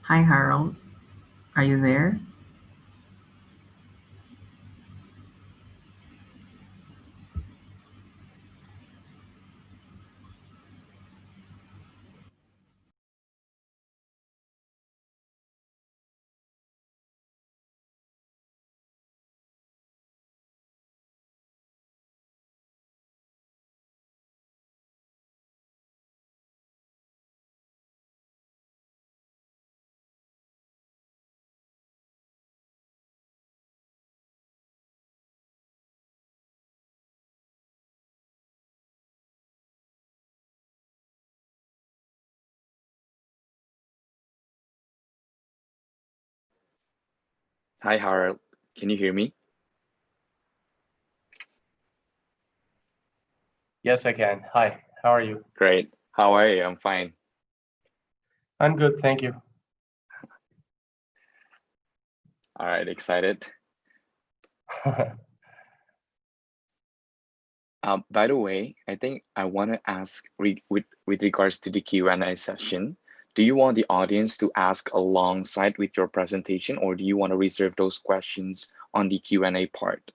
Hi, Harold. Are you there? Hi, Harald. Can you hear me? Yes, I can. Hi, how are you? Great. How are you? I'm fine. I'm good, thank you. All right, excited. By the way, I think I want to ask with regards to the Q&A session, do you want the audience to ask alongside with your presentation, or do you want to reserve those questions on the Q&A part?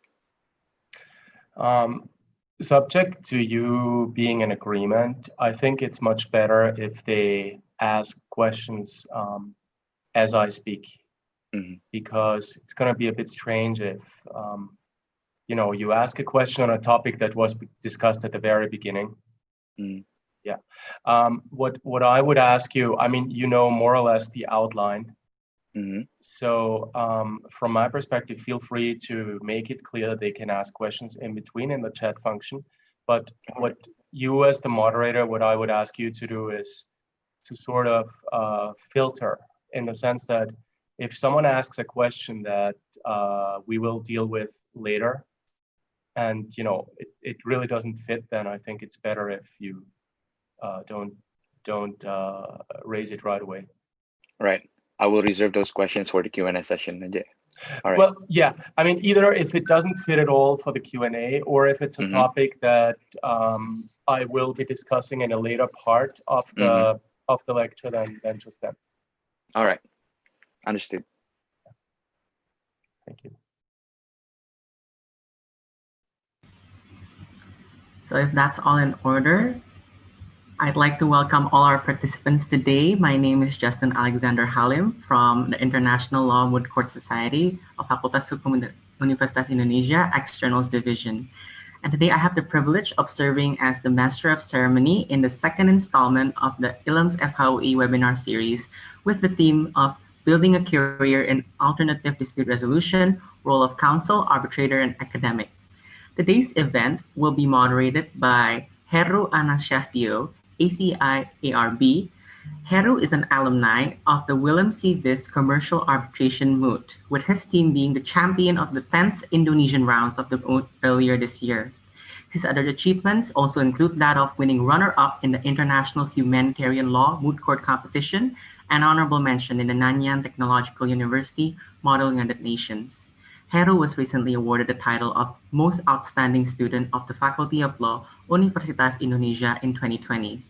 Subject to you being in agreement, I think it's much better if they ask questions as I speak, because it's going to be a bit strange if you ask a question on a topic that was discussed at the very beginning. Yeah. What I would ask you, I mean, you know more or less the outline. So from my perspective, feel free to make it clear that they can ask questions in between in the chat function. But what you as the moderator, what I would ask you to do is to sort of filter, in the sense that if someone asks a question that we will deal with later, and it really doesn't fit, then I think it's better if you don't raise it right away. Right. I will reserve those questions for the Q&A session. All right. Well, yeah. I mean, either if it doesn't fit at all for the Q&A, or if it's a topic that I will be discussing in a later part of the lecture, then just then. All right. Understood. Thank you. So if that's all in order, I'd like to welcome all our participants today. My name is Justin Alexander Halim from the International Law Moot Court Society of Fakultas Hukum Universitas Indonesia Externals Division. And today I have the privilege of serving as the Master of Ceremony in the second installment of the ILMS FHUI webinar series with the theme of Building a Career in Alternative Dispute Resolution, Role of Counsel, Arbitrator, and Academic. Today's event will be moderated by Heru Annas Syahdio, ACIArb. Heru is an alumni of the BIAMC Commercial Arbitration Moot, with his team being the champion of the 10th Indonesian rounds of the Moot earlier this year. His other achievements also include that of winning runner-up in the International Humanitarian Law Moot Court Competition and honorable mention in the Nanyang Technological University Model United Nations. Heru was recently awarded the title of Most Outstanding Student of the Faculty of Law, Universitas Indonesia in 2020.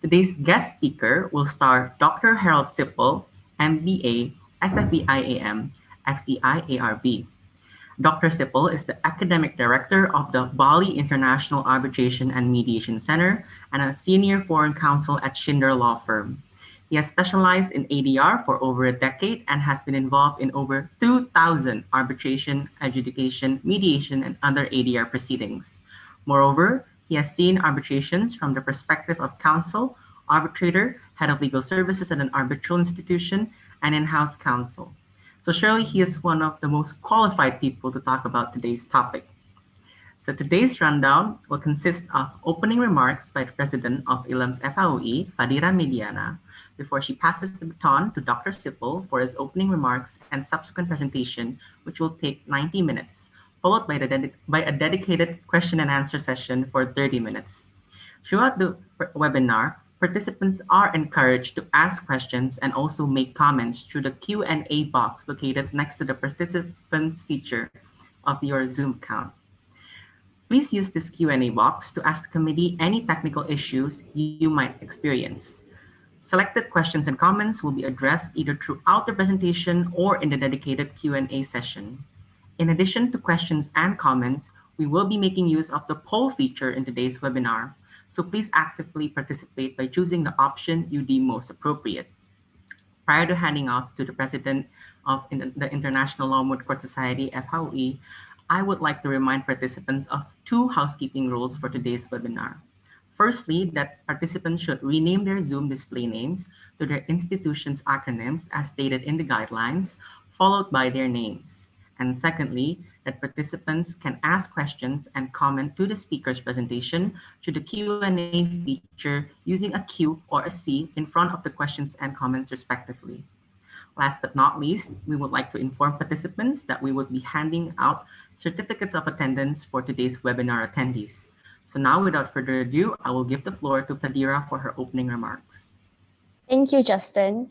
Today's guest speaker will star Dr. Harald Sippel, MBA, SFBiam, FCIArb. Dr. Sippel is the Academic Director of the Bali International Arbitration and Mediation Center and a Senior Foreign Counsel at Schinder Law Firm. He has specialized in ADR for over a decade and has been involved in over 2,000 arbitration, adjudication, mediation, and other ADR proceedings. Moreover, he has seen arbitrations from the perspective of counsel, arbitrator, head of legal services at an arbitral institution, and in-house counsel. So surely he is one of the most qualified people to talk about today's topic. So today's rundown will consist of opening remarks by the president of ILMS FHUI, Fadira Mediana, before she passes the baton to Dr. Sippel for his opening remarks and subsequent presentation, which will take 90 minutes, followed by a dedicated question and answer session for 30 minutes. Throughout the webinar, participants are encouraged to ask questions and also make comments through the Q&A box located next to the participants feature of your Zoom account. Please use this Q&A box to ask the committee any technical issues you might experience. Selected questions and comments will be addressed either throughout the presentation or in the dedicated Q&A session. In addition to questions and comments, we will be making use of the poll feature in today's webinar, so please actively participate by choosing the option you deem most appropriate. Prior to handing off to the President of the International Law Moot Court Society, FHOE, I would like to remind participants of two housekeeping rules for today's webinar. Firstly, that participants should rename their Zoom display names to their institution's acronyms as stated in the guidelines, followed by their names. And secondly, that participants can ask questions and comment to the speaker's presentation through the Q&A feature using a Q or a C in front of the questions and comments respectively. Last but not least, we would like to inform participants that we would be handing out certificates of attendance for today's webinar attendees. So now, without further ado, I will give the floor to Fadira for her opening remarks. Thank you, Justin.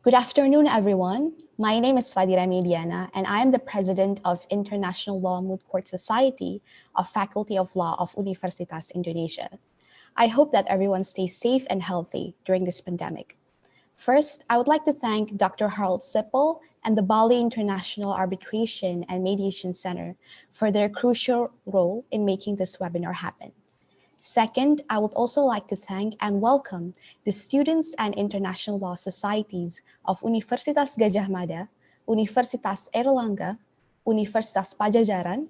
Good afternoon, everyone. My name is Fadira Mediana, and I am the president of International Law Moot Court Society of Faculty of Law of Universitas Indonesia. I hope that everyone stays safe and healthy during this pandemic. First, I would like to thank Dr. Harald Sippel and the Bali International Arbitration and Mediation Center for their crucial role in making this webinar happen. Second, I would also like to thank and welcome the students and international law societies of Universitas Gadjah Mada, Universitas Airlangga, Universitas Pajajaran,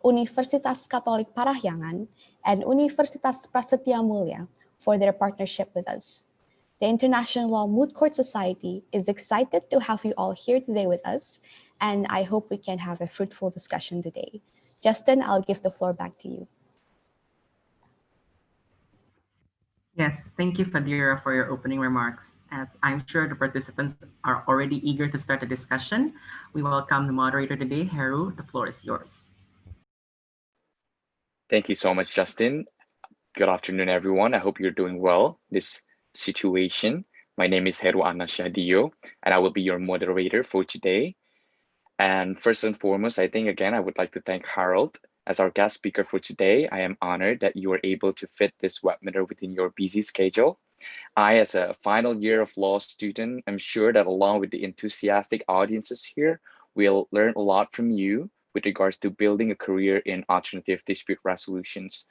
Universitas Katolik Parahyangan, and Universitas Prasetya Mulia for their partnership with us. The International Law Moot Court Society is excited to have you all here today with us, and I hope we can have a fruitful discussion today. Justin, I'll give the floor back to you. Yes, thank you, Fadira, for your opening remarks. As I'm sure the participants are already eager to start the discussion, we welcome the moderator today, Heru. The floor is yours. Thank you so much, Justin. Good afternoon, everyone. I hope you're doing well this situation. My name is Heru Annas Syahdio, and I will be your moderator for today. And first and foremost, I think, again, I would like to thank Harald as our guest speaker for today. I am honored that you were able to fit this webinar within your busy schedule. I, as a final year of law student, am sure that along with the enthusiastic audiences here, we'll learn a lot from you with regards to building a career in alternative dispute resolutions.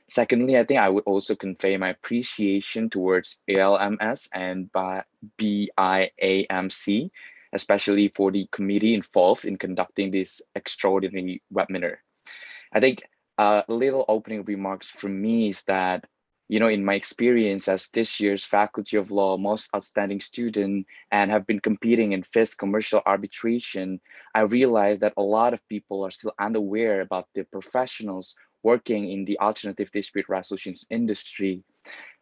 Secondly, I think I would also convey my appreciation towards ALMS and BIAMC, especially for the committee involved in conducting this extraordinary webinar. I think a little opening remarks from me is that, you know, in my experience as this year's Faculty of Law most outstanding student and have been competing in FIS commercial arbitration, I realized that a lot of people are still unaware about the professionals working in the alternative dispute resolutions industry.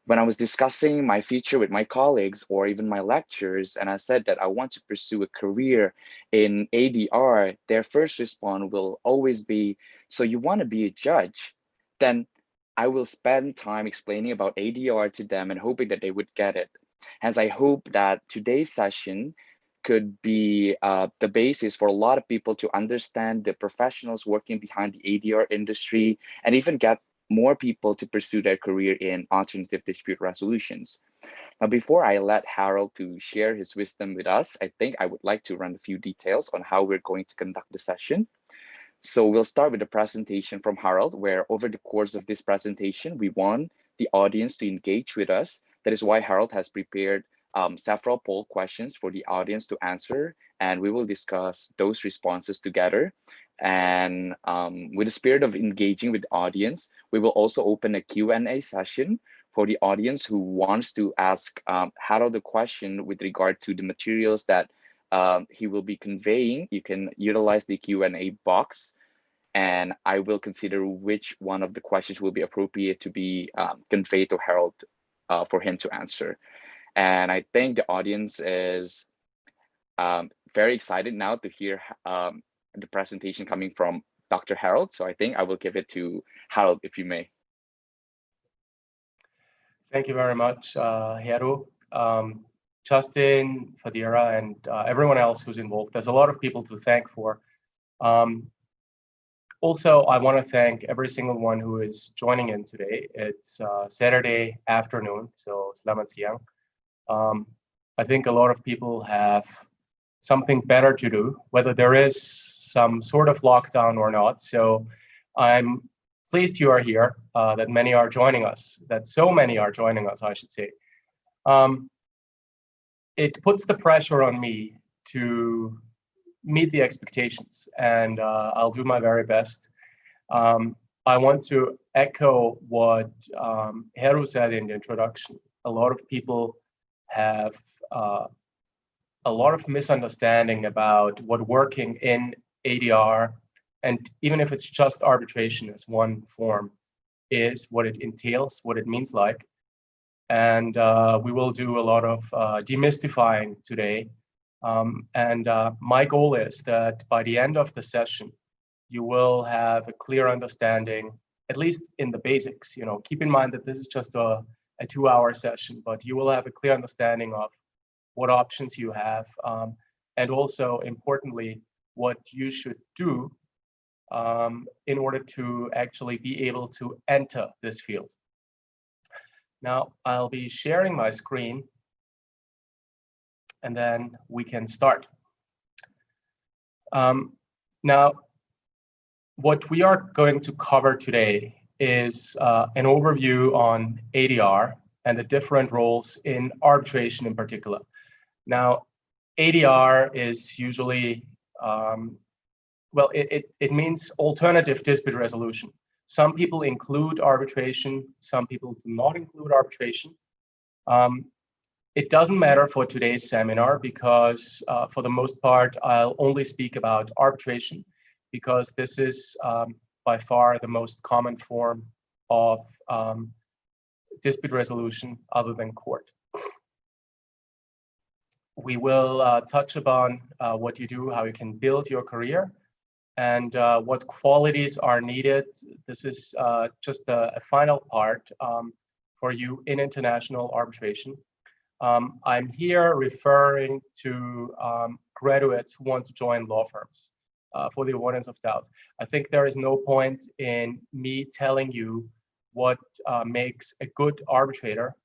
When I was discussing my future with my colleagues or even my lecturers, and I said that I want to pursue a career in ADR, their first response will always be, so you want to be a judge? Then I will spend time explaining about ADR to them and hoping that they would get it. Hence, I hope that today's session could be the basis for a lot of people to understand the professionals working behind the ADR industry and even get more people to pursue their career in alternative dispute resolutions. Now, before I let Harald to share his wisdom with us, I think I would like to run a few details on how we're going to conduct the session. So we'll start with a presentation from Harald, where over the course of this presentation, we want the audience to engage with us. That is why Harald has prepared several poll questions for the audience to answer, and we will discuss those responses together. And with the spirit of engaging with the audience, we will also open a Q&A session for the audience who wants to ask Harald the question with regard to the materials that he will be conveying. You can utilize the Q&A box, and I will consider which one of the questions will be appropriate to be conveyed to Harald for him to answer. And I think the audience is very excited now to hear the presentation coming from Dr. Harald. So I think I will give it to Harald, if you may. Thank you very much, Heru. Justin, Fadira, and everyone else who's involved. There's a lot of people to thank for. Also, I want to thank every single one who is joining in today. It's Saturday afternoon, so selamat siang. I think a lot of people have something better to do, whether there is some sort of lockdown or not. So I'm pleased you are here, that many are joining us, that so many are joining us, I should say. It puts the pressure on me to meet the expectations, and I'll do my very best. I want to echo what Heru said in the introduction. A lot of people have a lot of misunderstanding about what working in ADR, and even if it's just arbitration as one form, is, what it entails, what it means like. And we will do a lot of demystifying today. My goal is that by the end of the session, you will have a clear understanding, at least in the basics. You know, keep in mind that this is just a 2-hour session, but you will have a clear understanding of what options you have, and also importantly, what you should do in order to actually be able to enter this field. Now, I'll be sharing my screen, and then we can start. Now, what we are going to cover today is an overview on ADR and the different roles in arbitration in particular. Now, ADR is usually, well, it means alternative dispute resolution. Some people include arbitration, some people do not include arbitration. It doesn't matter for today's seminar because for the most part, I'll only speak about arbitration because this is by far the most common form of dispute resolution other than court. We will touch upon what you do, how you can build your career, and what qualities are needed. This is just a final part for you in international arbitration. I'm here referring to graduates who want to join law firms for the avoidance of doubt. I think there is no point in me telling you what makes a good arbitrator,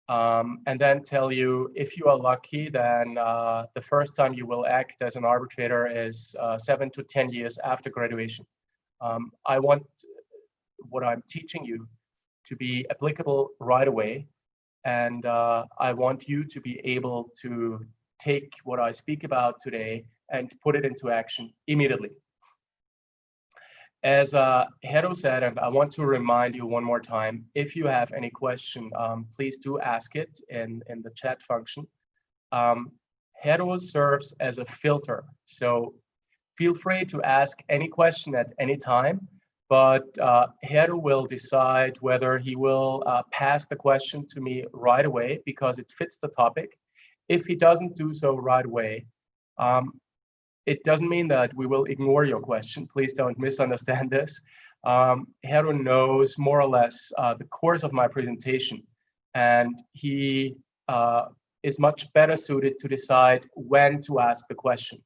and then tell you, if you are lucky, then the first time you will act as an arbitrator is 7 to 10 years after graduation. I want what I'm teaching you to be applicable right away, and I want you to be able to take what I speak about today and put it into action immediately. As Heru said, and I want to remind you one more time, if you have any question, please do ask it in the chat function. Heru serves as a filter, so feel free to ask any question at any time, but Heru will decide whether he will pass the question to me right away because it fits the topic. If he doesn't do so right away, it doesn't mean that we will ignore your question. Please don't misunderstand this. Heru knows more or less the course of my presentation, and he is much better suited to decide when to ask the question.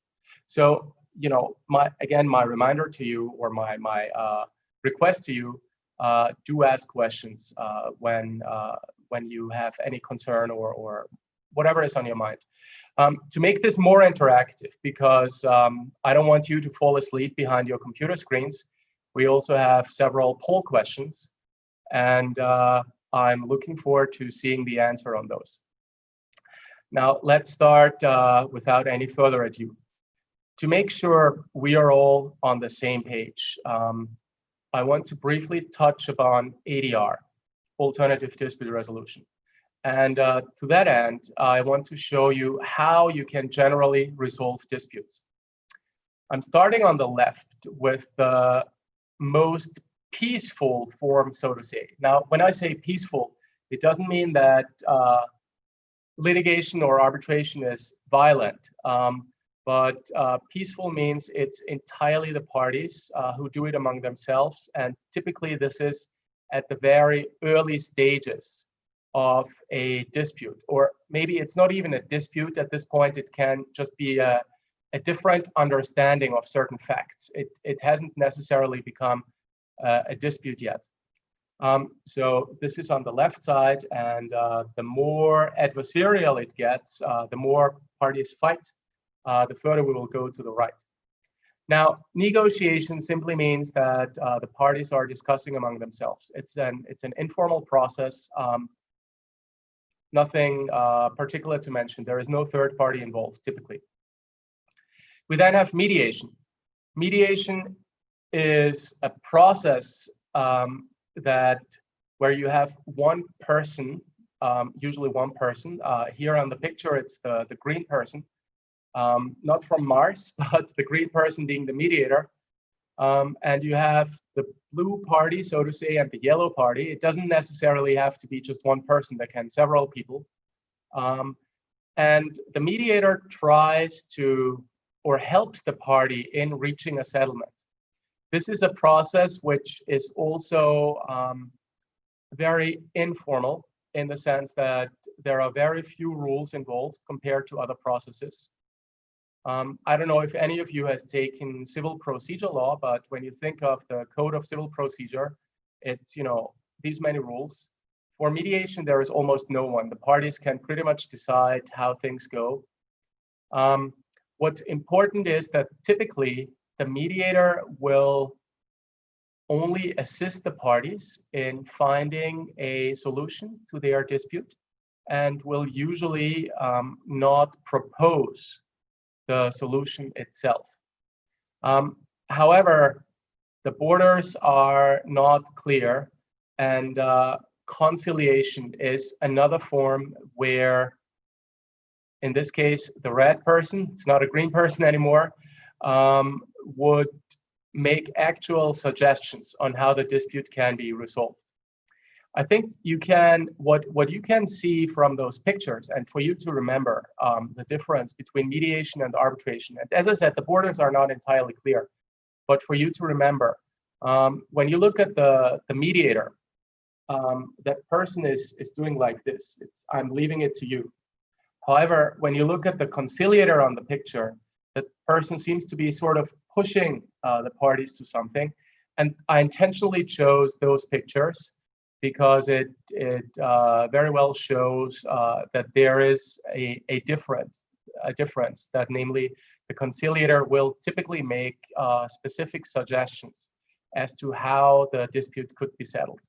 So, you know, my reminder to you, or my request to you, do ask questions when you have any concern or whatever is on your mind. To make this more interactive, because I don't want you to fall asleep behind your computer screens, we also have several poll questions, and I'm looking forward to seeing the answer on those. Now, let's start without any further ado. To make sure we are all on the same page, I want to briefly touch upon ADR, alternative dispute resolution. And to that end, I want to show you how you can generally resolve disputes. I'm starting on the left with the most peaceful form, so to say. Now, when I say peaceful, it doesn't mean that litigation or arbitration is violent, but peaceful means it's entirely the parties who do it among themselves, and typically this is at the very early stages of a dispute, or maybe it's not even a dispute at this point. It can just be a different understanding of certain facts. It hasn't necessarily become a dispute yet. So this is on the left side, and the more adversarial it gets, the more parties fight, the further we will go to the right. Now, negotiation simply means that the parties are discussing among themselves. It's an informal process. Nothing particular to mention. There is no third party involved, typically. We then have mediation. Mediation is a process where you have one person, usually one person. Here on the picture, it's the green person, not from Mars, but the green person being the mediator. And you have the blue party, so to say, and the yellow party. It doesn't necessarily have to be just one person. There can several people. And the mediator tries to, or helps the party in reaching a settlement. This is a process which is also very informal in the sense that there are very few rules involved compared to other processes. I don't know if any of you has taken civil procedure law, but when you think of the Code of Civil Procedure, it's, these many rules. For mediation, there is almost no one. The parties can pretty much decide how things go. What's important is that typically the mediator will only assist the parties in finding a solution to their dispute and will usually not propose the solution itself. However, the borders are not clear, and conciliation is another form where, in this case, the red person, it's not a green person anymore, would make actual suggestions on how the dispute can be resolved. I think you can, what you can see from those pictures, and for you to remember the difference between mediation and arbitration, and as I said, the borders are not entirely clear, but for you to remember, when you look at the mediator, that person is doing like this. I'm leaving it to you. However, when you look at the conciliator on the picture, that person seems to be sort of pushing the parties to something. And I intentionally chose those pictures because it very well shows that there is a difference, that namely the conciliator will typically make specific suggestions as to how the dispute could be settled.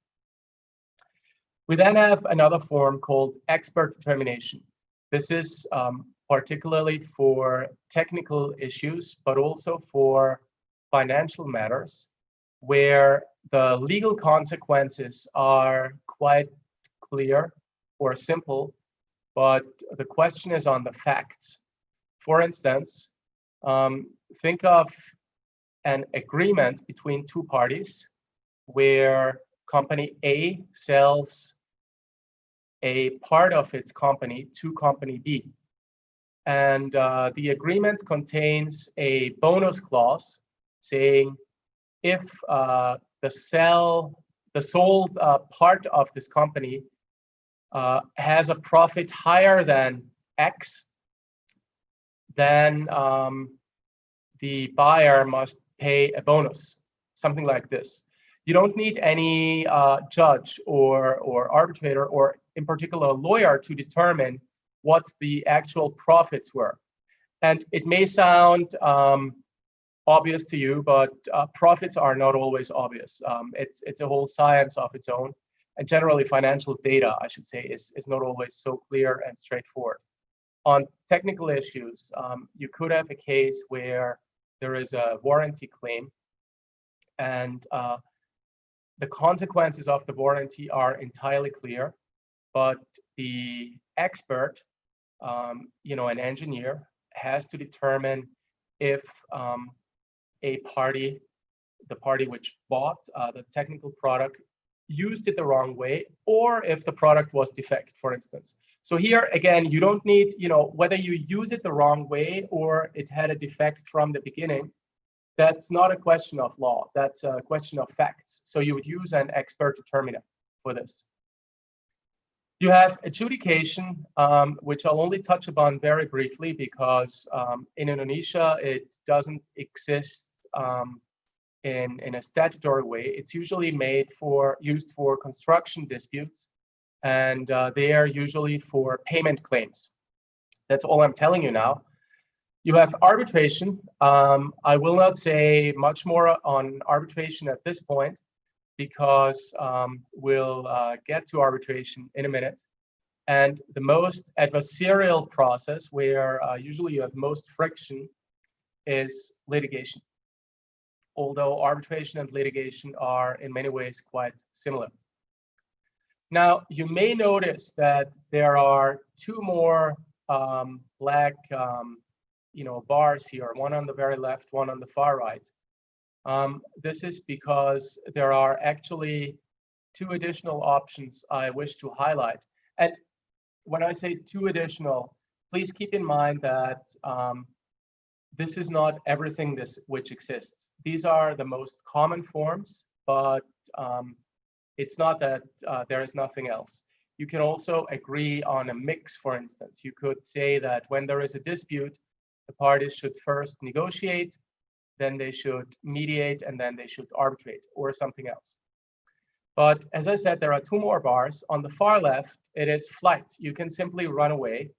We then have another form called expert determination. This is particularly for technical issues, but also for financial matters, where the legal consequences are quite clear or simple, but the question is on the facts. For instance, think of an agreement between two parties where company A sells a part of its company to company B. And the agreement contains a bonus clause saying if the sold part of this company has a profit higher than X, then the buyer must pay a bonus, something like this. You don't need any judge or arbitrator, or in particular a lawyer, to determine what the actual profits were. And it may sound obvious to you, but profits are not always obvious. It's a whole science of its own. And generally financial data, I should say, is not always so clear and straightforward. On technical issues, you could have a case where there is a warranty claim, and the consequences of the warranty are entirely clear, but the expert, an engineer, has to determine if a party, the party which bought the technical product, used it the wrong way, or if the product was defect, for instance. So here, again, you don't need, whether you use it the wrong way or it had a defect from the beginning, that's not a question of law, that's a question of facts. So you would use an expert determiner for this. You have adjudication, which I'll only touch upon very briefly because in Indonesia, it doesn't exist in a statutory way. It's usually used for construction disputes, and they are usually for payment claims. That's all I'm telling you now. You have arbitration. I will not say much more on arbitration at this point, because we'll get to arbitration in a minute. And the most adversarial process, where usually you have most friction, is litigation. Although arbitration and litigation are in many ways quite similar. Now, you may notice that there are two more black bars here, one on the very left, one on the far right. This is because there are actually two additional options I wish to highlight. And when I say two additional, please keep in mind that this is not everything which exists. These are the most common forms, but it's not that there is nothing else. You can also agree on a mix, for instance. You could say that when there is a dispute, the parties should first negotiate, then they should mediate, and then they should arbitrate, or something else. But as I said, there are two more bars. On the far left, it is flight. You can simply run away,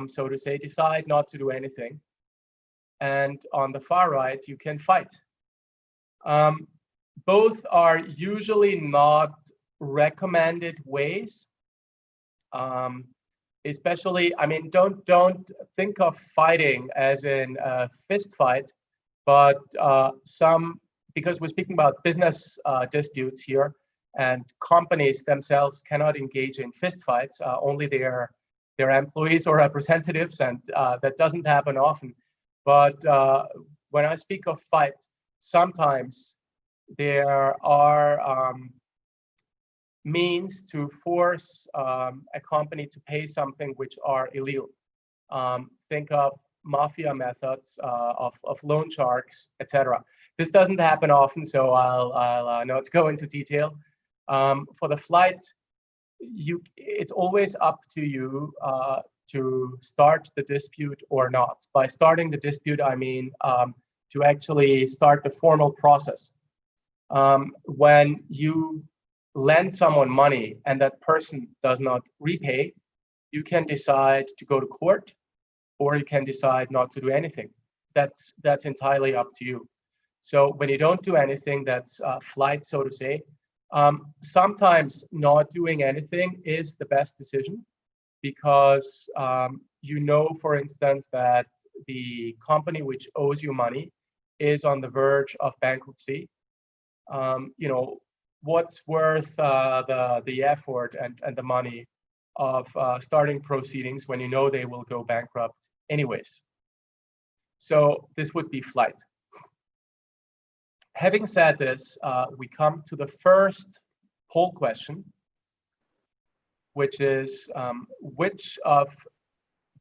so to say, decide not to do anything. And on the far right, you can fight. Both are usually not recommended ways. Especially, I mean, don't think of fighting as in a fist fight, but because we're speaking about business disputes here, and companies themselves cannot engage in fist fights, only their employees or representatives, and that doesn't happen often. But when I speak of fight, sometimes there are means to force a company to pay something which are illegal. Think of mafia methods, of loan sharks, etc. This doesn't happen often, so I'll not go into detail. For the flight, it's always up to you to start the dispute or not. By starting the dispute, I mean to actually start the formal process. When you lend someone money and that person does not repay, you can decide to go to court, or you can decide not to do anything. That's entirely up to you. So when you don't do anything, that's flight, so to say. Sometimes not doing anything is the best decision, because you know, for instance, that the company which owes you money is on the verge of bankruptcy. You know, what's worth the effort and the money of starting proceedings when you know they will go bankrupt anyways? So this would be flight. Having said this, we come to the first poll question, which is which of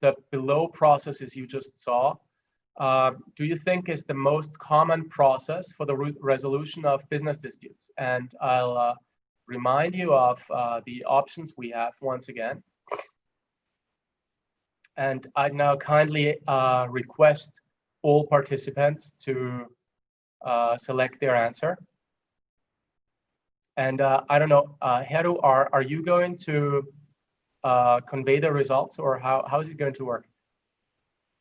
the below processes you just saw do you think is the most common process for the resolution of business disputes? And I'll remind you of the options we have once again. And I now kindly request all participants to select their answer. And I don't know, Heru, are you going to convey the results, or how is it going to work?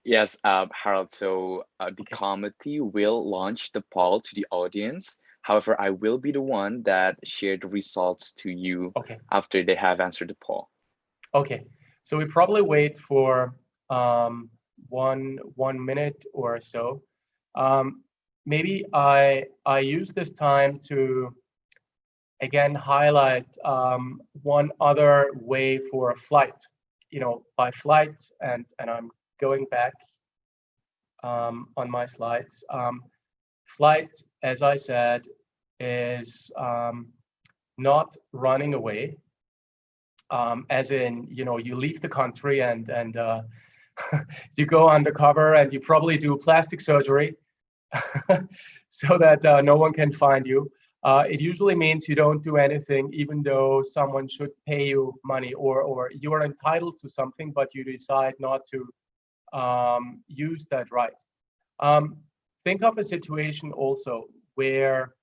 Yes, Harald, so the committee will launch the poll to the audience. However, I will be the one that shared the results to you after they have answered the poll. Okay, so we probably wait for 1 minute or so. Maybe I use this time to again highlight one other way for a flight. You know, by flight, and I'm going back on my slides. Flight, as I said, is not running away, as in, you know, you leave the country and you go undercover and you probably do plastic surgery so that no one can find you. It usually means you don't do anything, even though someone should pay you money, or you are entitled to something, but you decide not to use that right. Think of a situation also where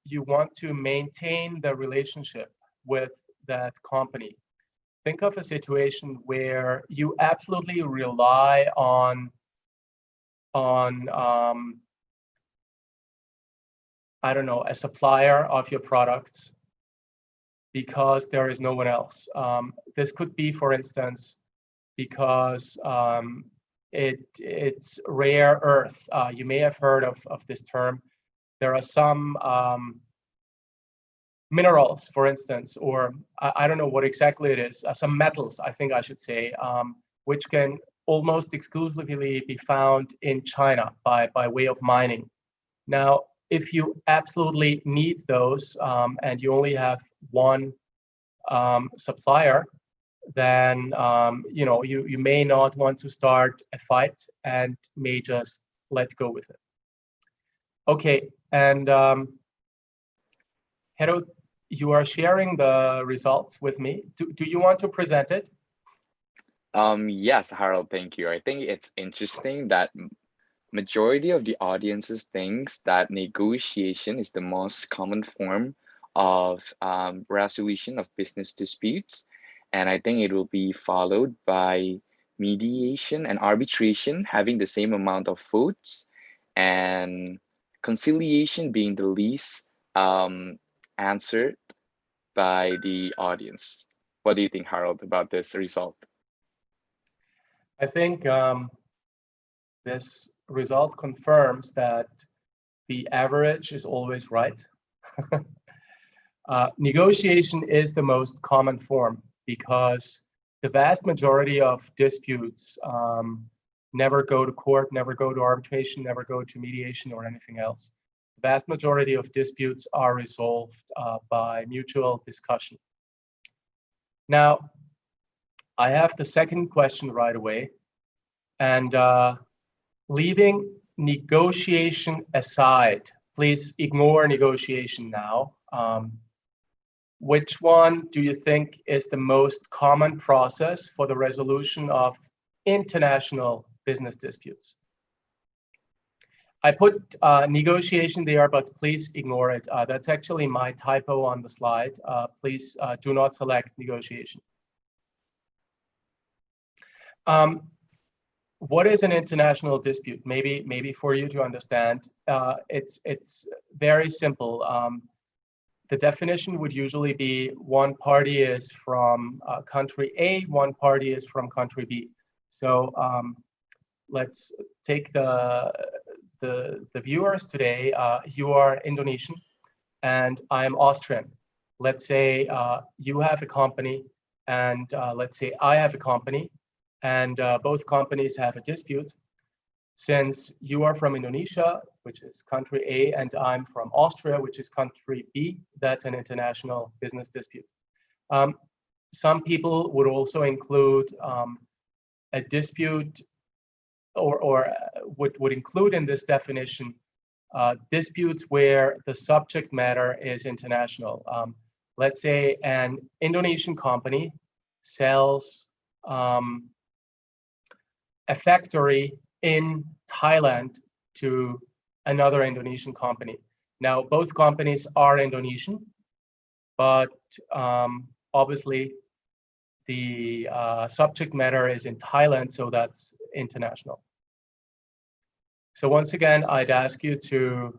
you want to maintain the relationship with that company. Think of a situation where you absolutely rely on I don't know, a supplier of your products because there is no one else. This could be, for instance, because it's rare earth. You may have heard of this term. There are some minerals, for instance, or I don't know what exactly it is, some metals, I think I should say, which can almost exclusively be found in China by way of mining. Now, if you absolutely need those and you only have one supplier, then you may not want to start a fight and may just let go with it. Okay, and Heru, you are sharing the results with me. Do you want to present it? Yes, Harald, thank you. I think it's interesting that majority of the audiences thinks that negotiation is the most common form of resolution of business disputes. And I think it will be followed by mediation and arbitration having the same amount of votes, and conciliation being the least answered by the audience. What do you think, Harald, about this result? I think this result confirms that the average is always right. Negotiation is the most common form because the vast majority of disputes never go to court, never go to arbitration, never go to mediation or anything else. The vast majority of disputes are resolved by mutual discussion. Now, I have the second question right away, and leaving negotiation aside, please ignore negotiation now. Which one do you think is the most common process for the resolution of international business disputes? I put negotiation there, but please ignore it. That's actually my typo on the slide. Please do not select negotiation. What is an international dispute? Maybe for you to understand, it's very simple. The definition would usually be one party is from country A, one party is from country B. So let's take the viewers today. You are Indonesian and I am Austrian. Let's say you have a company and let's say I have a company, and both companies have a dispute. Since you are from Indonesia, which is country A, and I'm from Austria, which is country B, that's an international business dispute. Some people would also include a dispute or would include in this definition disputes where the subject matter is international. Let's say an Indonesian company sells a factory in Thailand to another Indonesian company. Now, both companies are Indonesian, but obviously the subject matter is in Thailand, so that's international. So once again, I'd ask you to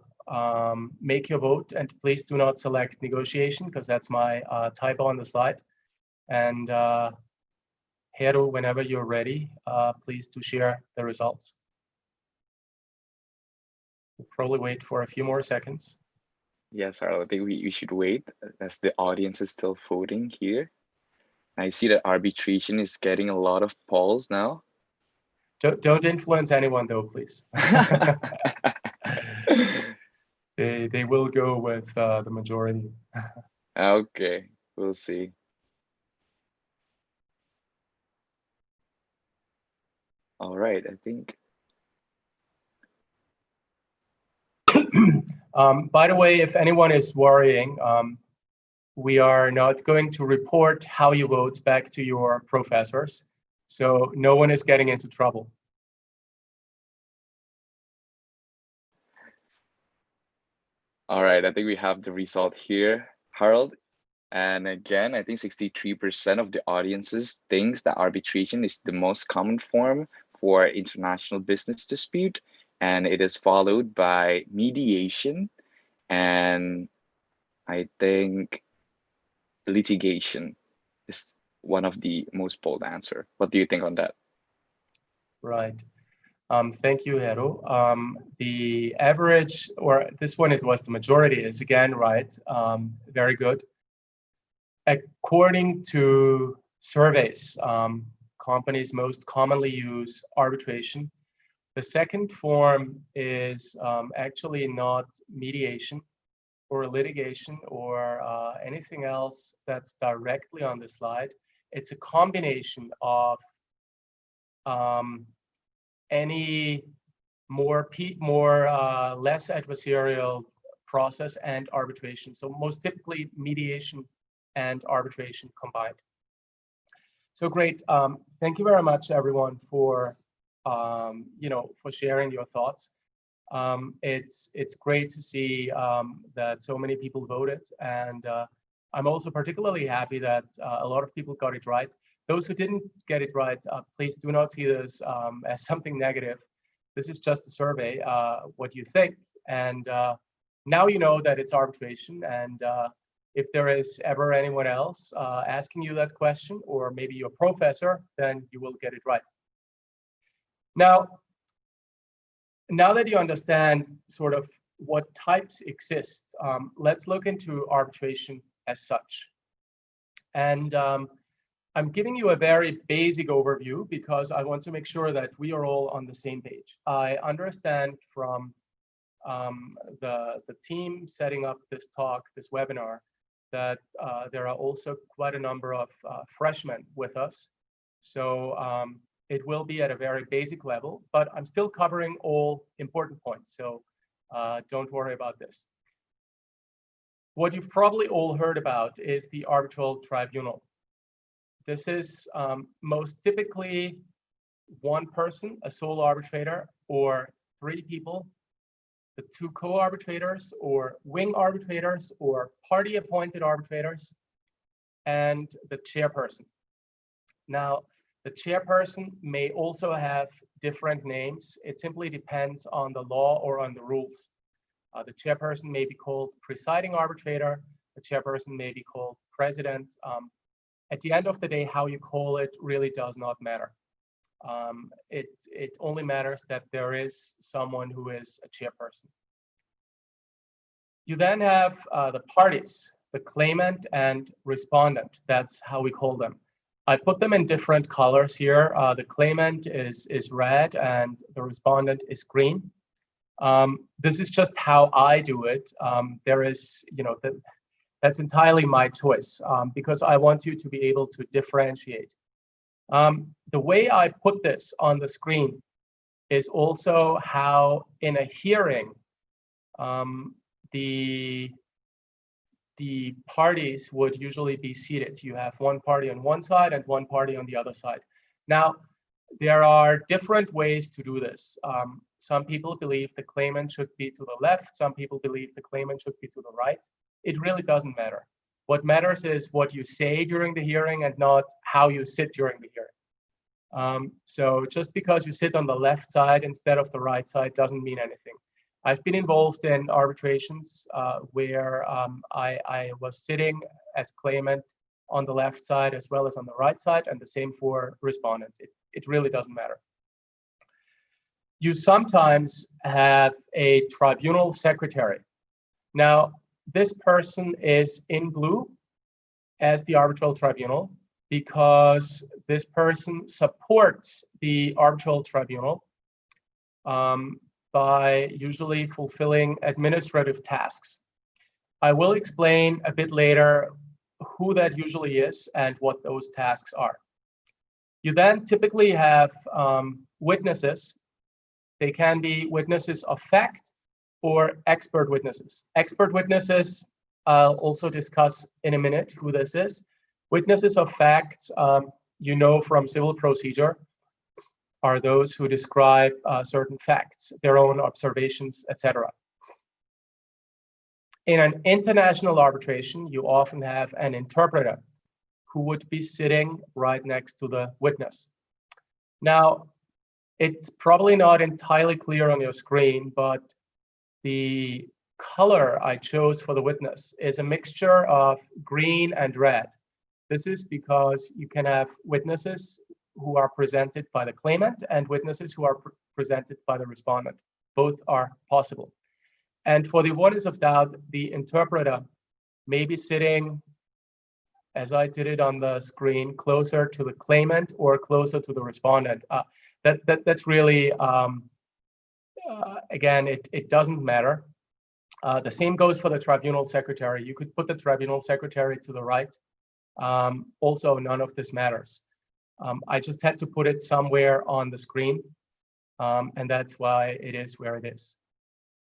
make your vote, and please do not select negotiation because that's my typo on the slide. And Heru, whenever you're ready, please to share the results. We'll probably wait for a few more seconds. Yes, I think we should wait as the audience is still voting here. I see that arbitration is getting a lot of polls now. Don't influence anyone though, please. They will go with the majority. Okay, we'll see. All right, I think. By the way, if anyone is worrying, we are not going to report how you vote back to your professors, so no one is getting into trouble. All right, I think we have the result here, Harold. And again, I think 63% of the audiences thinks that arbitration is the most common form for international business dispute, and it is followed by mediation, and I think litigation is one of the most bold answer. What do you think on that? Right. Thank you, Heru. The average, or this one, it was the majority, is again right. Very good. According to surveys, companies most commonly use arbitration. The second form is actually not mediation or litigation or anything else that's directly on the slide. It's a combination of any less adversarial process and arbitration. So most typically mediation and arbitration combined. So great. Thank you very much, everyone, for for sharing your thoughts. It's great to see that so many people voted, and I'm also particularly happy that a lot of people got it right. Those who didn't get it right, please do not see this as something negative. This is just a survey, what you think, and now you know that it's arbitration, and if there is ever anyone else asking you that question, or maybe your professor, then you will get it right. Now that you understand sort of what types exist, let's look into arbitration as such. And I'm giving you a very basic overview because I want to make sure that we are all on the same page. I understand from the team setting up this talk, this webinar, that there are also quite a number of freshmen with us. So it will be at a very basic level, but I'm still covering all important points. So don't worry about this. What you've probably all heard about is the arbitral tribunal. This is most typically one person, a sole arbitrator, or three people, the two co-arbitrators or wing arbitrators or party-appointed arbitrators, and the chairperson. Now, the chairperson may also have different names. It simply depends on the law or on the rules. The chairperson may be called presiding arbitrator. The chairperson may be called president. At the end of the day, how you call it really does not matter. It only matters that there is someone who is a chairperson. You then have the parties, the claimant and respondent. That's how we call them. I put them in different colors here. The claimant is red and the respondent is green. This is just how I do it. There is, that's entirely my choice because I want you to be able to differentiate. The way I put this on the screen is also how in a hearing, the parties would usually be seated. You have one party on one side and one party on the other side. Now, there are different ways to do this. Some people believe the claimant should be to the left. Some people believe the claimant should be to the right. It really doesn't matter. What matters is what you say during the hearing and not how you sit during the hearing. So just because you sit on the left side instead of the right side doesn't mean anything. I've been involved in arbitrations where I was sitting as claimant on the left side as well as on the right side, and the same for respondent. It really doesn't matter. You sometimes have a tribunal secretary. Now, this person is in blue as the arbitral tribunal because this person supports the arbitral tribunal by usually fulfilling administrative tasks. I will explain a bit later who that usually is and what those tasks are. You then typically have witnesses. They can be witnesses of fact or expert witnesses. Expert witnesses, I'll also discuss in a minute who this is. Witnesses of facts, you know from civil procedure, are those who describe certain facts, their own observations, etc. In an international arbitration, you often have an interpreter who would be sitting right next to the witness. Now, it's probably not entirely clear on your screen, but the color I chose for the witness is a mixture of green and red. This is because you can have witnesses who are presented by the claimant and witnesses who are presented by the respondent. Both are possible. And for the avoidance of doubt, the interpreter may be sitting, as I did it on the screen, closer to the claimant or closer to the respondent. That's really, again, it doesn't matter. The same goes for the tribunal secretary. You could put the tribunal secretary to the right. Also, none of this matters. I just had to put it somewhere on the screen, and that's why it is where it is.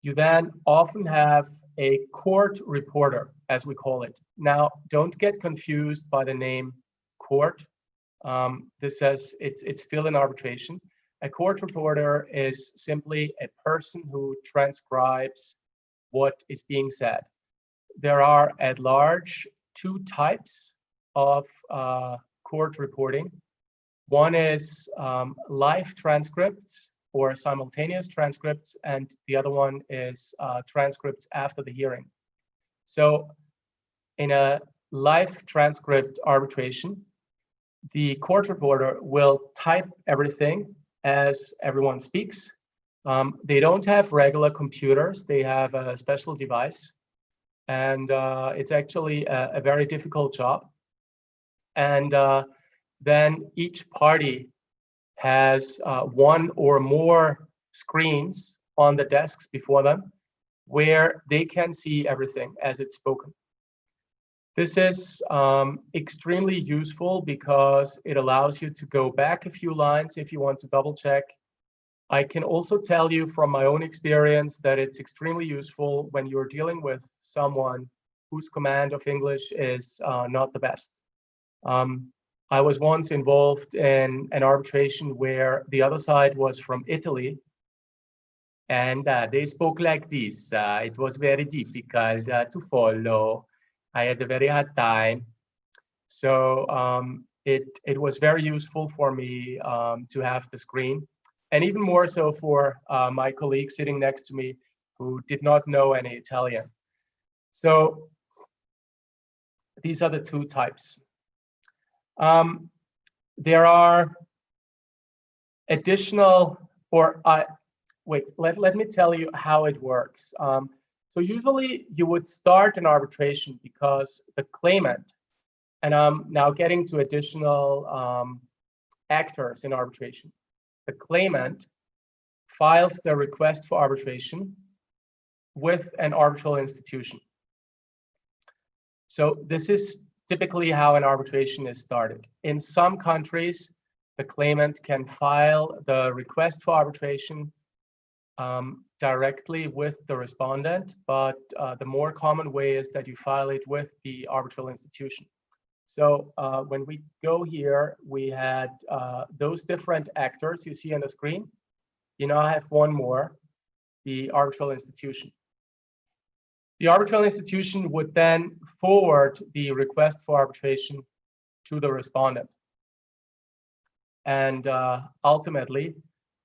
You then often have a court reporter, as we call it. Now, don't get confused by the name court. This says it's still an arbitration. A court reporter is simply a person who transcribes what is being said. There are at large two types of court reporting. One is live transcripts or simultaneous transcripts, and the other one is transcripts after the hearing. So in a live transcript arbitration, the court reporter will type everything as everyone speaks. They don't have regular computers, they have a special device, and it's actually a very difficult job. And then each party has one or more screens on the desks before them where they can see everything as it's spoken. This is extremely useful because it allows you to go back a few lines if you want to double check. I can also tell you from my own experience that it's extremely useful when you're dealing with someone whose command of English is not the best. I was once involved in an arbitration where the other side was from Italy, and they spoke like this. It was very difficult to follow. I had a very hard time. So it was very useful for me to have the screen, and even more so for my colleague sitting next to me who did not know any Italian. So these are the two types. There are additional, or wait, let me tell you how it works. So usually you would start an arbitration because the claimant, and I'm now getting to additional actors in arbitration. The claimant files the request for arbitration with an arbitral institution. So this is typically how an arbitration is started. In some countries, the claimant can file the request for arbitration directly with the respondent, but the more common way is that you file it with the arbitral institution. So when we go here, we had those different actors you see on the screen. You now have one more, the arbitral institution. The arbitral institution would then forward the request for arbitration to the respondent. And ultimately,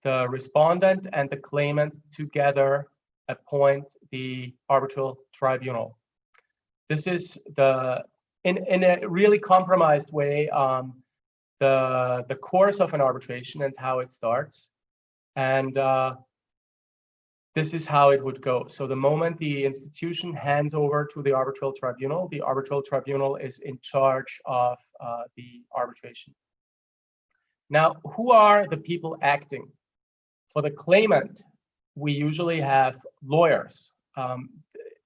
the respondent and the claimant together appoint the arbitral tribunal. This is in a really compromised way, the course of an arbitration and how it starts. And this is how it would go. So the moment the institution hands over to the arbitral tribunal is in charge of the arbitration. Now, who are the people acting? For the claimant, we usually have lawyers.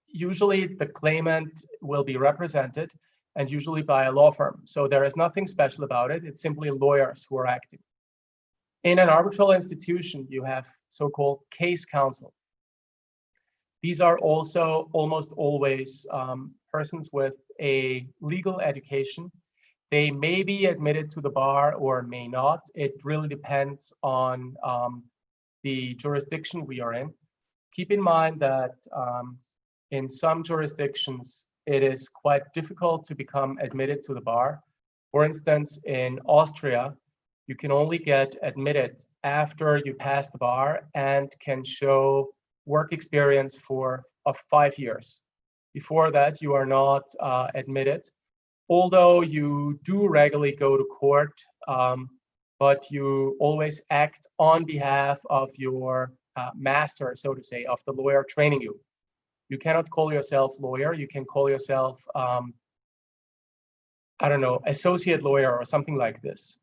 Usually the claimant will be represented, and usually by a law firm. So there is nothing special about it. It's simply lawyers who are acting. In an arbitral institution, you have so-called case counsel. These are also almost always persons with a legal education. They may be admitted to the bar or may not. It really depends on the jurisdiction we are in. Keep in mind that in some jurisdictions, it is quite difficult to become admitted to the bar. For instance, in Austria, you can only get admitted after you pass the bar and can show work experience of 5 years. Before that, you are not admitted, although you do regularly go to court, but you always act on behalf of your master, so to say, of the lawyer training you. You cannot call yourself lawyer. You can call yourself, I don't know, associate lawyer or something like this.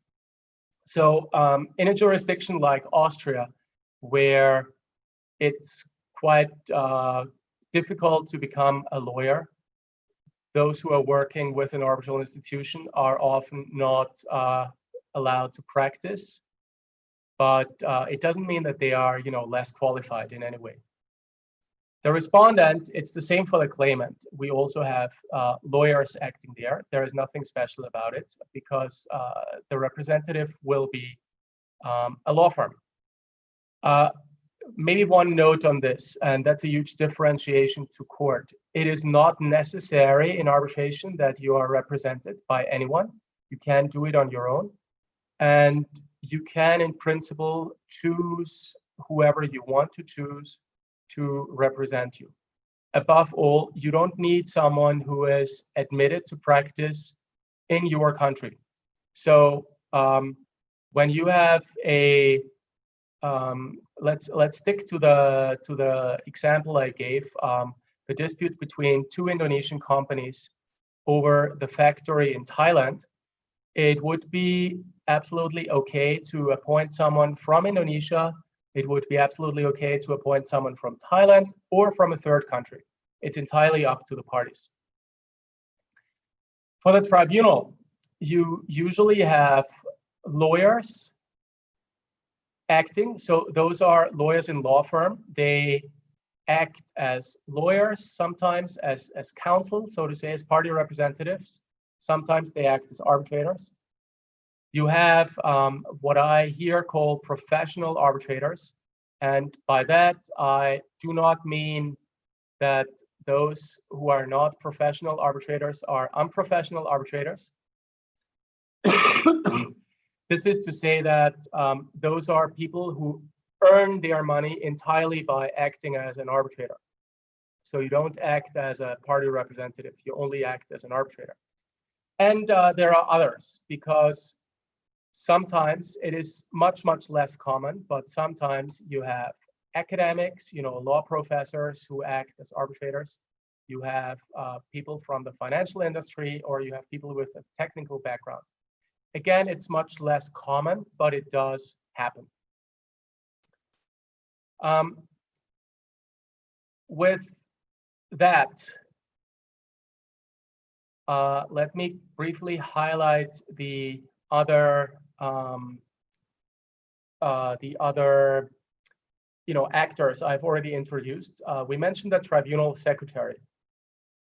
So in a jurisdiction like Austria, where it's quite difficult to become a lawyer, those who are working with an arbitral institution are often not allowed to practice, but it doesn't mean that they are, less qualified in any way. The respondent, it's the same for the claimant. We also have lawyers acting there. There is nothing special about it because the representative will be a law firm. Maybe one note on this, and that's a huge differentiation to court. It is not necessary in arbitration that you are represented by anyone. You can do it on your own. And you can, in principle, choose whoever you want to choose to represent you. Above all, you don't need someone who is admitted to practice in your country. So when you have a let's stick to the example I gave, the dispute between two Indonesian companies over the factory in Thailand. It would be absolutely okay to appoint someone from Indonesia. It would be absolutely okay to appoint someone from Thailand or from a third country. It's entirely up to the parties. For the tribunal, you usually have lawyers acting. So those are lawyers in law firm. They act as lawyers, sometimes as counsel, so to say, as party representatives. Sometimes they act as arbitrators. You have what I here call professional arbitrators. And by that, I do not mean that those who are not professional arbitrators are unprofessional arbitrators. This is to say that those are people who earn their money entirely by acting as an arbitrator. So you don't act as a party representative, you only act as an arbitrator. And there are others, because sometimes it is much, much less common, but sometimes you have academics, law professors who act as arbitrators. You have people from the financial industry, or you have people with a technical background. Again, it's much less common, but it does happen. With that, let me briefly highlight the other actors I've already introduced. We mentioned the tribunal secretary.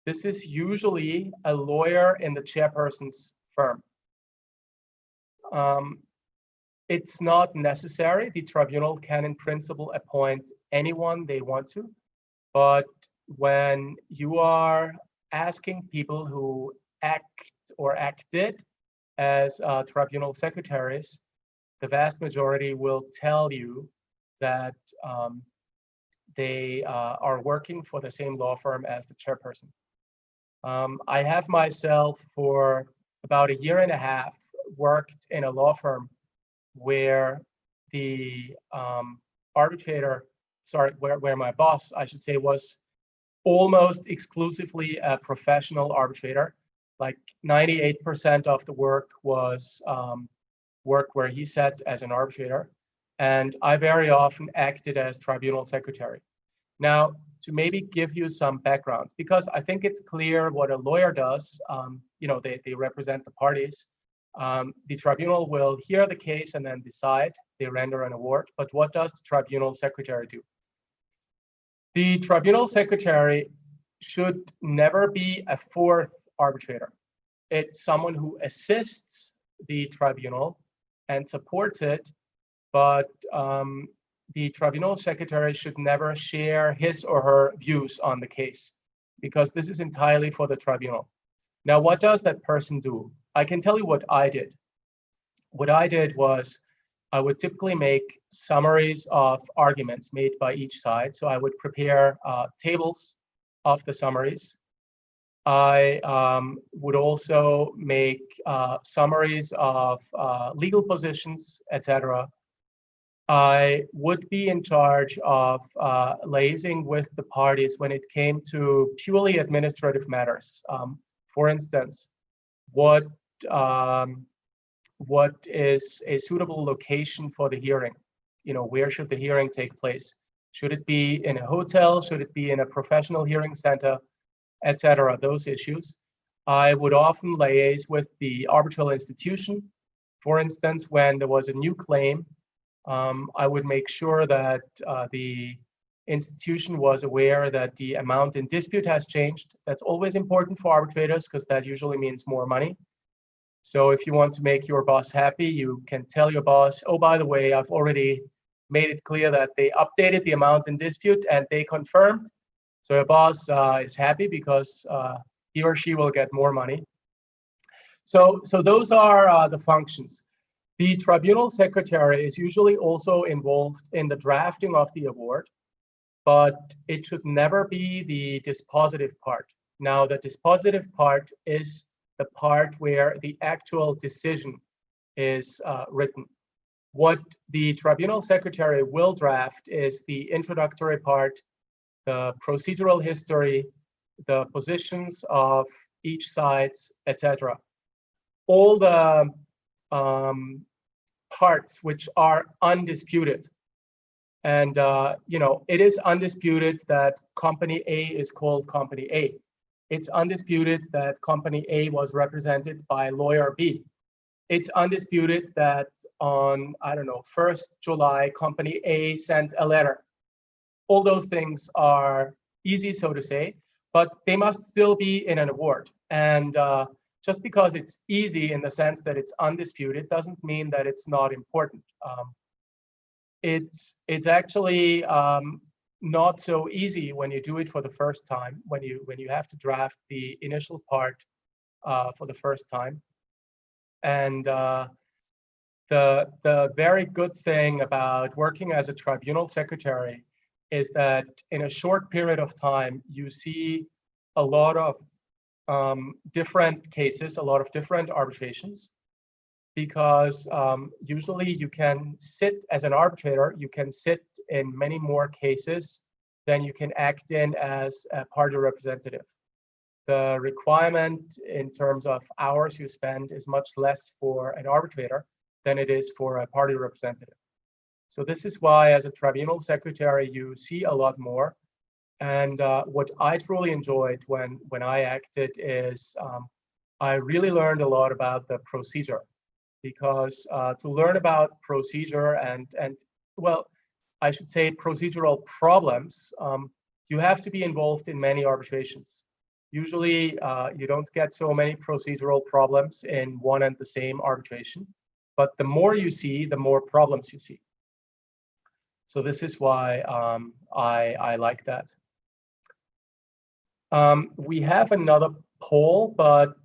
This is usually a lawyer in the chairperson's firm. It's not necessary. The tribunal can, in principle, appoint anyone they want to. But when you are asking people who act or acted as tribunal secretaries, the vast majority will tell you that they are working for the same law firm as the chairperson. I have myself, for about 1.5 years, worked in a law firm where the where my boss, I should say, was almost exclusively a professional arbitrator. Like 98% of the work was work where he sat as an arbitrator, and I very often acted as tribunal secretary. Now, to maybe give you some background, because I think it's clear what a lawyer does. They represent the parties. The tribunal will hear the case and then decide. They render an award. But what does the tribunal secretary do? The tribunal secretary should never be a fourth arbitrator. It's someone who assists the tribunal and supports it, but the tribunal secretary should never share his or her views on the case. because this is entirely for the tribunal. Now, what does that person do? I can tell you what I did. What I did was I would typically make summaries of arguments made by each side. So I would prepare tables of the summaries. I would also make summaries of legal positions, etc. I would be in charge of liaising with the parties when it came to purely administrative matters. For instance, what is a suitable location for the hearing? You know, where should the hearing take place? Should it be in a hotel? Should it be in a professional hearing center, etc.? Those issues. I would often liaise with the arbitral institution. For instance, when there was a new claim, I would make sure that the institution was aware that the amount in dispute has changed. That's always important for arbitrators because that usually means more money. So if you want to make your boss happy, you can tell your boss, oh, by the way, I've already made it clear that they updated the amount in dispute and they confirmed. So your boss is happy because he or she will get more money. So those are the functions. The tribunal secretary is usually also involved in the drafting of the award, but it should never be the dispositive part. Now, the dispositive part is the part where the actual decision is written. What the tribunal secretary will draft is the introductory part, the procedural history, the positions of each side, etc. All the parts which are undisputed. And you know, it is undisputed that company A is called company A. It's undisputed that company A was represented by lawyer B. It's undisputed that on, I don't know, 1st July, company A sent a letter. All those things are easy, so to say, but they must still be in an award. And just because it's easy in the sense that it's undisputed doesn't mean that it's not important. It's actually not so easy when you do it for the first time, when you have to draft the initial part for the first time. And the very good thing about working as a tribunal secretary is that in a short period of time, you see a lot of different cases, a lot of different arbitrations, because usually you can sit as an arbitrator, you can sit in many more cases than you can act in as a party representative. The requirement in terms of hours you spend is much less for an arbitrator than it is for a party representative. So this is why as a tribunal secretary, you see a lot more. And what I truly enjoyed when I acted is I really learned a lot about the procedure. Because to learn about procedure and well, I should say procedural problems, you have to be involved in many arbitrations. Usually, you don't get so many procedural problems in one and the same arbitration, but the more you see, the more problems you see. So this is why I like that. We have another poll, but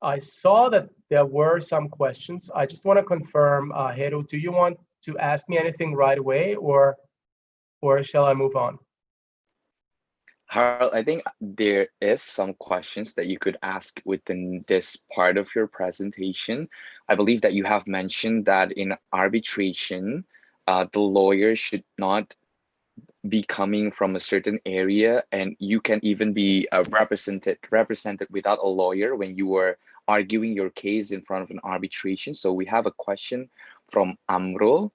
I saw that there were some questions. I just want to confirm, Heru, do you want to ask me anything right away, or shall I move on? Harald, I think there is some questions that you could ask within this part of your presentation. I believe that you have mentioned that in arbitration, the lawyer should not be coming from a certain area, and you can even be represented without a lawyer when you were arguing your case in front of an arbitration. So we have a question from Amrul,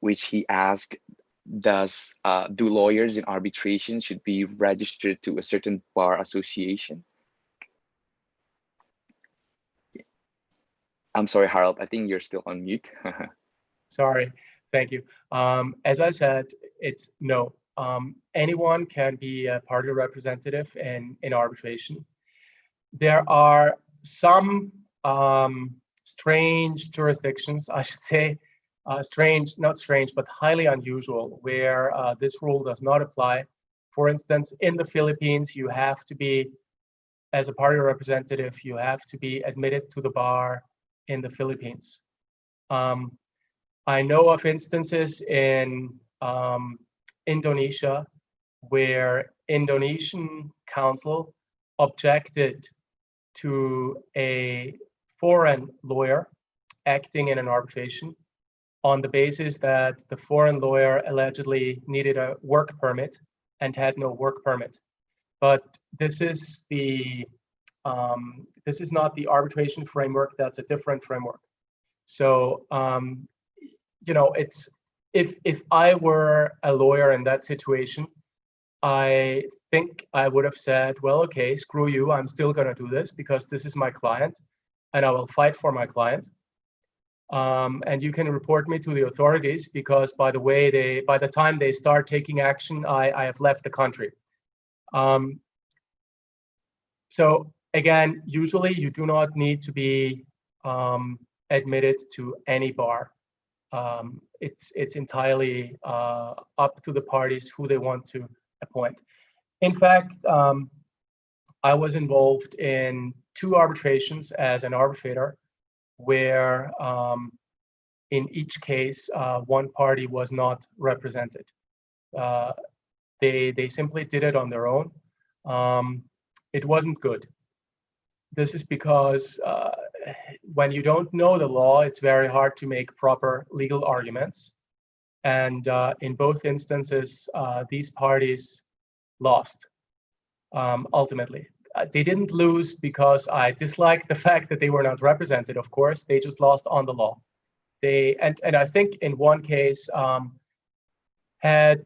which he asked, do lawyers in arbitration should be registered to a certain bar association? I'm sorry, Harald, I think you're still on mute. Sorry, thank you. As I said, it's no. Anyone can be a party representative in arbitration. There are some strange jurisdictions, I should say, strange, not strange, but highly unusual, where this rule does not apply. For instance, in the Philippines, you have to be, as a party representative, you have to be admitted to the bar in the Philippines. I know of instances in Indonesia where Indonesian counsel objected to a foreign lawyer acting in an arbitration on the basis that the foreign lawyer allegedly needed a work permit and had no work permit. But this is not the arbitration framework. That's a different framework. So it's if I were a lawyer in that situation, I think I would have said, well, okay, screw you. I'm still going to do this because this is my client and I will fight for my client. And you can report me to the authorities because, by the way, by the time they start taking action, I have left the country. So again, usually you do not need to be admitted to any bar. It's entirely up to the parties who they want to appoint. In fact, I was involved in 2 arbitrations as an arbitrator, where in each case, one party was not represented. They simply did it on their own. It wasn't good. This is because when you don't know the law, it's very hard to make proper legal arguments. And in both instances, these parties lost, ultimately. They didn't lose because I disliked the fact that they were not represented, of course. They just lost on the law. And I think in one case, had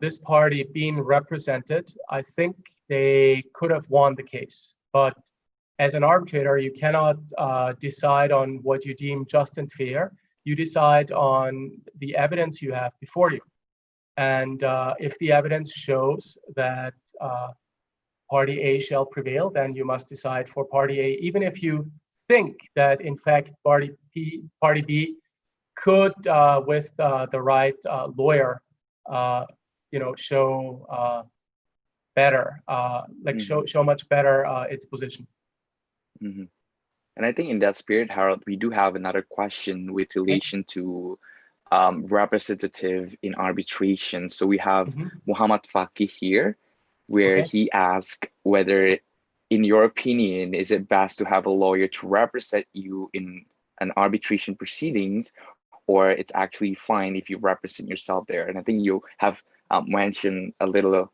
this party been represented, I think they could have won the case. But as an arbitrator, you cannot decide on what you deem just and fair. You decide on the evidence you have before you. And if the evidence shows that party A shall prevail, then you must decide for party A, even if you think that, in fact, party B could, with the right lawyer, show better, show much better its position. Mm-hmm. And I think in that spirit, Harald, we do have another question with relation to representative in arbitration. So we have Muhammad Faki here, where he asked whether, in your opinion, is it best to have a lawyer to represent you in an arbitration proceedings, or it's actually fine if you represent yourself there? And I think you have mentioned a little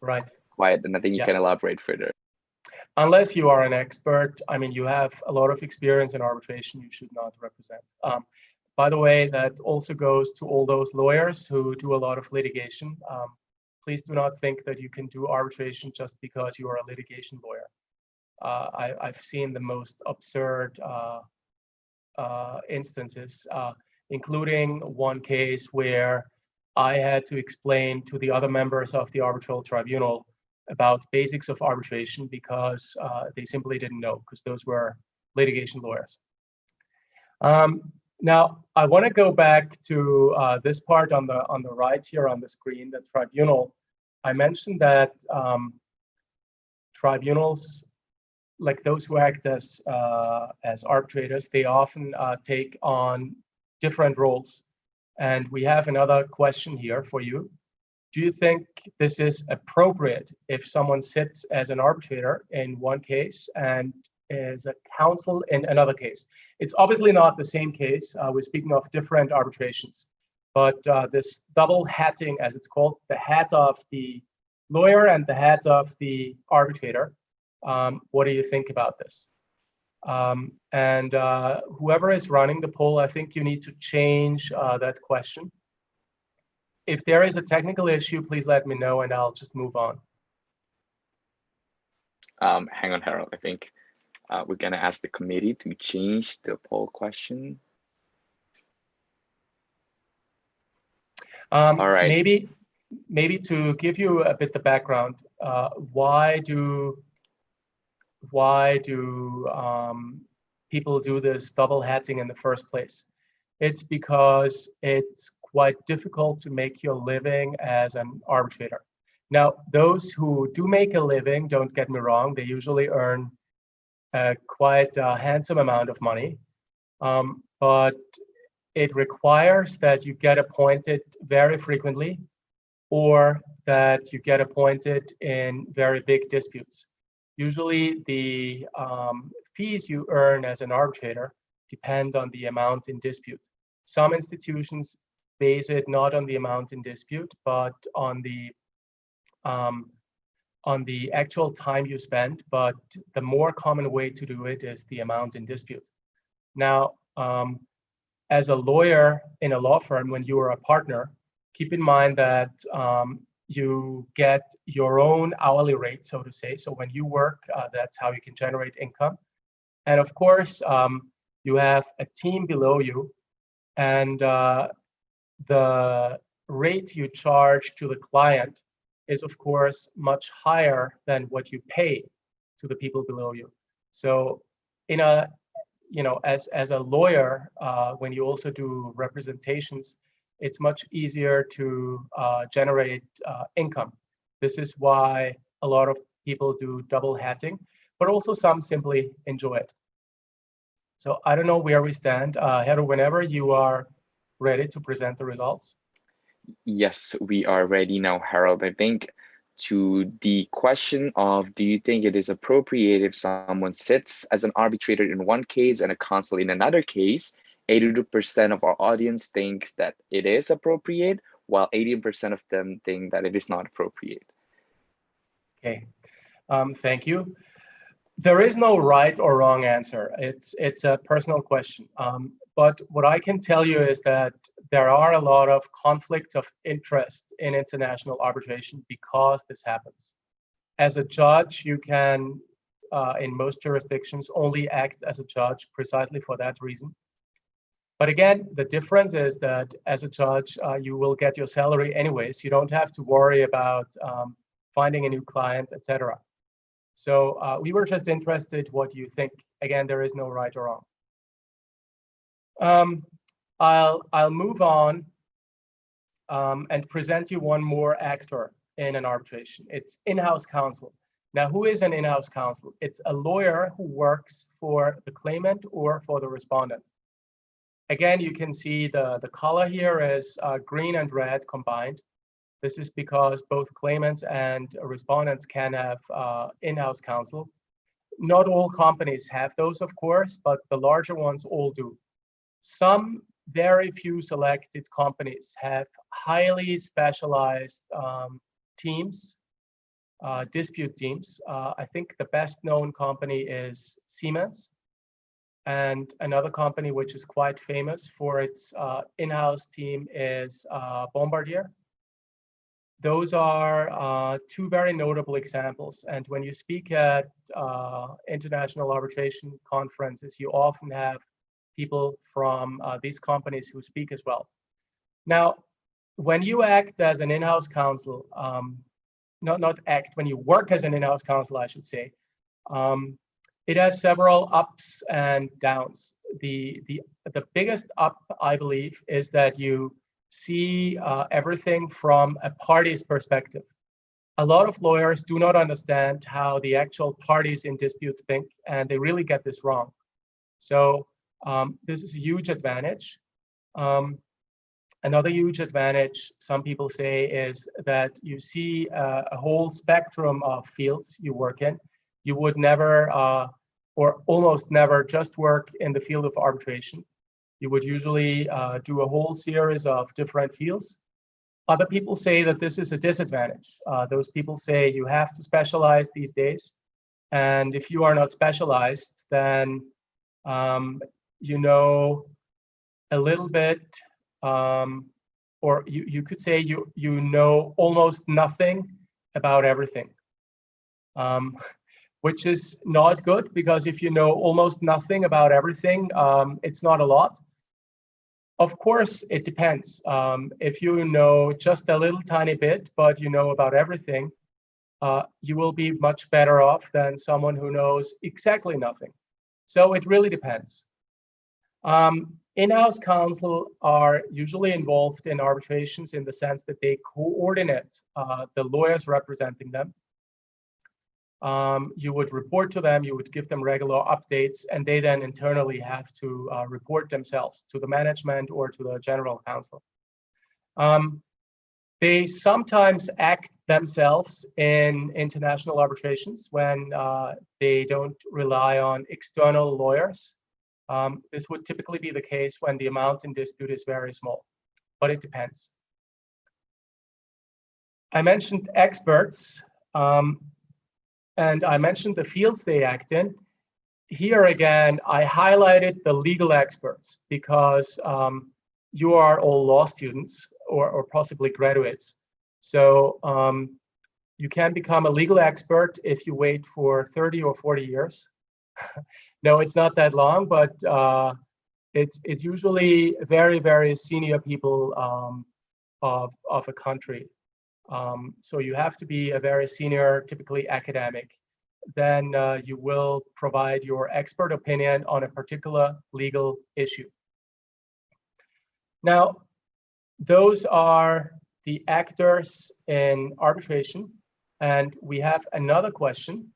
quiet, and I think you can elaborate further. Unless you are an expert, I mean, you have a lot of experience in arbitration, you should not represent. By the way, that also goes to all those lawyers who do a lot of litigation. Please do not think that you can do arbitration just because you are a litigation lawyer. I've seen the most absurd instances, including one case where I had to explain to the other members of the arbitral tribunal about basics of arbitration because they simply didn't know, because those were litigation lawyers. Now, I want to go back to this part on the right here on the screen, the tribunal. I mentioned that tribunals, like those who act as arbitrators, they often take on different roles. And we have another question here for you. Do you think this is appropriate if someone sits as an arbitrator in one case and as a counsel in another case? It's obviously not the same case. We're speaking of different arbitrations. But this double hatting, as it's called, the hat of the lawyer and the hat of the arbitrator, what do you think about this? And whoever is running the poll, I think you need to change that question. If there is a technical issue, please let me know and I'll just move on. Hang on, Harald. I think we're going to ask the committee to change the poll question. All right. Maybe to give you a bit the background, why do people do this double hatting in the first place? It's because it's quite difficult to make your living as an arbitrator. Now, those who do make a living, don't get me wrong, they usually earn quite a handsome amount of money, but it requires that you get appointed very frequently or that you get appointed in very big disputes. Usually the fees you earn as an arbitrator depend on the amount in dispute. Some institutions base it not on the amount in dispute, but on the actual time you spend, but the more common way to do it is the amount in dispute. Now, as a lawyer in a law firm, when you are a partner, keep in mind that you get your own hourly rate, so to say. So when you work, that's how you can generate income. And of course, you have a team below you, and the rate you charge to the client is of course much higher than what you pay to the people below you. So in a, as a lawyer, when you also do representations, it's much easier to generate income. This is why a lot of people do double hatting, but also some simply enjoy it. So I don't know where we stand. Heru, whenever you are ready to present the results. Yes, we are ready now, Harold. I think to the question of, do you think it is appropriate if someone sits as an arbitrator in one case and a counsel in another case, 82% of our audience thinks that it is appropriate, while 18% of them think that it is not appropriate. Okay, thank you. There is no right or wrong answer. It's a personal question. But what I can tell you is that there are a lot of conflicts of interest in international arbitration because this happens. As a judge, you can, in most jurisdictions, only act as a judge precisely for that reason. But again, the difference is that as a judge, you will get your salary anyways. You don't have to worry about finding a new client, etc. So we were just interested what you think. Again, there is no right or wrong. I'll move on and present you one more actor in an arbitration. It's in-house counsel. Now, who is an in-house counsel? It's a lawyer who works for the claimant or for the respondent. Again, you can see the color here is green and red combined. This is because both claimants and respondents can have in-house counsel. Not all companies have those, of course, but the larger ones all do. Some very few selected companies have highly specialized teams, dispute teams. I think the best known company is Siemens, and another company which is quite famous for its in-house team is Bombardier. Those are two very notable examples. And when you speak at international arbitration conferences, you often have people from these companies who speak as well. Now, when you act as an in-house counsel, when you work as an in-house counsel, I should say, it has several ups and downs. The biggest up, I believe, is that you see everything from a party's perspective. A lot of lawyers do not understand how the actual parties in disputes think, and they really get this wrong. So this is a huge advantage. Another huge advantage, some people say, is that you see a whole spectrum of fields you work in. You would never, or almost never, just work in the field of arbitration. You would usually do a whole series of different fields. Other people say that this is a disadvantage. Those people say you have to specialize these days. And if you are not specialized, then you know a little bit, or you could say you know almost nothing about everything, which is not good, because if you know almost nothing about everything, it's not a lot. Of course, it depends. If you know just a little tiny bit, but you know about everything, you will be much better off than someone who knows exactly nothing. So it really depends. In-house counsel are usually involved in arbitrations in the sense that they coordinate the lawyers representing them. You would report to them, you would give them regular updates, and they then internally have to report themselves to the management or to the general counsel. They sometimes act themselves in international arbitrations when they don't rely on external lawyers. This would typically be the case when the amount in dispute is very small, but it depends. I mentioned experts, and I mentioned the fields they act in. Here again, I highlighted the legal experts because you are all law students or possibly graduates. So you can become a legal expert if you wait for 30 or 40 years. No, it's not that long, but it's usually very, very senior people of a country. So you have to be a very senior, typically academic. Then you will provide your expert opinion on a particular legal issue. Now, those are the actors in arbitration. And we have another question.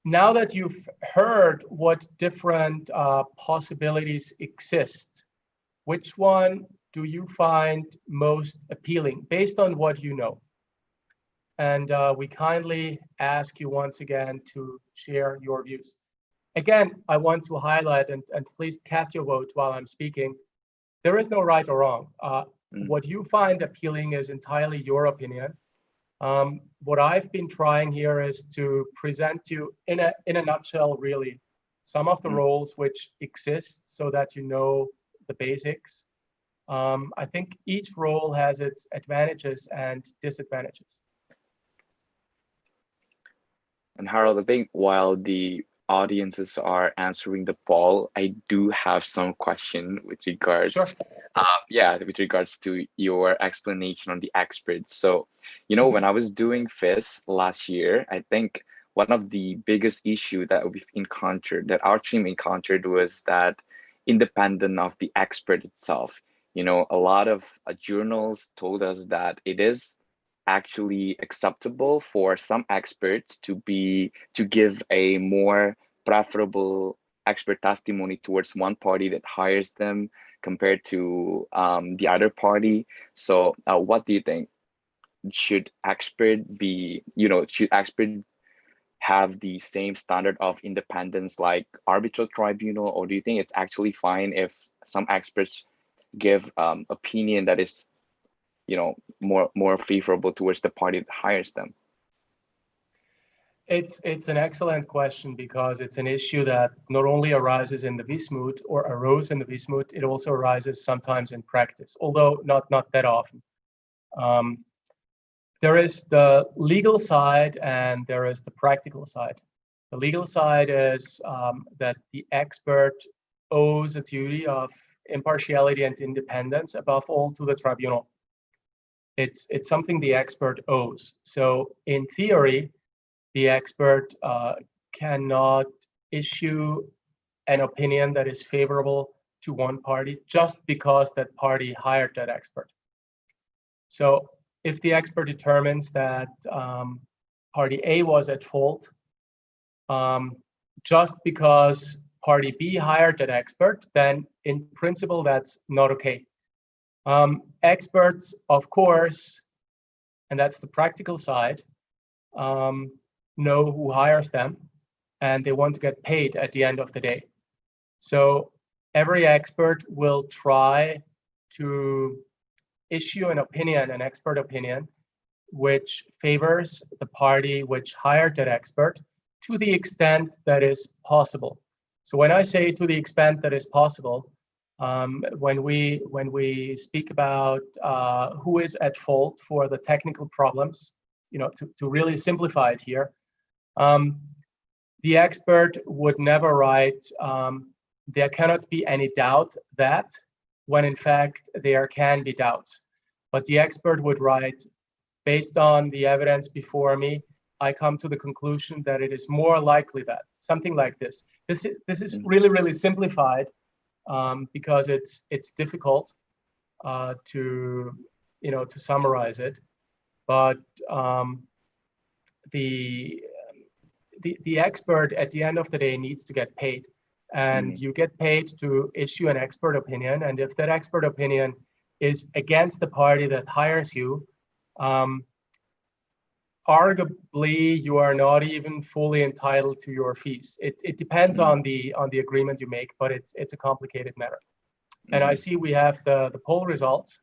Now that you've heard what different possibilities exist, which one do you find most appealing based on what you know? And we kindly ask you once again to share your views. Again, I want to highlight, and please cast your vote while I'm speaking, there is no right or wrong. What you find appealing is entirely your opinion. What I've been trying here is to present you in a nutshell, really, some of the roles which exist so that you know the basics. I think each role has its advantages and disadvantages. And Harald, I think while the audiences are answering the poll, I do have some question with regards, Sure. With regards to your explanation on the experts. So, you know, when I was doing FIS last year, I think one of the biggest issue that we've encountered, that our team encountered, was that independent of the expert itself. You know, a lot of journals told us that it is actually acceptable for some experts to give a more preferable expert testimony towards one party that hires them compared to the other party. So what do you think? Should expert have the same standard of independence like arbitral tribunal, or do you think it's actually fine if some experts give opinion that is, you know, more favorable towards the party that hires them? It's an excellent question because it's an issue that not only arises in the Moot or arose in the Moot, it also arises sometimes in practice, although not that often. There is the legal side and there is the practical side. The legal side is that the expert owes a duty of impartiality and independence above all to the tribunal. It's something the expert owes. So in theory, the expert cannot issue an opinion that is favorable to one party just because that party hired that expert. So if the expert determines that party A was at fault, just because party B hired that expert, then in principle, that's not okay. Experts, of course, and that's the practical side, know who hires them, and they want to get paid at the end of the day. So every expert will try to issue an opinion, an expert opinion, which favors the party which hired that expert to the extent that is possible. So when I say to the extent that is possible, when we speak about who is at fault for the technical problems, you know, to really simplify it here, the expert would never write, there cannot be any doubt that, when in fact there can be doubts. But the expert would write, based on the evidence before me, I come to the conclusion that it is more likely that, something like this. this is really simplified because it's difficult to summarize it, but the expert at the end of the day needs to get paid, and you get paid to issue an expert opinion. And if that expert opinion is against the party that hires you, arguably you are not even fully entitled to your fees. It depends on the agreement you make, but it's a complicated matter. And I see we have the poll results.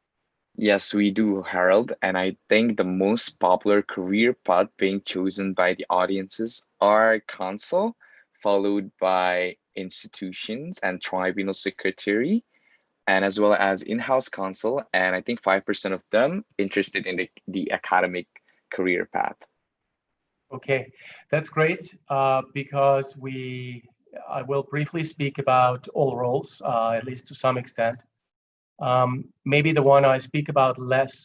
Yes, we do, Harold. And I think the most popular career path being chosen by the audiences are counsel, followed by institutions and tribunal secretary, and as well as in-house counsel. And I think 5% of them interested in the academic career path. Okay, that's great because I will briefly speak about all roles, at least to some extent. Maybe the one I speak about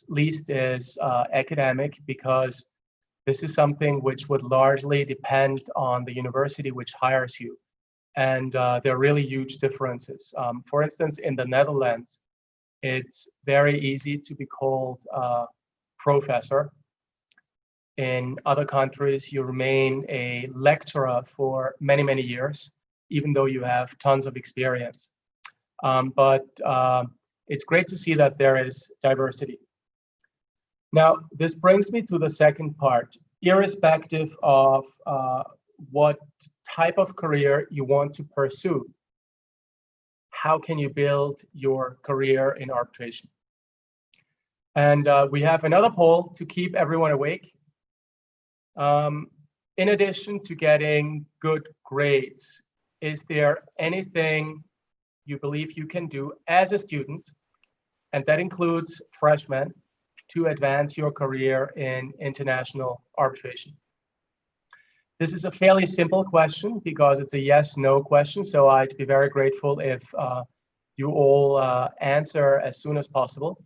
least is academic, because this is something which would largely depend on the university which hires you. And there are really huge differences. For instance, in the Netherlands, it's very easy to be called professor. In other countries, you remain a lecturer for many years, even though you have tons of experience. But it's great to see that there is diversity. Now, this brings me to the second part. Irrespective of what type of career you want to pursue, how can you build your career in arbitration? And we have another poll to keep everyone awake. In addition to getting good grades, is there anything you believe you can do as a student, and that includes freshmen, to advance your career in international arbitration? This is a fairly simple question because it's a yes/no question, so I'd be very grateful if you all answer as soon as possible.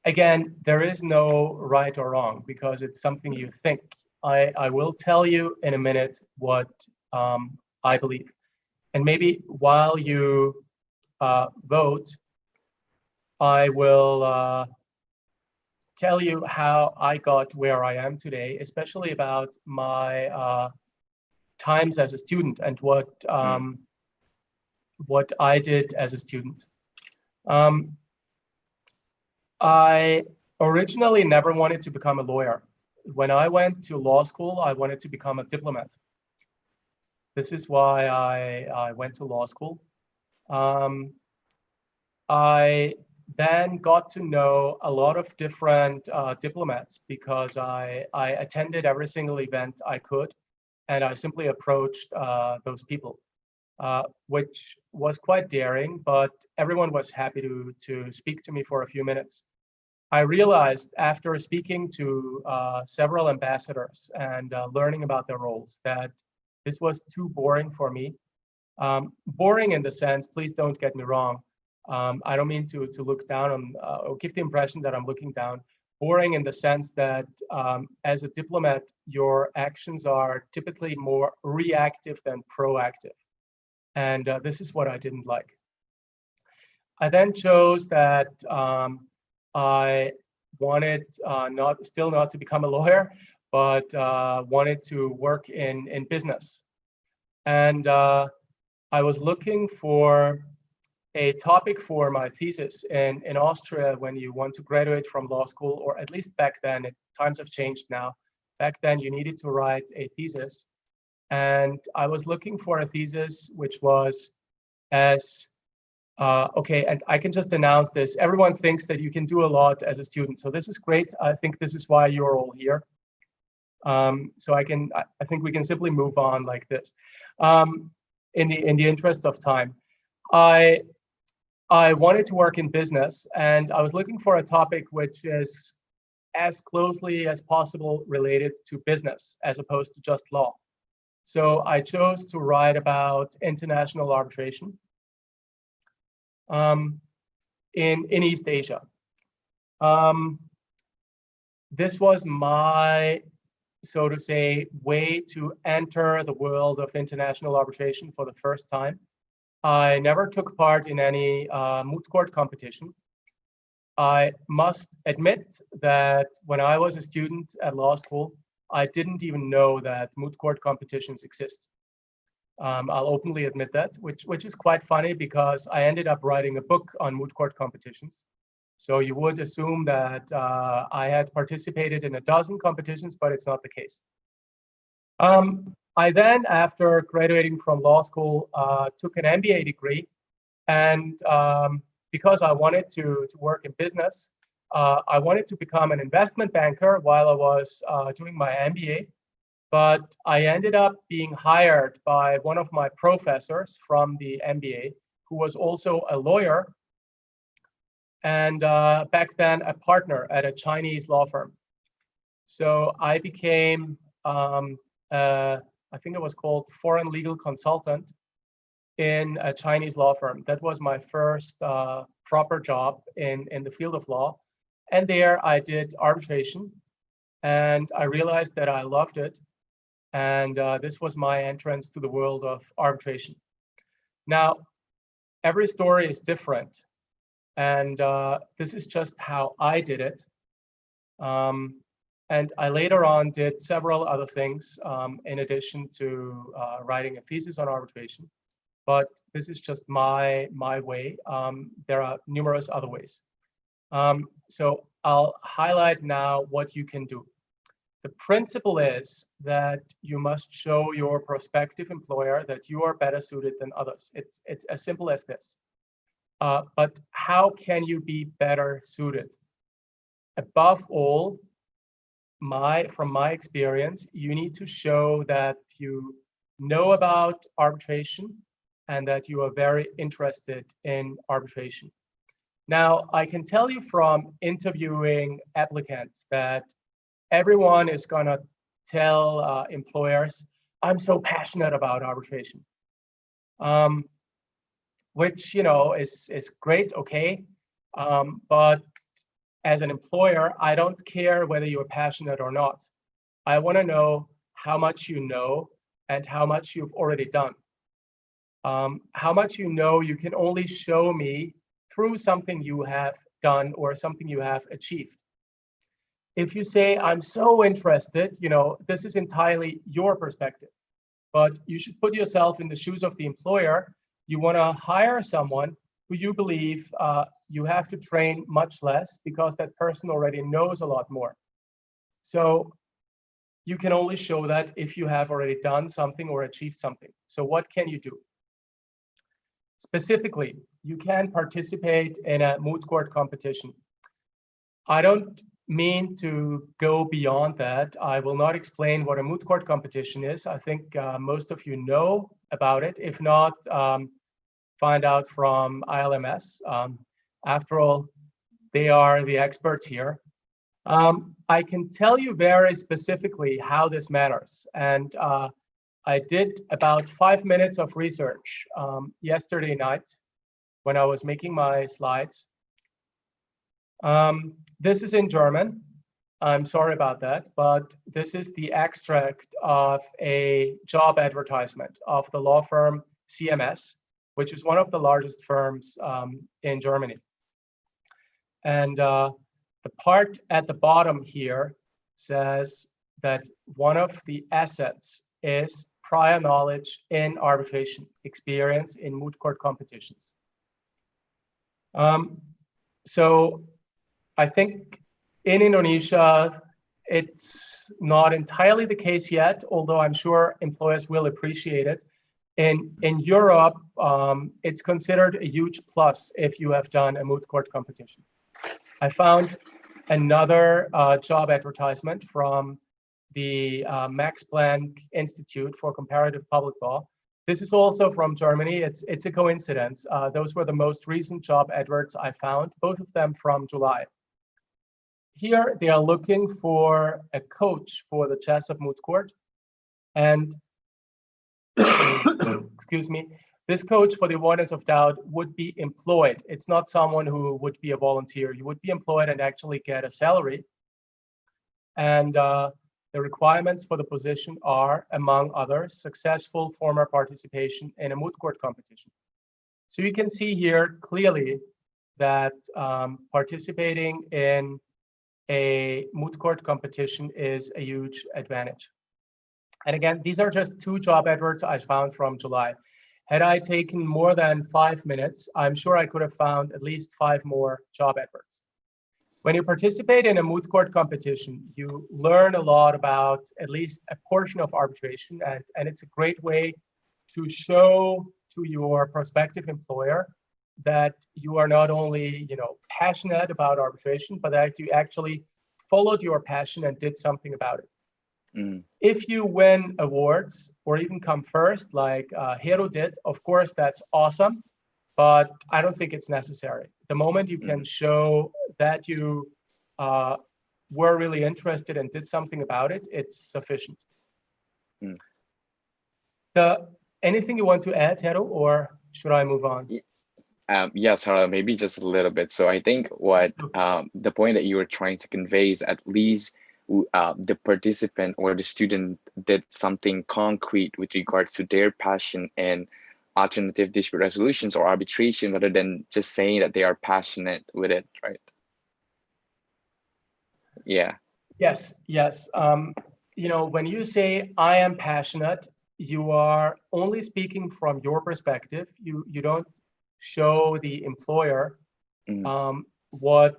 Again, there is no right or wrong because it's something you think. I will tell you in a minute what I believe. And maybe while you vote, I will tell you how I got where I am today, especially about my times as a student and what I did as a student. I originally never wanted to become a lawyer. When I went to law school, I wanted to become a diplomat. This is why I went to law school. I then got to know a lot of different diplomats because I attended every single event I could, and I simply approached those people, which was quite daring, but everyone was happy to speak to me for a few minutes. I realized after speaking to several ambassadors and learning about their roles that this was too boring for me. Boring in the sense, please don't get me wrong, I don't mean to look down on or give the impression that I'm looking down. Boring in the sense that as a diplomat, your actions are typically more reactive than proactive. And this is what I didn't like. I then chose that I wanted still not to become a lawyer, but wanted to work in business. And I was looking for a topic for my thesis. In Austria, when you want to graduate from law school, or at least back then, times have changed now. Back then, you needed to write a thesis. And I was looking for a thesis which was as, okay, and I can just announce this. Everyone thinks that you can do a lot as a student. So this is great. I think this is why you're all here. So I think we can simply move on like this. In the interest of time, I wanted to work in business, and I was looking for a topic which is as closely as possible related to business as opposed to just law. So I chose to write about international arbitration in East Asia. This was my so to say, way to enter the world of international arbitration for the first time. I never took part in any moot court competition. I must admit that when I was a student at law school, I didn't even know that moot court competitions exist. I'll openly admit that, which is quite funny because I ended up writing a book on moot court competitions. So you would assume that I had participated in a dozen competitions, but it's not the case. I then, after graduating from law school, took an MBA degree. And because I wanted to work in business, I wanted to become an investment banker while I was doing my MBA. But I ended up being hired by one of my professors from the MBA, who was also a lawyer, and back then a partner at a Chinese law firm. So I became, I think it was called foreign legal consultant in a Chinese law firm. That was my first proper job in the field of law. And there I did arbitration, and I realized that I loved it. And this was my entrance to the world of arbitration. Now, every story is different. And this is just how I did it. And I later on did several other things in addition to writing a thesis on arbitration. But this is just my way. There are numerous other ways. So I'll highlight now what you can do. The principle is that you must show your prospective employer that you are better suited than others. It's as simple as this. But how can you be better suited? Above all, from my experience, you need to show that you know about arbitration and that you are very interested in arbitration. Now, I can tell you from interviewing applicants that everyone is going to tell employers, I'm so passionate about arbitration, which, you know, is great, okay. But as an employer, I don't care whether you're passionate or not. I want to know how much you know and how much you've already done. How much you know you can only show me through something you have done or something you have achieved. If you say, I'm so interested, you know, this is entirely your perspective, but you should put yourself in the shoes of the employer. You want to hire someone who you believe you have to train much less because that person already knows a lot more. So you can only show that if you have already done something or achieved something. So what can you do? Specifically, you can participate in a moot court competition. I don't mean to go beyond that. I will not explain what a moot court competition is. I think most of you know about it. If not, find out from ILMS. After all, they are the experts here. I can tell you very specifically how this matters. And I did about 5 minutes of research yesterday night when I was making my slides. This is in German. I'm sorry about that, but this is the extract of a job advertisement of the law firm CMS, which is one of the largest firms in Germany. And the part at the bottom here says that one of the assets is prior knowledge in arbitration, experience in moot court competitions. So I think in Indonesia, it's not entirely the case yet, although I'm sure employers will appreciate it. In Europe, it's considered a huge plus if you have done a moot court competition. I found another job advertisement from the Max Planck Institute for Comparative Public Law. This is also from Germany. It's a coincidence. Those were the most recent job adverts I found, both of them from July. Here, they are looking for a coach for the chess of moot court. And excuse me, this coach, for the avoidance of doubt, would be employed. It's not someone who would be a volunteer. You would be employed and actually get a salary. And The requirements for the position are, among others, successful former participation in a moot court competition. So you can see here clearly that participating in a moot court competition is a huge advantage. And again, these are just 2 job adverts I found from July. Had I taken more than 5 minutes, I'm sure I could have found at least 5 more job adverts. When you participate in a moot court competition, you learn a lot about at least a portion of arbitration, and it's a great way to show to your prospective employer that you are not only, passionate about arbitration, but that you actually followed your passion and did something about it. If you win awards or even come first, like Heru did, of course, that's awesome, but I don't think it's necessary. The moment you can show that you were really interested and did something about it, it's sufficient. Anything you want to add, Heru, or should I move on? Yes, Harald, maybe just a little bit. So I think what the point that you were trying to convey is at least the participant or the student did something concrete with regards to their passion in alternative dispute resolutions or arbitration, rather than just saying that they are passionate with it, right? Yeah. Yes. When you say I am passionate, you are only speaking from your perspective. You don't show the employer what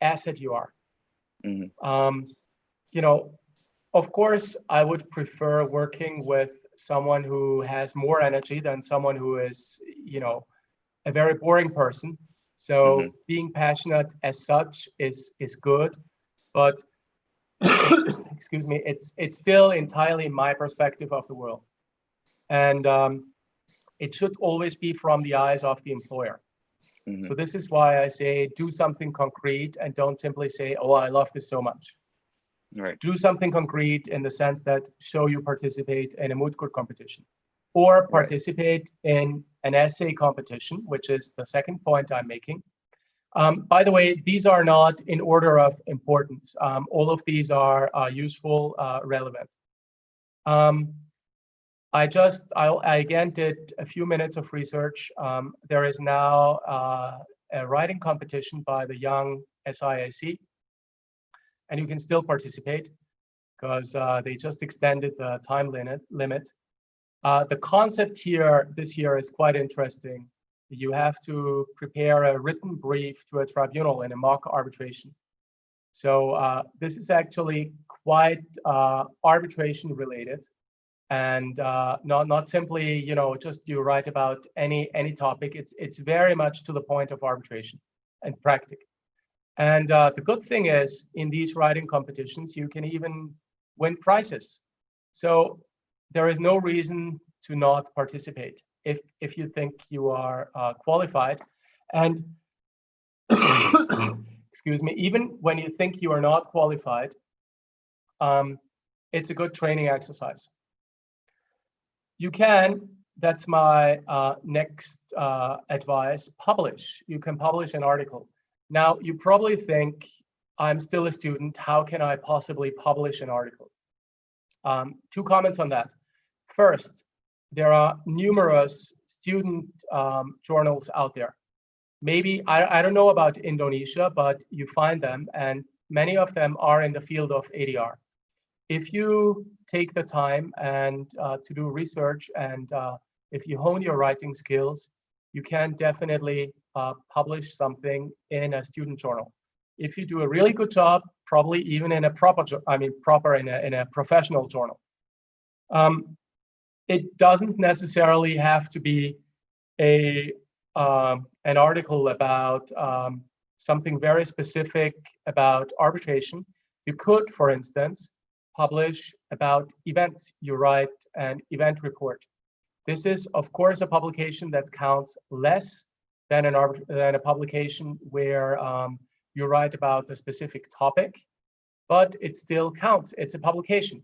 asset you are. Of course, I would prefer working with someone who has more energy than someone who is, a very boring person. So being passionate as such is good, but excuse me, it's still entirely my perspective of the world, and it should always be from the eyes of the employer. So this is why I say do something concrete and don't simply say, oh, I love this so much. Right. Do something concrete in the sense that show you participate in a moot court competition, or participate in an essay competition, which is the second point I'm making. By the way, these are not in order of importance. All of these are useful, relevant. I again did a few minutes of research. There is now a writing competition by the young SIAC, and you can still participate because they just extended the time limit. The concept here this year is quite interesting. You have to prepare a written brief to a tribunal in a mock arbitration. So this is actually quite arbitration related, and not simply just you write about any topic. It's very much to the point of arbitration and practice. And the good thing is, in these writing competitions, you can even win prizes. So there is no reason to not participate if you think you are qualified. And excuse me, even when you think you are not qualified, it's a good training exercise. You can, that's my next advice, publish. You can publish an article. Now, you probably think, I'm still a student, how can I possibly publish an article? 2 comments on that. First, there are numerous student journals out there. Maybe, I don't know about Indonesia, but you find them, and many of them are in the field of ADR. If you take the time and to do research, and if you hone your writing skills, you can definitely publish something in a student journal. If you do a really good job, probably even in a in a professional journal. It doesn't necessarily have to be an article about something very specific about arbitration. You could, for instance, publish about events. You write an event report. This is, of course, a publication that counts less than a publication where you write about a specific topic, but it still counts. It's a publication.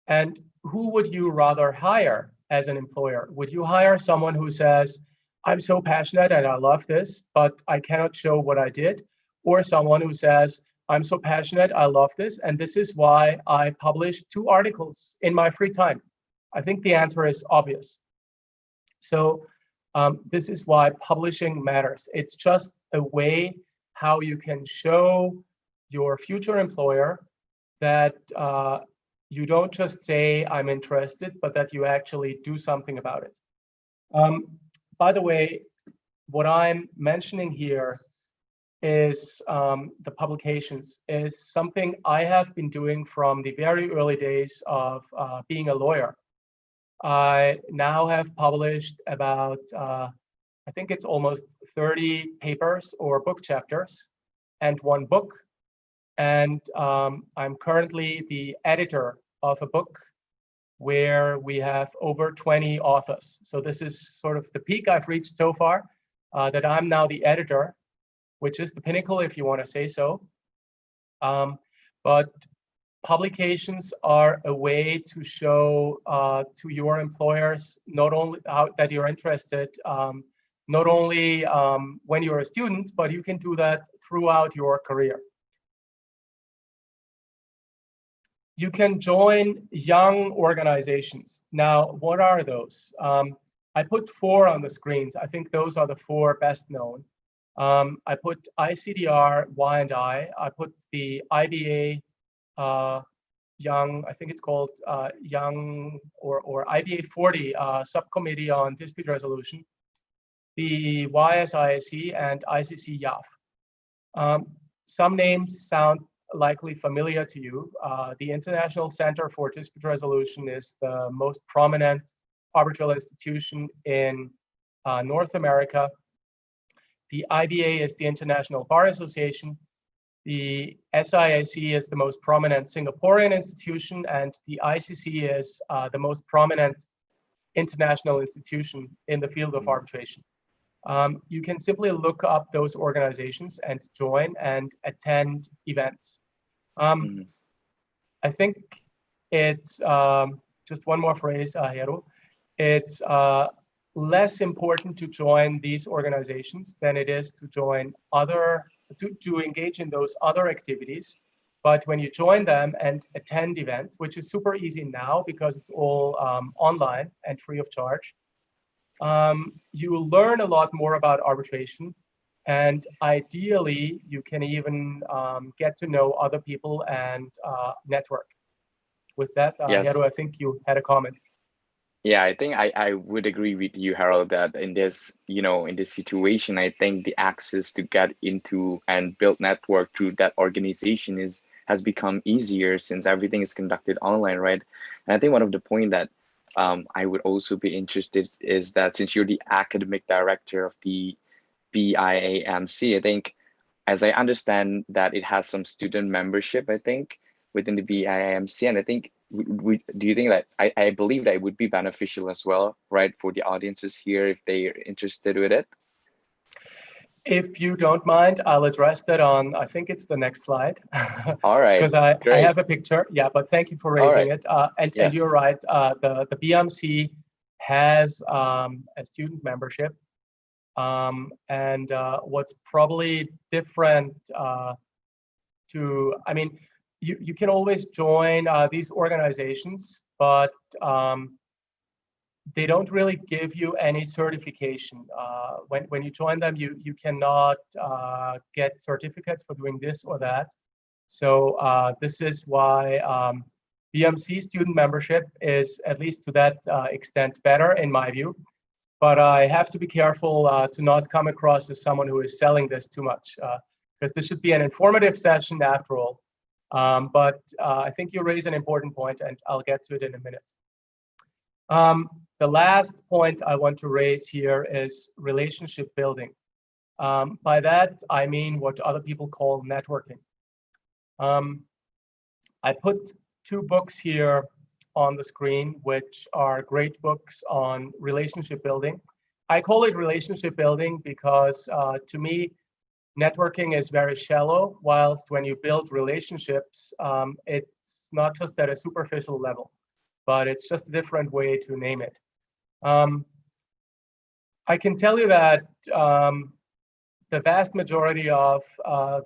And who would you rather hire as an employer? Would you hire someone who says, I'm so passionate and I love this, but I cannot show what I did? Or someone who says, I'm so passionate. I love this. And this is why I publish 2 articles in my free time. I think the answer is obvious. So this is why publishing matters. It's just a way how you can show your future employer that you don't just say, I'm interested, but that you actually do something about it. By the way, what I'm mentioning here is the publications is something I have been doing from the very early days of being a lawyer. I now have published about, I think it's almost 30 papers or book chapters and 1 book. And I'm currently the editor of a book where we have over 20 authors. So this is sort of the peak I've reached so far, that I'm now the editor, which is the pinnacle if you want to say so. But publications are a way to show to your employers not only that you're interested, not only when you're a student, but you can do that throughout your career. You can join young organizations. Now, what are those? I put 4 on the screens. I think those are the 4 best known. I put ICDR, Y&I. I put the IBA Young, I think it's called Young or IBA 40 Subcommittee on Dispute Resolution, the YSIAC and ICCIArb. Some names sound likely familiar to you. The International Center for Dispute Resolution is the most prominent arbitral institution in North America. The IBA is the International Bar Association. The SIAC is the most prominent Singaporean institution, and the ICC is the most prominent international institution in the field of arbitration. You can simply look up those organizations and join and attend events. I think it's just one more phrase, Heru. It's less important to join these organizations than it is to join to engage in those other activities. But when you join them and attend events, which is super easy now because it's all online and free of charge, you will learn a lot more about arbitration. And ideally, you can even get to know other people and network. With that, Yes. Heru, I think you had a comment. Yeah, I think I would agree with you, Harald, that in this, in this situation, I think the access to get into and build network through that organization has become easier since everything is conducted online, right? And I think one of the point that I would also be interested is that since you're the academic director of the BIAMC, I think, as I understand that it has some student membership, I think, within the BIAMC, and I think, do you think that, I believe that it would be beneficial as well, right, for the audiences here if they're interested with it? If you don't mind, I'll address that on, I think it's the next slide. All right, because I have a picture. Yeah, but thank you for raising it. And you're right, the BIAMC has a student membership. And what's probably different you can always join these organizations, but they don't really give you any certification. When you join them, you cannot get certificates for doing this or that. So this is why BIAMC student membership is, at least to that extent, better in my view. But I have to be careful to not come across as someone who is selling this too much, because this should be an informative session after all. But I think you raise an important point, and I'll get to it in a minute. The last point I want to raise here is relationship building. By that, I mean what other people call networking. I put 2 books here on the screen, which are great books on relationship building. I call it relationship building because to me, networking is very shallow, whilst when you build relationships, it's not just at a superficial level, but it's just a different way to name it. I can tell you that the vast majority of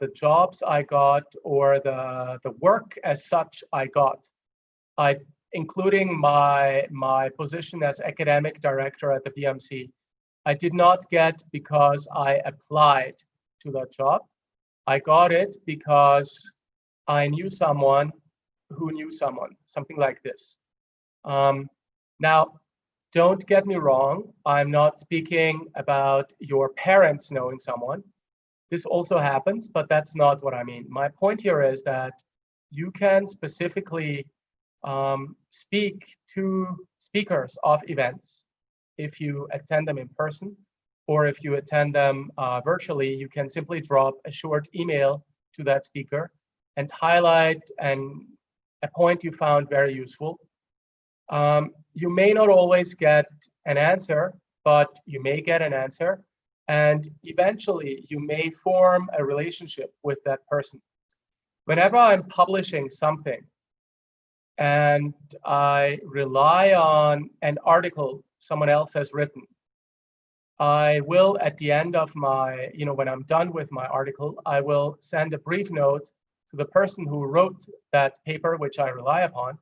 the jobs I got, or the work as such I got, including my position as academic director at the BIAMC, I did not get because I applied to that job. I got it because I knew someone who knew someone, something like this. Now, don't get me wrong, I'm not speaking about your parents knowing someone. This also happens, but that's not what I mean. My point here is that you can specifically speak to speakers of events if you attend them in person, or if you attend them virtually. You can simply drop a short email to that speaker and highlight a point you found very useful. You may not always get an answer, but you may get an answer, and eventually you may form a relationship with that person. Whenever I'm publishing something and I rely on an article someone else has written, I will, at the end of my, when I'm done with my article, I will send a brief note to the person who wrote that paper, which I rely upon,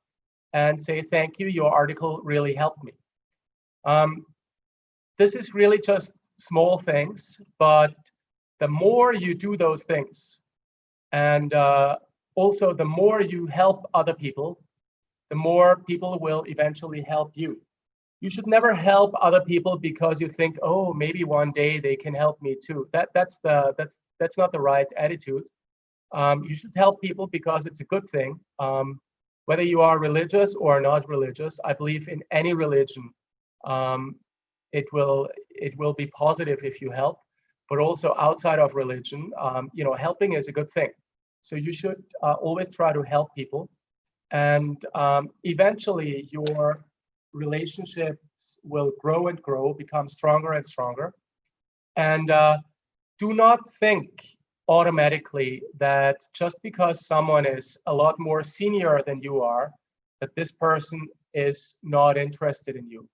and say, thank you, your article really helped me. This is really just small things, but the more you do those things, and also the more you help other people, the more people will eventually help you. You should never help other people because you think, oh, maybe one day they can help me too. That's not the right attitude. You should help people because it's a good thing. Whether you are religious or not religious, I believe in any religion, it will be positive if you help, but also outside of religion, helping is a good thing. So you should always try to help people, and eventually your relationships will grow and grow, become stronger and stronger. And do not think automatically that just because someone is a lot more senior than you are, that this person is not interested in you.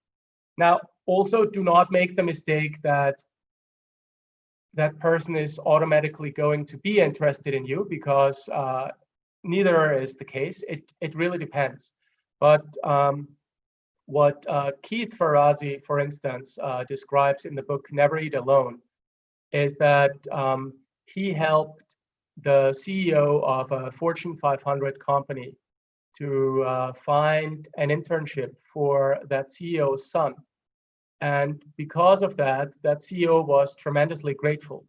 Now, also do not make the mistake that that person is automatically going to be interested in you, because neither is the case. It really depends. But what Keith Ferrazzi, for instance, describes in the book Never Eat Alone is that he helped the CEO of a Fortune 500 company to find an internship for that CEO's son. And because of that, that CEO was tremendously grateful.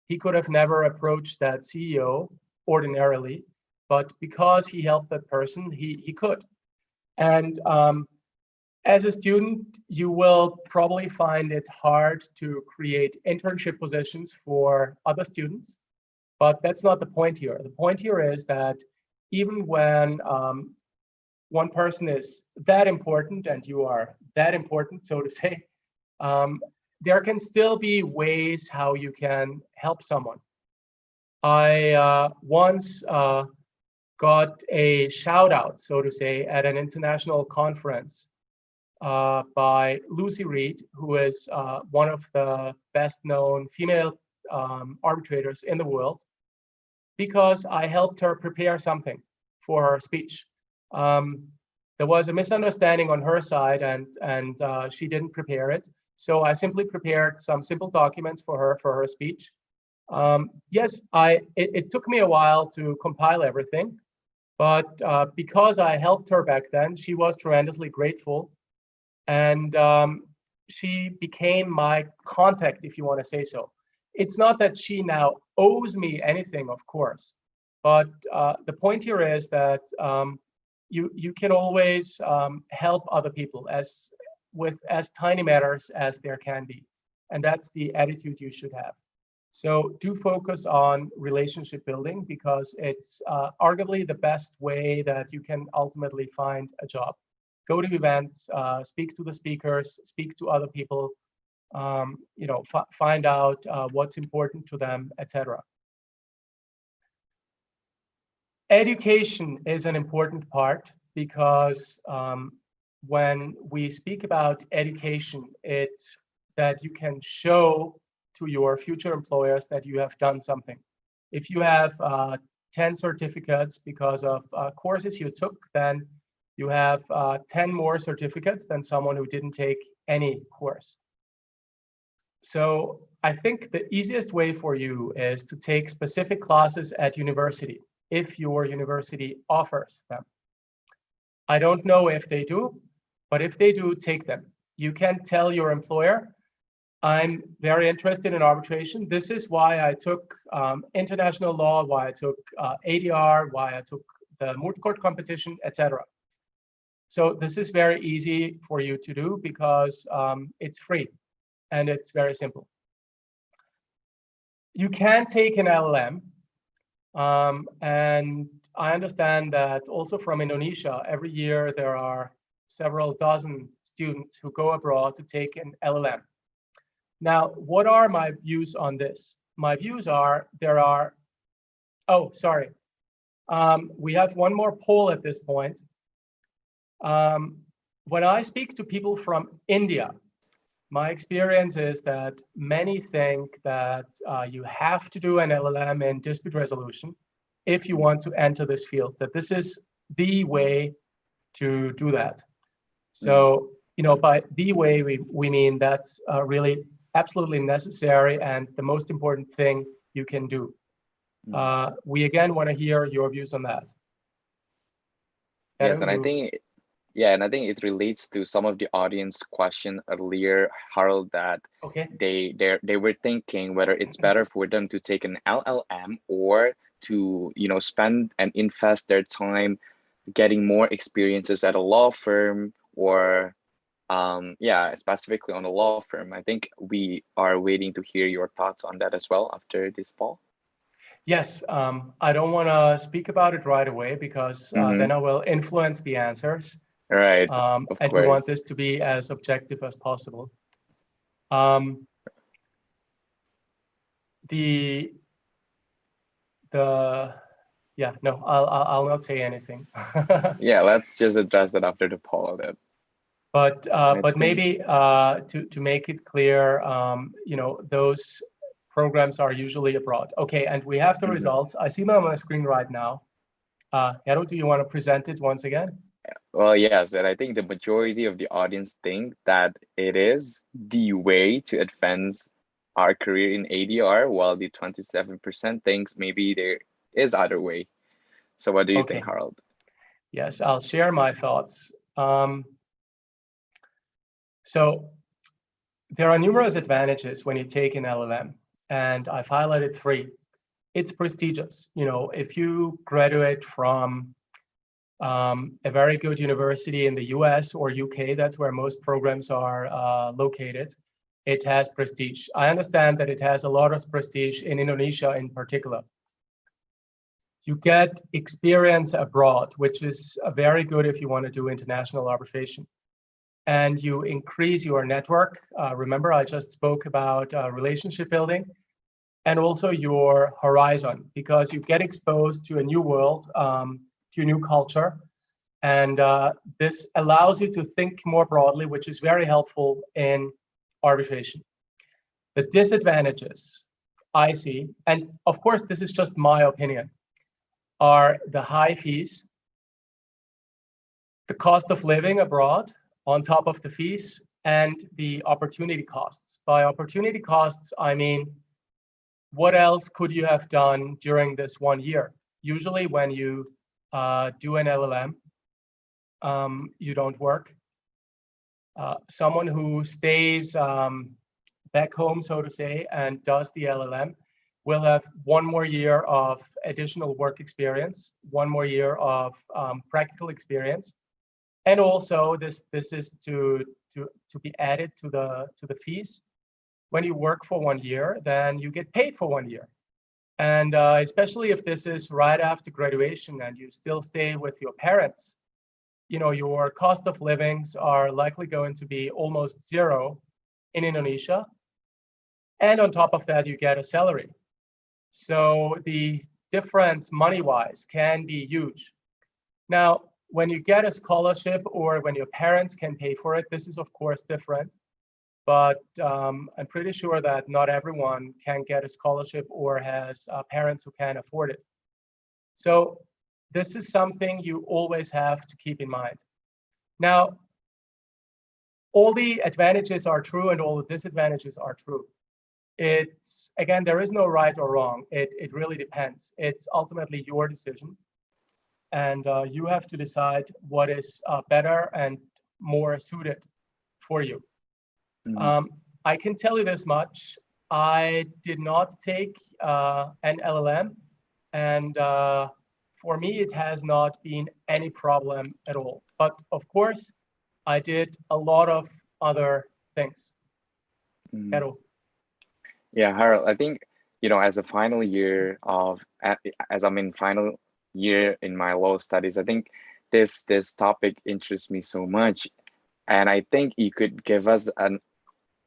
He could have never approached that CEO ordinarily, but because he helped that person, he could. And as a student, you will probably find it hard to create internship positions for other students, but that's not the point here. The point here is that even when one person is that important and you are that important, so to say, there can still be ways how you can help someone. I once got a shout out, so to say, at an international conference by Lucy Reed, who is one of the best known female arbitrators in the world, because I helped her prepare something for her speech. There was a misunderstanding on her side, and she didn't prepare it. So I simply prepared some simple documents for her speech. Yes, it took me a while to compile everything, but because I helped her back then, she was tremendously grateful. And she became my contact, if you want to say so. It's not that she now owes me anything, of course, but the point here is that you can always help other people with as tiny matters as there can be. And that's the attitude you should have. So do focus on relationship building, because it's arguably the best way that you can ultimately find a job. Go to events, speak to the speakers, speak to other people, find out what's important to them, etc. Education is an important part, because when we speak about education, it's that you can show to your future employers that you have done something. If you have 10 certificates because of courses you took, then you have 10 more certificates than someone who didn't take any course. So I think the easiest way for you is to take specific classes at university, if your university offers them. I don't know if they do, but if they do, take them. You can tell your employer, I'm very interested in arbitration. This is why I took international law, why I took ADR, why I took the Moot court competition, etc. So this is very easy for you to do because it's free and it's very simple. You can take an LLM, and I understand that also from Indonesia, every year there are several dozen students who go abroad to take an LLM. Now, what are my views on this? My views are we have one more poll at this point. When I speak to people from India, my experience is that many think that you have to do an LLM in dispute resolution if you want to enter this field, that this is the way to do that. So, by the way, we mean that's really absolutely necessary and the most important thing you can do. We again want to hear your views on that. Yes, and I think it relates to some of the audience question earlier, Harald, that they were thinking whether it's better for them to take an LLM or to spend and invest their time getting more experiences at a law firm or specifically on a law firm. I think we are waiting to hear your thoughts on that as well after this poll. Yes, I don't want to speak about it right away because then I will influence the answers. Right. And we want this to be as objective as possible. I'll not say anything. Yeah, let's just address that after the poll then. But maybe to make it clear, those programs are usually abroad. Okay, and we have the results. I see them on my screen right now. Heru, do you want to present it once again? Well, yes, and I think the majority of the audience think that it is the way to advance our career in ADR, while the 27% thinks maybe there is other way. So what do you think, Harald? Yes, I'll share my thoughts. So there are numerous advantages when you take an LLM, and I've highlighted 3. It's prestigious. If you graduate from a very good university in the US or UK, that's where most programs are located, it has prestige. I understand that it has a lot of prestige in Indonesia in particular. You get experience abroad, which is very good if you want to do international arbitration. And you increase your network. Remember, I just spoke about relationship building, and also your horizon, because you get exposed to a new world, to a new culture. And this allows you to think more broadly, which is very helpful in arbitration. The disadvantages I see, and of course, this is just my opinion, are the high fees, the cost of living abroad on top of the fees, and the opportunity costs. By opportunity costs, I mean, what else could you have done during this 1 year? Usually when you do an LLM, you don't work. Someone who stays back home, so to say, and does the LLM will have 1 more year of additional work experience, 1 more year of practical experience. And also this is to be added to the fees. When you work for 1 year, then you get paid for 1 year. And especially if this is right after graduation and you still stay with your parents, your cost of livings are likely going to be almost 0 in Indonesia. And on top of that, you get a salary. So the difference money-wise can be huge. Now, when you get a scholarship or when your parents can pay for it, this is of course different. but I'm pretty sure that not everyone can get a scholarship or has parents who can afford it. So this is something you always have to keep in mind. Now, all the advantages are true and all the disadvantages are true. It's, again, there is no right or wrong. It really depends. It's ultimately your decision. And you have to decide what is better and more suited for you. I can tell you this much. I did not take an LLM, and for me, it has not been any problem at all. But of course, I did a lot of other things. Heru. Yeah, Harald, I think, as a final year as I'm in final year in my law studies, I think this topic interests me so much. And I think you could give us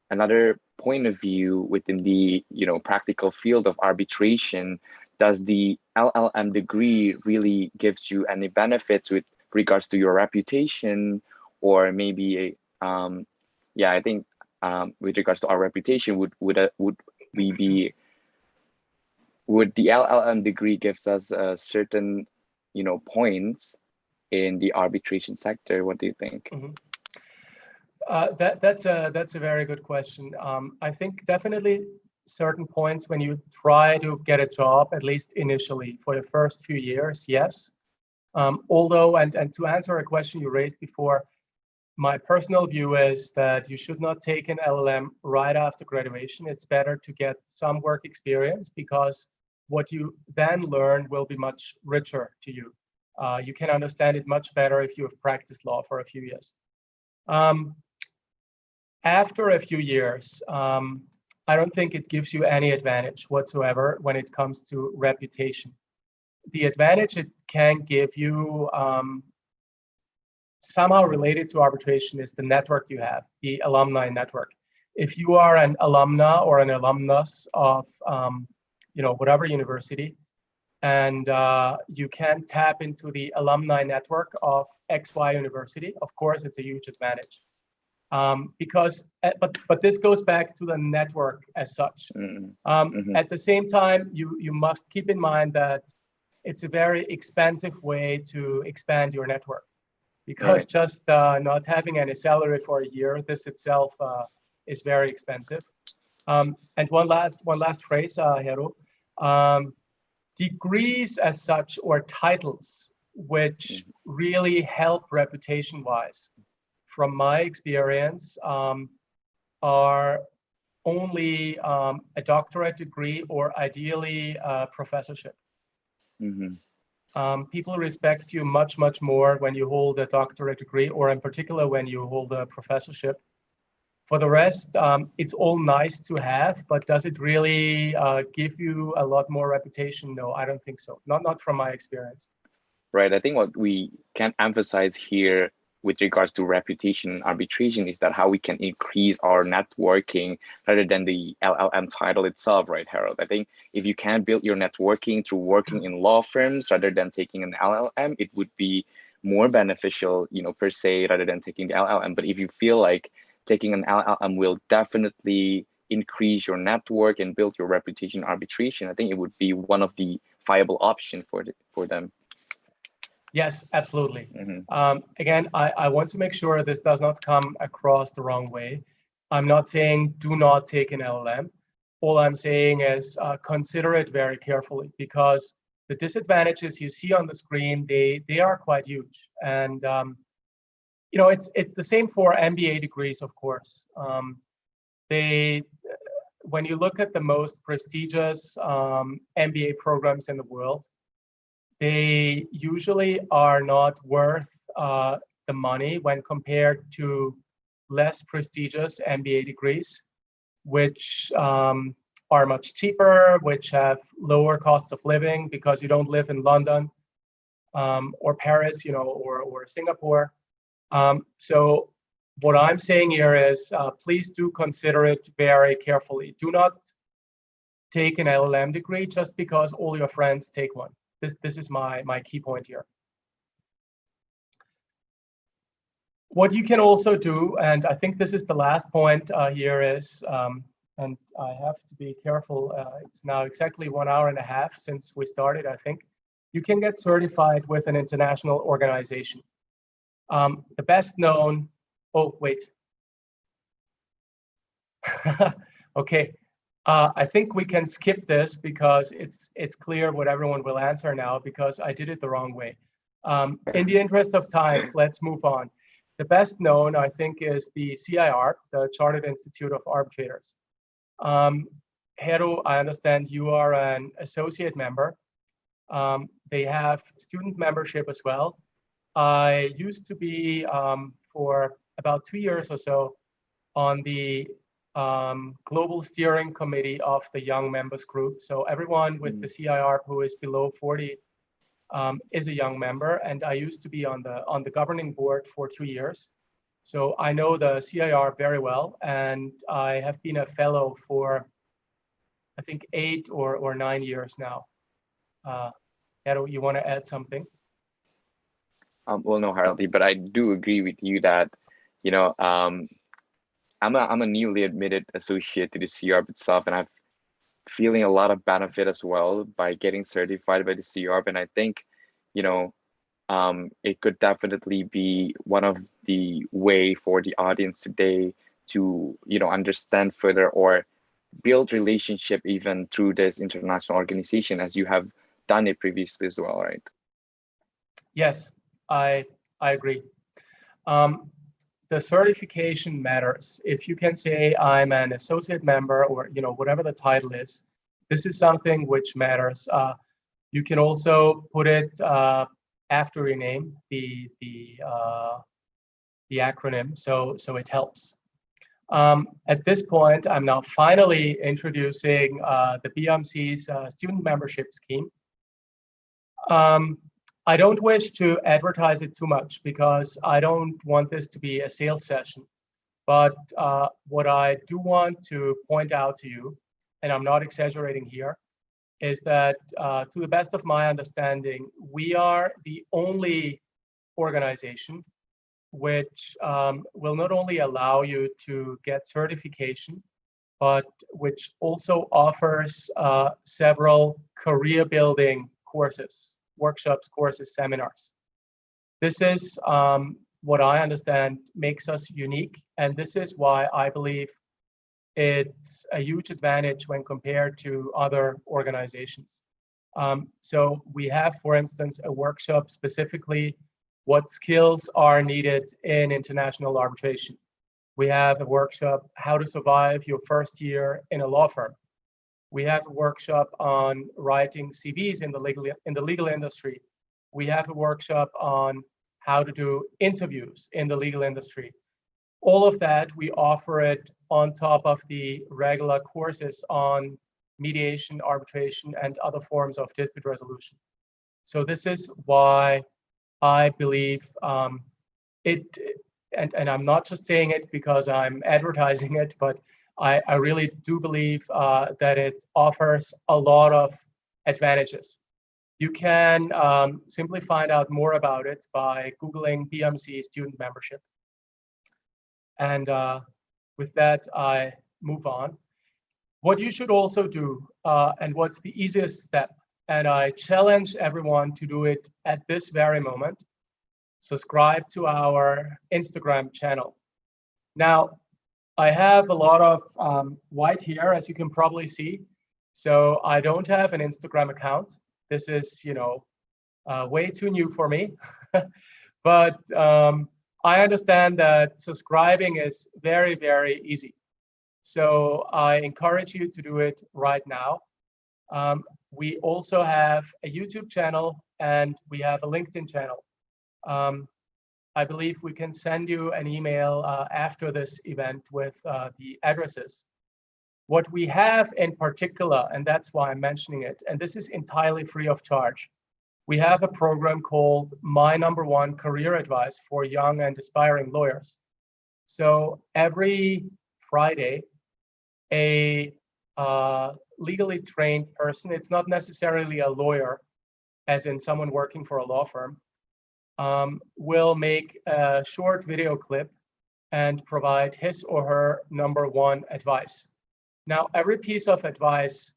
another point of view within the, practical field of arbitration. Does the LLM degree really gives you any benefits with regards to your reputation, or maybe, I think with regards to our reputation, would the LLM degree gives us a certain, points in the arbitration sector? What do you think? That's a very good question. I think definitely certain points when you try to get a job, at least initially for the first few years, yes. Although, and to answer a question you raised before, my personal view is that you should not take an LLM right after graduation. It's better to get some work experience, because what you then learn will be much richer to you. You can understand it much better if you have practiced law for a few years. After a few years, I don't think it gives you any advantage whatsoever when it comes to reputation. The advantage it can give you, somehow related to arbitration, is the network you have, the alumni network. If you are an alumna or an alumnus of whatever university, and you can tap into the alumni network of XY university, of course it's a huge advantage. But this goes back to the network as such. At the same time, you must keep in mind that it's a very expensive way to expand your network, because just not having any salary for a year, this itself is very expensive. And one last phrase, Heru. Degrees as such, or titles, which really help reputation-wise, from my experience, are only a doctorate degree, or ideally a professorship. People respect you much, much more when you hold a doctorate degree, or in particular when you hold a professorship. For the rest, it's all nice to have, but does it really give you a lot more reputation? No, I don't think so. Not from my experience. Right. I think what we can emphasize here with regards to reputation and arbitration is that how we can increase our networking rather than the LLM title itself, right, Harald? I think if you can build your networking through working in law firms rather than taking an LLM, it would be more beneficial, per se, rather than taking the LLM. But if you feel like taking an LLM will definitely increase your network and build your reputation in arbitration, I think it would be one of the viable options for them. Yes, absolutely. Again, I want to make sure this does not come across the wrong way. I'm not saying do not take an LLM. All I'm saying is consider it very carefully, because the disadvantages you see on the screen, they are quite huge. And it's the same for MBA degrees, of course. When you look at the most prestigious MBA programs in the world, they usually are not worth the money when compared to less prestigious MBA degrees, which are much cheaper, which have lower costs of living because you don't live in London or Paris, or Singapore. So what I'm saying here is please do consider it very carefully. Do not take an LLM degree just because all your friends take one. This is my key point here. What you can also do, and I think this is the last point here is, and I have to be careful, it's now exactly 1 hour and a half since we started, I think. You can get certified with an international organization. The best known, oh, wait. Okay, I think we can skip this because it's clear what everyone will answer now because I did it the wrong way. In the interest of time, let's move on. The best known, I think, is the CIArb, the Chartered Institute of Arbitrators. Heru, I understand you are an associate member. They have student membership as well. I used to be, for about 2 years or so, on the global steering committee of the young members group. So everyone with the CIArb who is below 40 is a young member, and I used to be on the governing board for 2 years. So I know the CIArb very well, and I have been a fellow for, I think, 8 or 9 years now. Heru, you want to add something? Well, no, Harald, but I do agree with you that, you know, I'm a newly admitted associate to the CIArb itself, and I'm feeling a lot of benefit as well by getting certified by the CIArb. And I think, you know, it could definitely be one of the way for the audience today to, you know, understand further or build relationship even through this international organization, as you have done it previously as well, right? Yes, I agree. The certification matters. If you can say I'm an associate member, or you know, whatever the title is, this is something which matters. You can also put it after your name, the acronym, so it helps. At this point, I'm now finally introducing the BIAMC's student membership scheme. I don't wish to advertise it too much because I don't want this to be a sales session. But what I do want to point out to you, and I'm not exaggerating here, is that to the best of my understanding, we are the only organization which will not only allow you to get certification, but which also offers several career building courses, workshops, courses, seminars. This is what I understand makes us unique, and this is why I believe it's a huge advantage when compared to other organizations. So we have, for instance, a workshop specifically what skills are needed in international arbitration. We have a workshop how to survive your first year in a law firm. We have a workshop on writing CVs in the legal industry. We have a workshop on how to do interviews in the legal industry. All of that, we offer it on top of the regular courses on mediation, arbitration, and other forms of dispute resolution. So this is why I believe and I'm not just saying it because I'm advertising it, but I really do believe that it offers a lot of advantages. You can simply find out more about it by Googling BIAMC student membership. And with that, I move on. What you should also do, and what's the easiest step, and I challenge everyone to do it at this very moment, subscribe to our Instagram channel. Now, I have a lot of white hair, as you can probably see, so I don't have an Instagram account. This is, you know, way too new for me, but I understand that subscribing is very, very easy. So I encourage you to do it right now. We also have a YouTube channel and we have a LinkedIn channel. I believe we can send you an email after this event with the addresses. What we have in particular, and that's why I'm mentioning it, and this is entirely free of charge, we have a program called My Number One Career Advice for Young and Aspiring Lawyers. So every Friday, a legally trained person, it's not necessarily a lawyer, as in someone working for a law firm, will make a short video clip and provide his or her #1 advice. Now, every piece of advice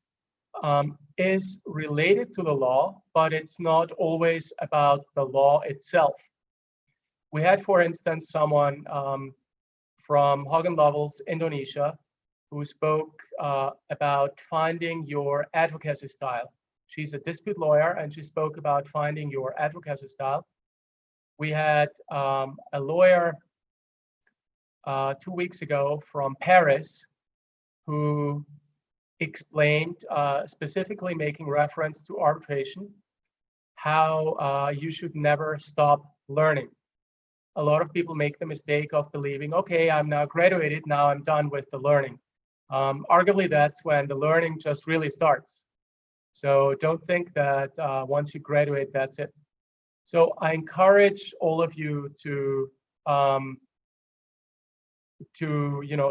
is related to the law, but it's not always about the law itself. We had, for instance, someone from Hagen Lovells, Indonesia, who spoke about finding your advocacy style. She's a dispute lawyer, and she spoke about finding your advocacy style. We had a lawyer 2 weeks ago from Paris who explained, specifically making reference to arbitration, how you should never stop learning. A lot of people make the mistake of believing, okay, I'm now graduated, now I'm done with the learning. Arguably, that's when the learning just really starts. So don't think that once you graduate, that's it. So I encourage all of you to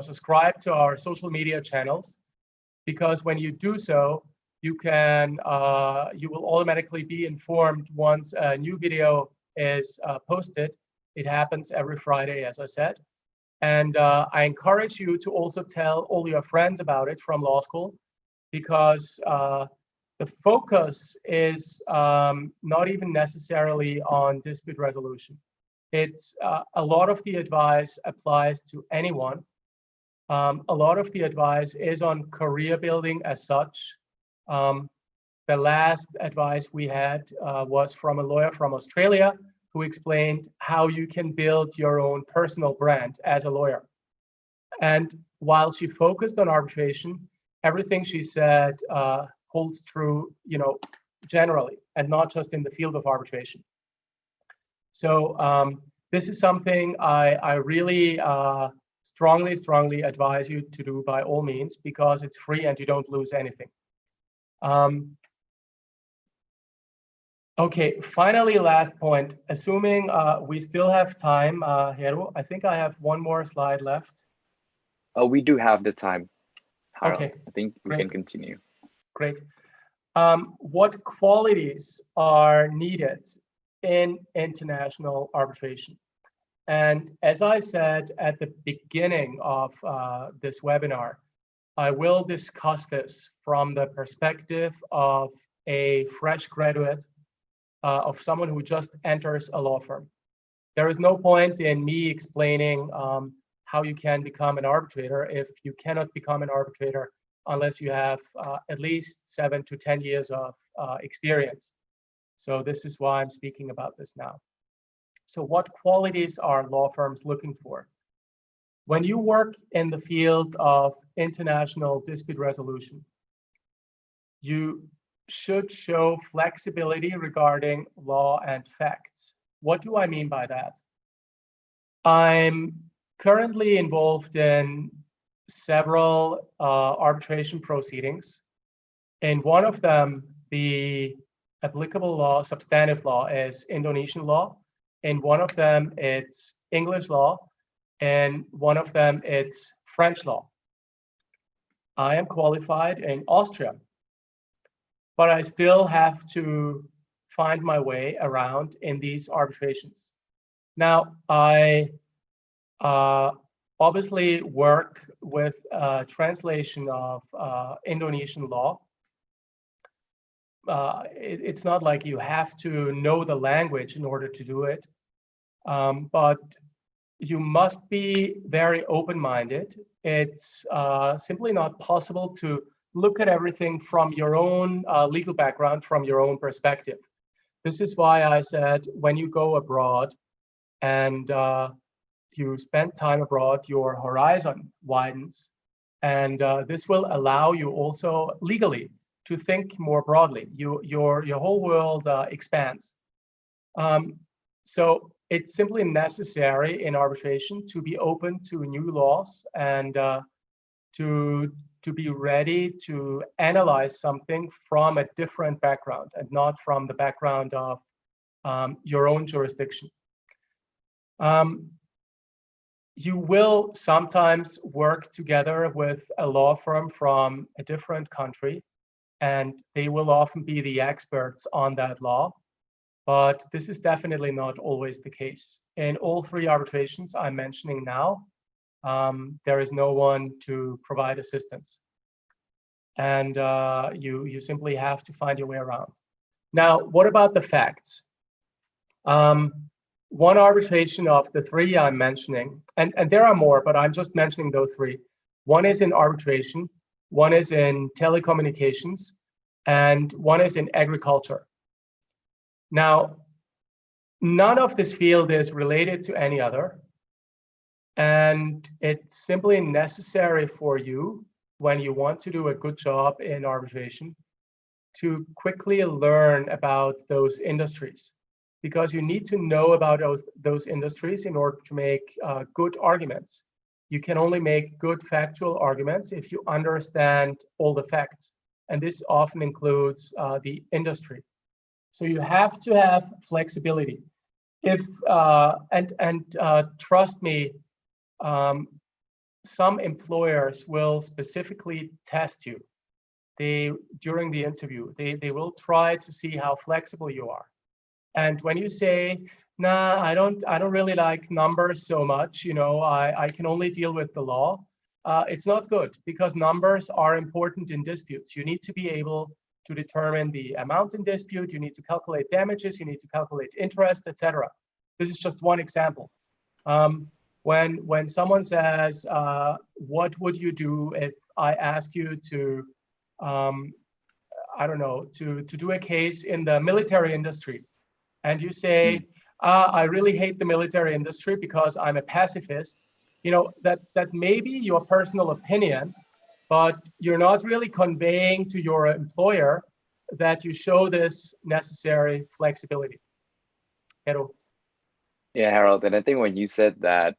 subscribe to our social media channels, because when you do so, you will automatically be informed once a new video is posted. It happens every Friday, as I said. And I encourage you to also tell all your friends about it from law school, because the focus is not even necessarily on dispute resolution. It's a lot of the advice applies to anyone. A lot of the advice is on career building as such. The last advice we had was from a lawyer from Australia who explained how you can build your own personal brand as a lawyer. And while she focused on arbitration, everything she said holds true, generally, and not just in the field of arbitration. So this is something I really strongly advise you to do by all means, because it's free and you don't lose anything. Okay, finally, last point. Assuming we still have time, Heru, I think I have one more slide left. Oh, we do have the time, Harald. Okay, I think we can continue. Great. What qualities are needed in international arbitration? And as I said at the beginning of this webinar, I will discuss this from the perspective of a fresh graduate, of someone who just enters a law firm. There is no point in me explaining how you can become an arbitrator if you cannot become an arbitrator unless you have at least 7 to 10 years of experience. So this is why I'm speaking about this now. So what qualities are law firms looking for? When you work in the field of international dispute resolution, you should show flexibility regarding law and facts. What do I mean by that? I'm currently involved in several arbitration proceedings. In one of them, the applicable law, substantive law, is Indonesian law. In one of them, it's English law. And one of them, it's French law. I am qualified in Austria, but I still have to find my way around in these arbitrations. Now, I obviously work with translation of Indonesian law. It's not like you have to know the language in order to do it, but you must be very open-minded. It's simply not possible to look at everything from your own legal background, from your own perspective. This is why I said when you go abroad and you spend time abroad, your horizon widens, and this will allow you also legally to think more broadly. Your whole world expands. So it's simply necessary in arbitration to be open to new laws and to be ready to analyze something from a different background and not from the background of your own jurisdiction. You will sometimes work together with a law firm from a different country, and they will often be the experts on that law. but this is definitely not always the case. In all three arbitrations I'm mentioning now, there is no one to provide assistance. And you simply have to find your way around. Now, what about the facts? One arbitration of the three I'm mentioning, and there are more, but I'm just mentioning those three. One is in arbitration, one is in telecommunications, and one is in agriculture. Now, none of this field is related to any other, and it's simply necessary for you, when you want to do a good job in arbitration, to quickly learn about those industries, because you need to know about those industries in order to make good arguments. You can only make good factual arguments if you understand all the facts, and this often includes the industry. So you have to have flexibility. If trust me, some employers will specifically test you. During the interview, they will try to see how flexible you are. And when you say, nah, I don't really like numbers so much, you know, I can only deal with the law, it's not good, because numbers are important in disputes. You need to be able to determine the amount in dispute, you need to calculate damages, you need to calculate interest, etc. This is just one example. When someone says, what would you do if I ask you to, I don't know, to do a case in the military industry, and you say, I really hate the military industry because I'm a pacifist, you know, that may be your personal opinion, but you're not really conveying to your employer that you show this necessary flexibility. Heru. Yeah, Harold, and I think when you said that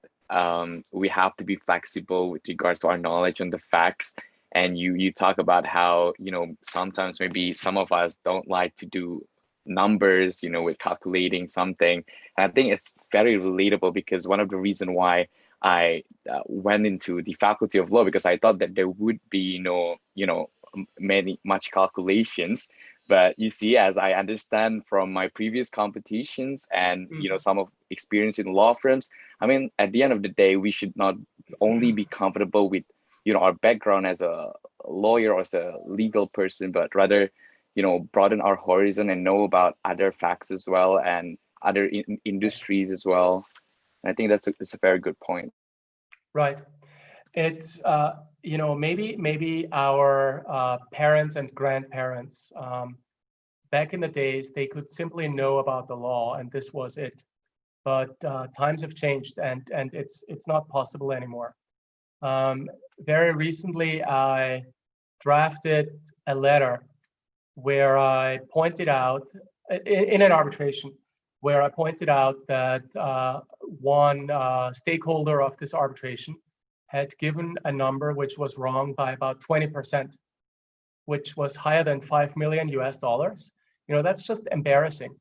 we have to be flexible with regards to our knowledge on the facts, and you talk about how, you know, sometimes maybe some of us don't like to do numbers, you know, with calculating something. And I think it's very relatable, because one of the reasons why I went into the faculty of law, because I thought that there would be much calculations. But you see, as I understand from my previous competitions and you know, some of experience in law firms, I mean, at the end of the day, we should not only be comfortable with, you know, our background as a lawyer or as a legal person, but rather, you know, broaden our horizon and know about other facts as well, and other industries as well. And I think that's a very good point. Right. It's you know, maybe our parents and grandparents back in the days, they could simply know about the law and this was it. But times have changed, and it's not possible anymore. Very recently, I drafted a letter where I pointed out, in an arbitration, where I pointed out that one stakeholder of this arbitration had given a number which was wrong by about 20%, which was higher than $5 million US. You know, that's just embarrassing.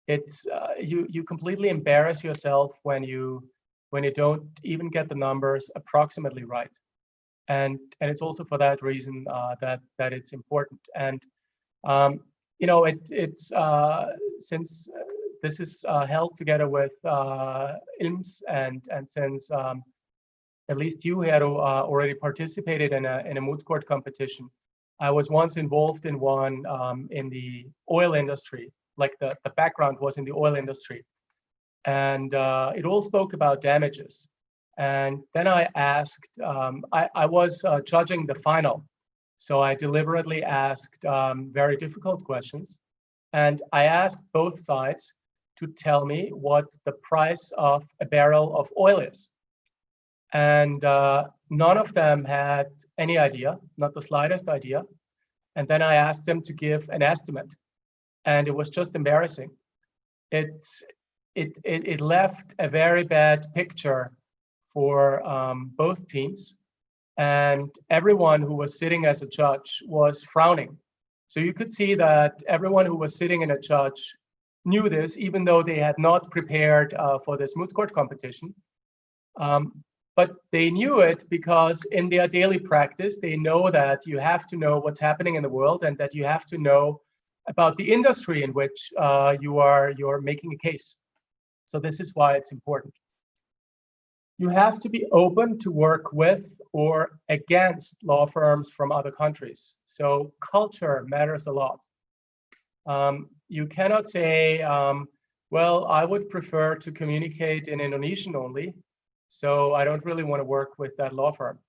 It's you completely embarrass yourself when you don't even get the numbers approximately right, and it's also for that reason that it's important. And you know, it's since this is held together with ILMS, and since at least you, Heru, already participated in a moot court competition. I was once involved in one in the oil industry. Like the background was in the oil industry, and it all spoke about damages. And then I asked, I was judging the final, so I deliberately asked very difficult questions, and I asked both sides to tell me what the price of a barrel of oil is. And none of them had any idea, not the slightest idea. And then I asked them to give an estimate, and it was just embarrassing. It left a very bad picture for both teams, and everyone who was sitting as a judge was frowning. So you could see that everyone who was sitting in a judge knew this, even though they had not prepared for this moot court competition. But they knew it because in their daily practice, they know that you have to know what's happening in the world, and that you have to know about the industry in which you're making a case. So this is why it's important. You have to be open to work with or against law firms from other countries. So culture matters a lot. You cannot say, well, I would prefer to communicate in Indonesian only, so I don't really want to work with that law firm.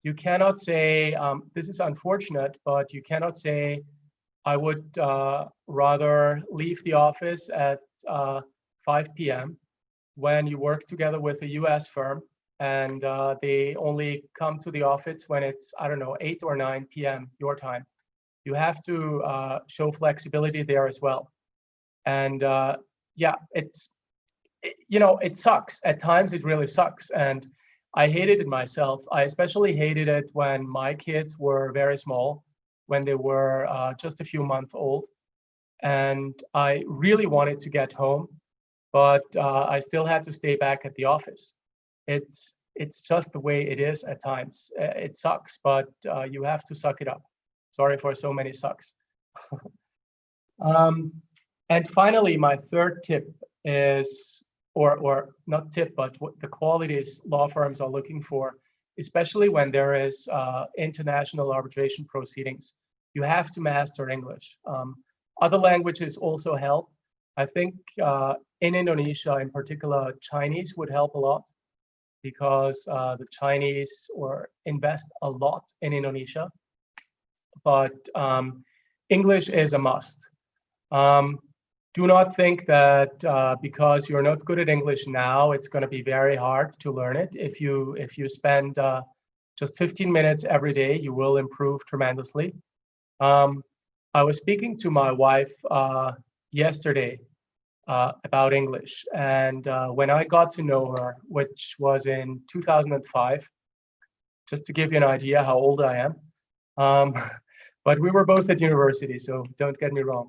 You cannot say, this is unfortunate, but you cannot say, I would rather leave the office at 5 p.m. when you work together with a US firm and they only come to the office when it's, I don't know, 8 or 9 p.m. your time. You have to show flexibility there as well. And yeah, it sucks. At times it really sucks. And I hated it myself. I especially hated it when my kids were very small, when they were just a few months old. And I really wanted to get home, but I still had to stay back at the office. It's just the way it is at times. It sucks, but you have to suck it up. Sorry for so many sucks. And finally, my third tip is, or not tip, but what the qualities law firms are looking for, especially when there is international arbitration proceedings. You have to master English. Other languages also help. I think in Indonesia, in particular, Chinese would help a lot because the Chinese invest a lot in Indonesia. But English is a must. Do not think that because you're not good at English now, it's going to be very hard to learn it. If you spend just 15 minutes every day, you will improve tremendously. I was speaking to my wife yesterday about English, and when I got to know her, which was in 2005, just to give you an idea how old I am, but we were both at university, so don't get me wrong.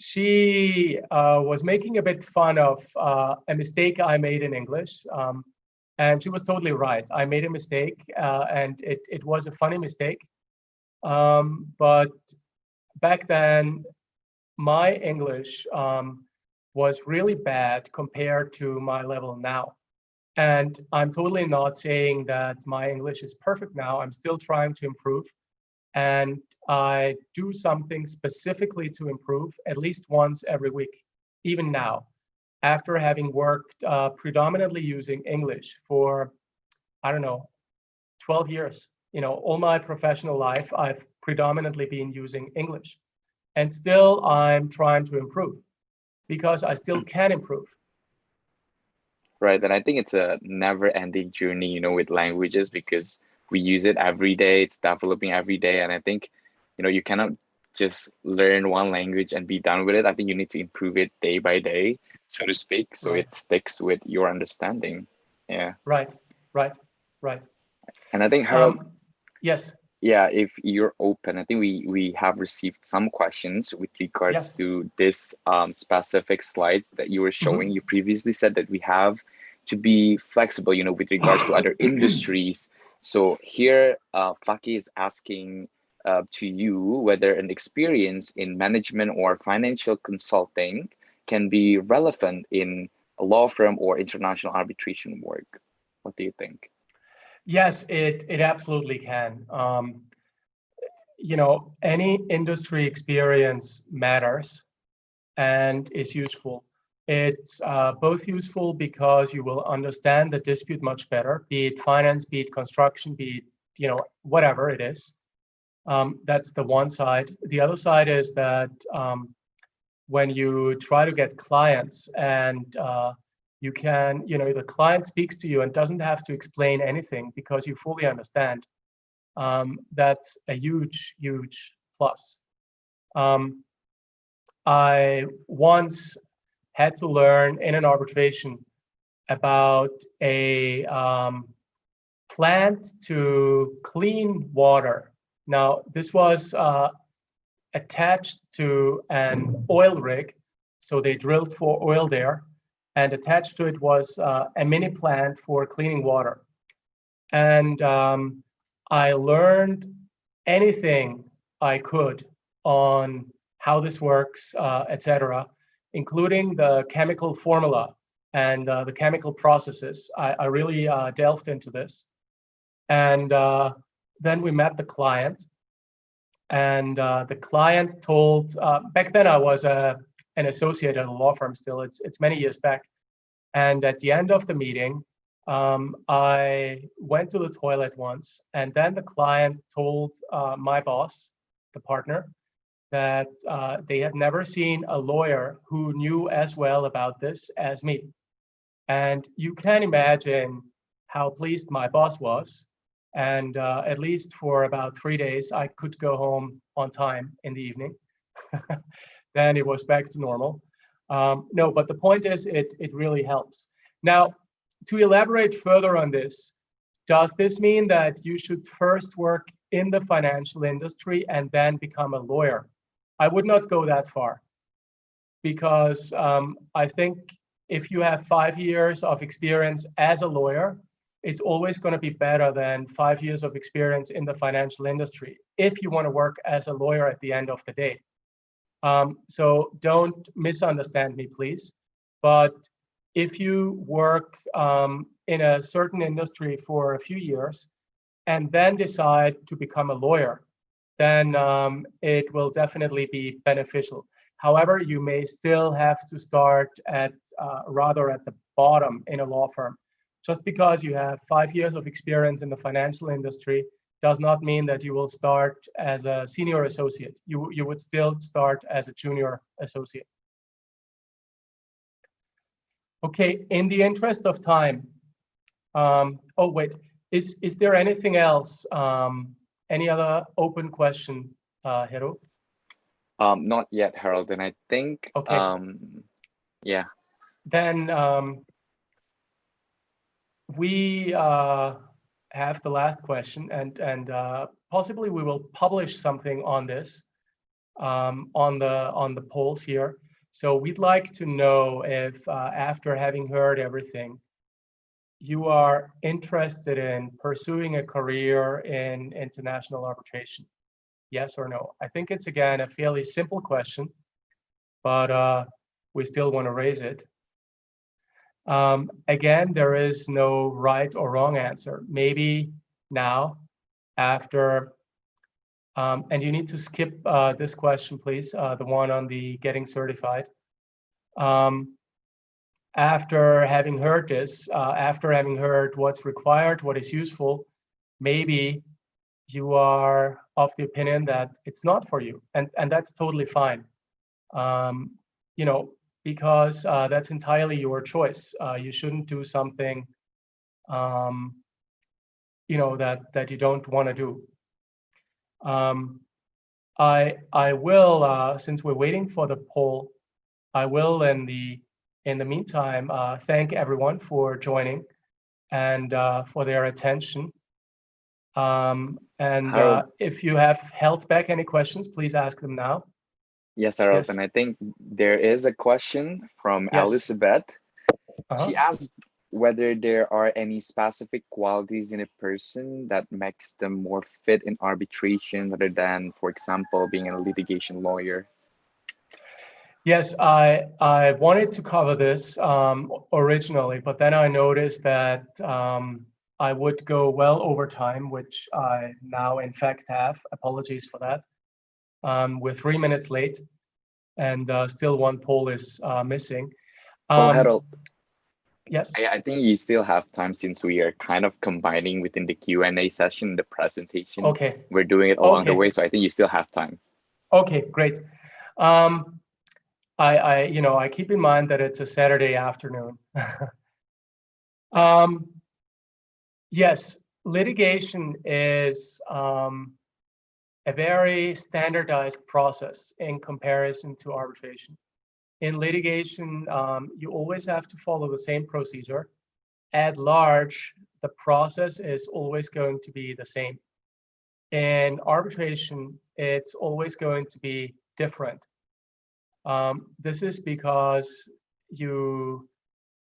She was making a bit fun of a mistake I made in English, and she was totally right. I made a mistake, and it was a funny mistake. But back then, my English was really bad compared to my level now. And I'm totally not saying that my English is perfect now. I'm still trying to improve. And I do something specifically to improve at least once every week, even now, after having worked predominantly using English for, I don't know, 12 years. All my professional life, I've predominantly been using English. And still, I'm trying to improve because I still can improve. Right, and I think it's a never-ending journey, with languages because we use it every day. It's developing every day, and I think, you cannot just learn one language and be done with it. I think you need to improve it day by day, so to speak, so Right. it sticks with your understanding. Yeah. Right. And I think, Harald, yes. Yeah, if you're open, I think we have received some questions with regards to this specific slides that you were showing. You previously said that we have to be flexible, with regards to other industries. So here, Faki is asking to you whether an experience in management or financial consulting can be relevant in a law firm or international arbitration work. What do you think? Yes, it absolutely can. Any industry experience matters and is useful. It's both useful because you will understand the dispute much better, be it finance, be it construction, be it, whatever it is. That's the one side. The other side is that when you try to get clients and you can, the client speaks to you and doesn't have to explain anything because you fully understand. That's a huge, huge plus. I once had to learn in an arbitration about a plant to clean water. Now, this was attached to an oil rig. So they drilled for oil there. And attached to it was a mini plant for cleaning water. And I learned anything I could on how this works, etc., including the chemical formula and the chemical processes. I really delved into this. And then we met the client. And the client told, back then I was an associate at a law firm still, it's many years back. And at the end of the meeting, I went to the toilet once, and then the client told my boss, the partner, that they had never seen a lawyer who knew as well about this as me. And you can imagine how pleased my boss was. And at least for about 3 days, I could go home on time in the evening. Then it was back to normal. No, but the point is, it really helps. Now, to elaborate further on this, does this mean that you should first work in the financial industry and then become a lawyer? I would not go that far, because I think if you have 5 years of experience as a lawyer, it's always going to be better than 5 years of experience in the financial industry if you want to work as a lawyer at the end of the day. So don't misunderstand me, please. But if you work in a certain industry for a few years and then decide to become a lawyer, then it will definitely be beneficial. However, you may still have to start at rather at the bottom in a law firm. Just because you have 5 years of experience in the financial industry does not mean that you will start as a senior associate. You would still start as a junior associate. Okay, in the interest of time, oh wait, is there anything else? Any other open question, Heru? Not yet, Harold, and I think, okay. Yeah. Then we have the last question, and possibly we will publish something on this on the polls here. So we'd like to know if after having heard everything, you are interested in pursuing a career in international arbitration. Yes or no? I think it's, again, a fairly simple question, but we still want to raise it. Again, there is no right or wrong answer. Maybe now, after, and you need to skip this question, please, the one on the getting certified. After having heard this, after having heard what's required, what is useful, maybe you are of the opinion that it's not for you, and that's totally fine. You know, because that's entirely your choice. You shouldn't do something, you know, that you don't want to do. I will, since we're waiting for the poll, I will in the meantime thank everyone for joining and for their attention. If you have held back any questions, please ask them now. Yes, Harold, Yes. and I think there is a question from Yes. Elizabeth. She asked whether there are any specific qualities in a person that makes them more fit in arbitration rather than, for example, being a litigation lawyer. Yes, I wanted to cover this originally, but then I noticed that I would go well over time, which I now in fact have. Apologies for that. We're 3 minutes late, and still one poll is missing. Well, Harold, yes. I think you still have time, since we are kind of combining within the Q&A session, the presentation. Okay. We're doing it along the way, so I think you still have time. Okay, great. I keep in mind that it's a Saturday afternoon. Yes, litigation is a very standardized process in comparison to arbitration. In litigation, you always have to follow the same procedure. At large, the process is always going to be the same. In arbitration, it's always going to be different. This is because you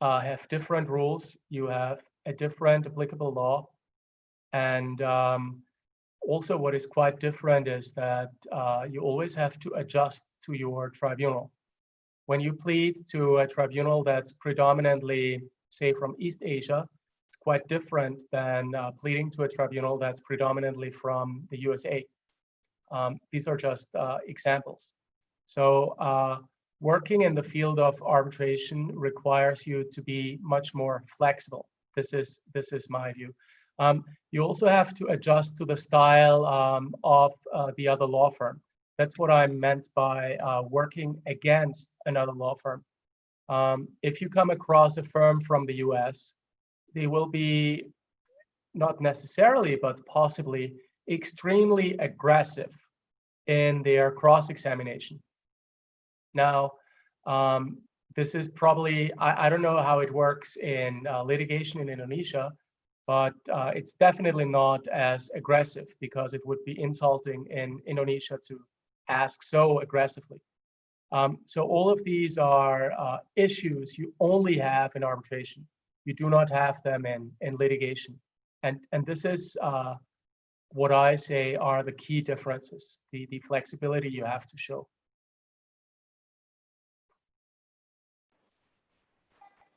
have different rules, you have a different applicable law, and Also, what is quite different is that you always have to adjust to your tribunal. When you plead to a tribunal that's predominantly, say, from East Asia, it's quite different than pleading to a tribunal that's predominantly from the USA. These are just examples. So working in the field of arbitration requires you to be much more flexible. This is my view. You also have to adjust to the style of the other law firm. That's what I meant by working against another law firm. If you come across a firm from the US, they will be not necessarily, but possibly extremely aggressive in their cross-examination. Now, this is probably, I don't know how it works in litigation in Indonesia, but it's definitely not as aggressive because it would be insulting in Indonesia to ask so aggressively. So all of these are issues you only have in arbitration. You do not have them in litigation. And this is what I say are the key differences, the flexibility you have to show.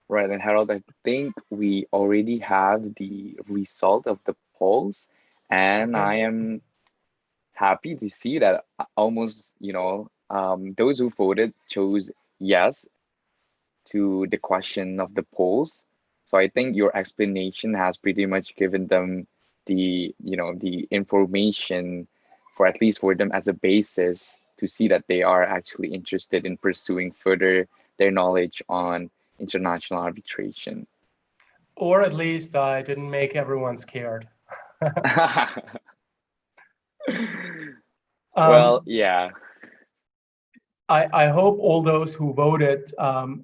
Right, and Harold, I think we already have the result of the polls, and I am happy to see that almost, those who voted chose yes to the question of the polls. So I think your explanation has pretty much given them the information for at least for them as a basis to see that they are actually interested in pursuing further their knowledge on international arbitration. Or at least I didn't make everyone scared. Well, yeah. I hope all those who voted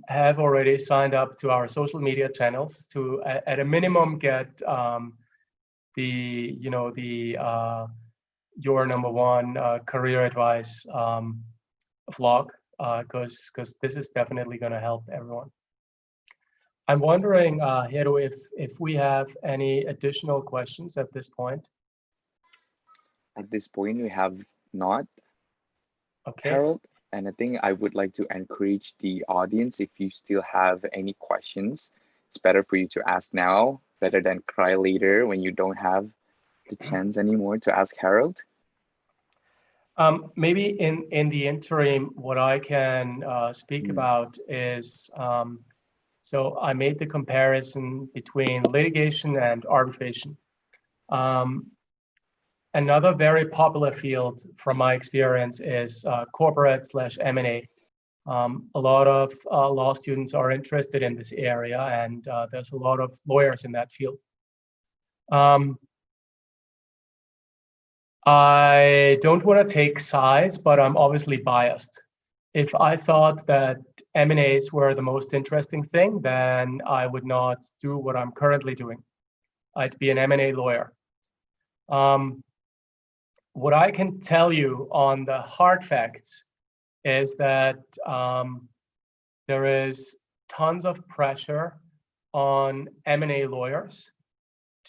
have already signed up to our social media channels to, at a minimum, get your number one career advice vlog, because this is definitely going to help everyone. I'm wondering, Heru, if we have any additional questions at this point. At this point, we have not, Okay. Harold. And I think I would like to encourage the audience, if you still have any questions, it's better for you to ask now rather than cry later when you don't have the chance anymore to ask Harold. Maybe in the interim, what I can speak about is, so I made the comparison between litigation and arbitration. Another very popular field from my experience is corporate/M&A. A lot of law students are interested in this area, and there's a lot of lawyers in that field. I don't want to take sides, but I'm obviously biased. If I thought that M&As were the most interesting thing, then I would not do what I'm currently doing. I'd be an M&A lawyer. What I can tell you on the hard facts is that there is tons of pressure on M&A lawyers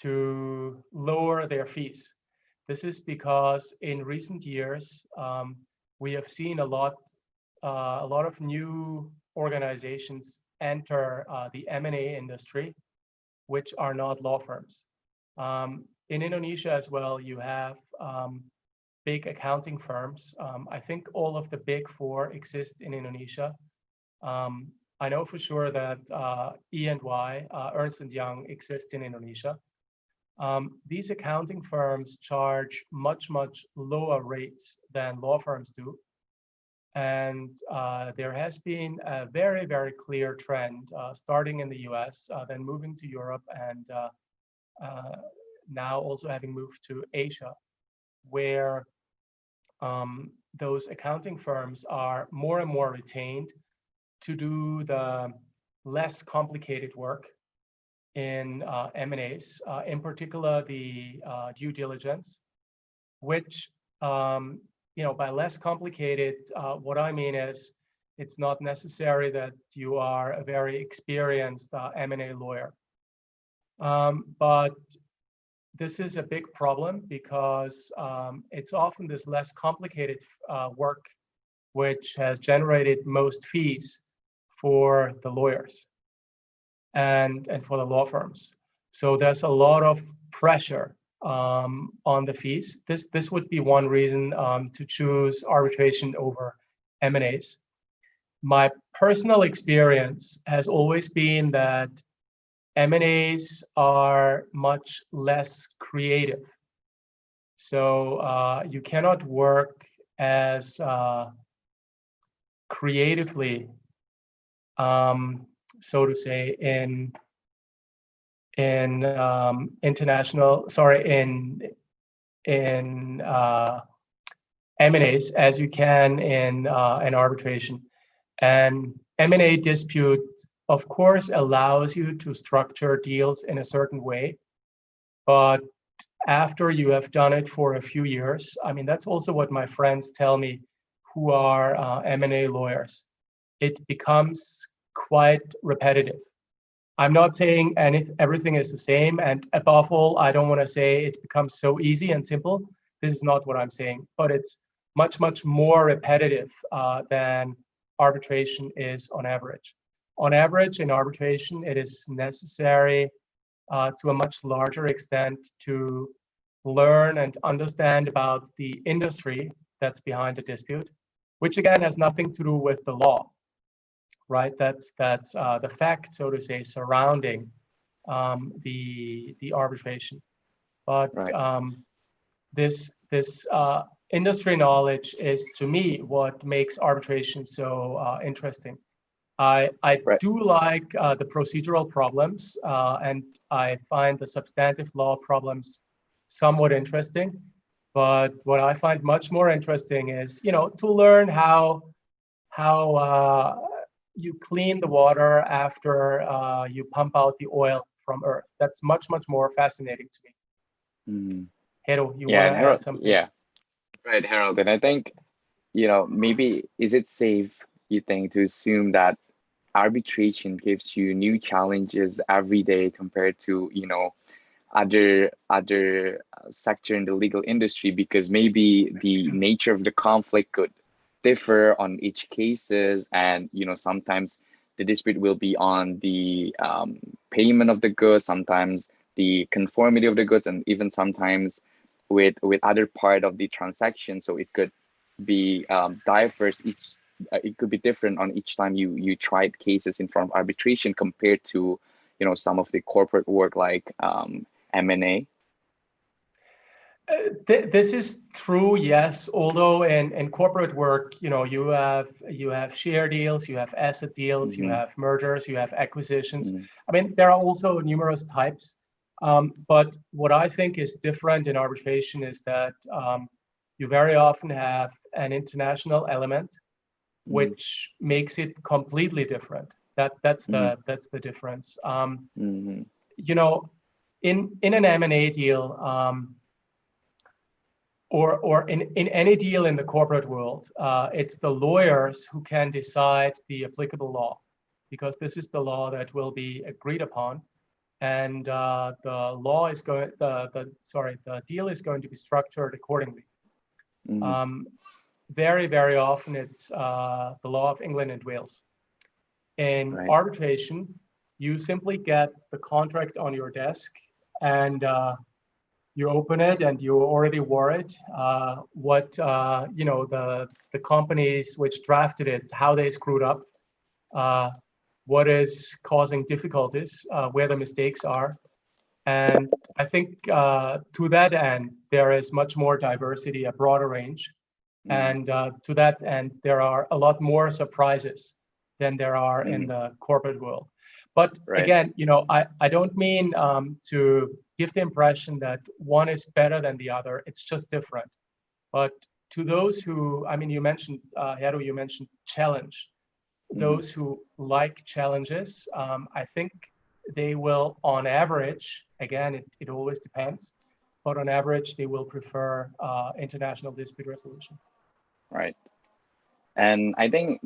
to lower their fees. This is because in recent years, we have seen a lot of new organizations enter the M&A industry, which are not law firms. In Indonesia as well, you have big accounting firms. I think all of the big four exist in Indonesia. I know for sure that E&Y, Ernst & Young, exists in Indonesia. These accounting firms charge much lower rates than law firms do. And there has been a very clear trend starting in the US, then moving to Europe, and now also having moved to Asia, where those accounting firms are more and more retained to do the less complicated work in M&As, in particular the due diligence, which, by less complicated, what I mean is it's not necessary that you are a very experienced M&A lawyer. But this is a big problem because it's often this less complicated work which has generated most fees for the lawyers and for the law firms. So there's a lot of pressure on the fees. This would be one reason to choose arbitration over M&As. My personal experience has always been that M&As are much less creative. So you cannot work as creatively, so to say, in M&As as you can in arbitration. And M&A dispute, of course, allows you to structure deals in a certain way, but after you have done it for a few years, I mean, that's also what my friends tell me who are M&A lawyers. It becomes quite repetitive. I'm not saying everything is the same, and above all, I don't want to say it becomes so easy and simple. This is not what I'm saying, but it's much, much more repetitive than arbitration is on average. On average, in arbitration, it is necessary to a much larger extent to learn and understand about the industry that's behind the dispute, which again has nothing to do with the law, right? That's the fact, so to say, surrounding the arbitration. But right. This industry knowledge is, to me, what makes arbitration so interesting. I right. do like the procedural problems, and I find the substantive law problems somewhat interesting. But what I find much more interesting is, to learn how you clean the water after you pump out the oil from Earth. That's much, much more fascinating to me. Mm. Heru, you want to add something? Yeah, right, Harald. And I think, maybe is it safe, you think, to assume that arbitration gives you new challenges every day compared to, other sector in the legal industry, because maybe the nature of the conflict could differ on each cases, and sometimes the dispute will be on the payment of the goods, sometimes the conformity of the goods, and even sometimes with other part of the transaction. So it could be diverse. It could be different on each time you tried cases in front of arbitration compared to some of the corporate work like M&A. This is true, yes. Although in corporate work, you have share deals, you have asset deals, mm-hmm. you have mergers, you have acquisitions. Mm-hmm. I mean, there are also numerous types. But what I think is different in arbitration is that you very often have an international element, mm-hmm. which makes it completely different. That's mm-hmm. the difference. Mm-hmm. In an M&A deal. Or in any deal in the corporate world, it's the lawyers who can decide the applicable law, because this is the law that will be agreed upon, and the law is going. The deal is going to be structured accordingly. Mm-hmm. Very, very often it's the law of England and Wales. In right. arbitration, you simply get the contract on your desk, and you open it and you already worried what the companies which drafted it, how they screwed up, what is causing difficulties, where the mistakes are. And I think to that end, there is much more diversity, a broader range. Mm-hmm. And to that end, there are a lot more surprises than there are mm-hmm. in the corporate world. But right. again, I don't mean to give the impression that one is better than the other. It's just different. But to those who, you mentioned, Heru, you mentioned challenge. Mm-hmm. Those who like challenges, I think they will, on average, again, it always depends, but on average, they will prefer international dispute resolution. Right. And I think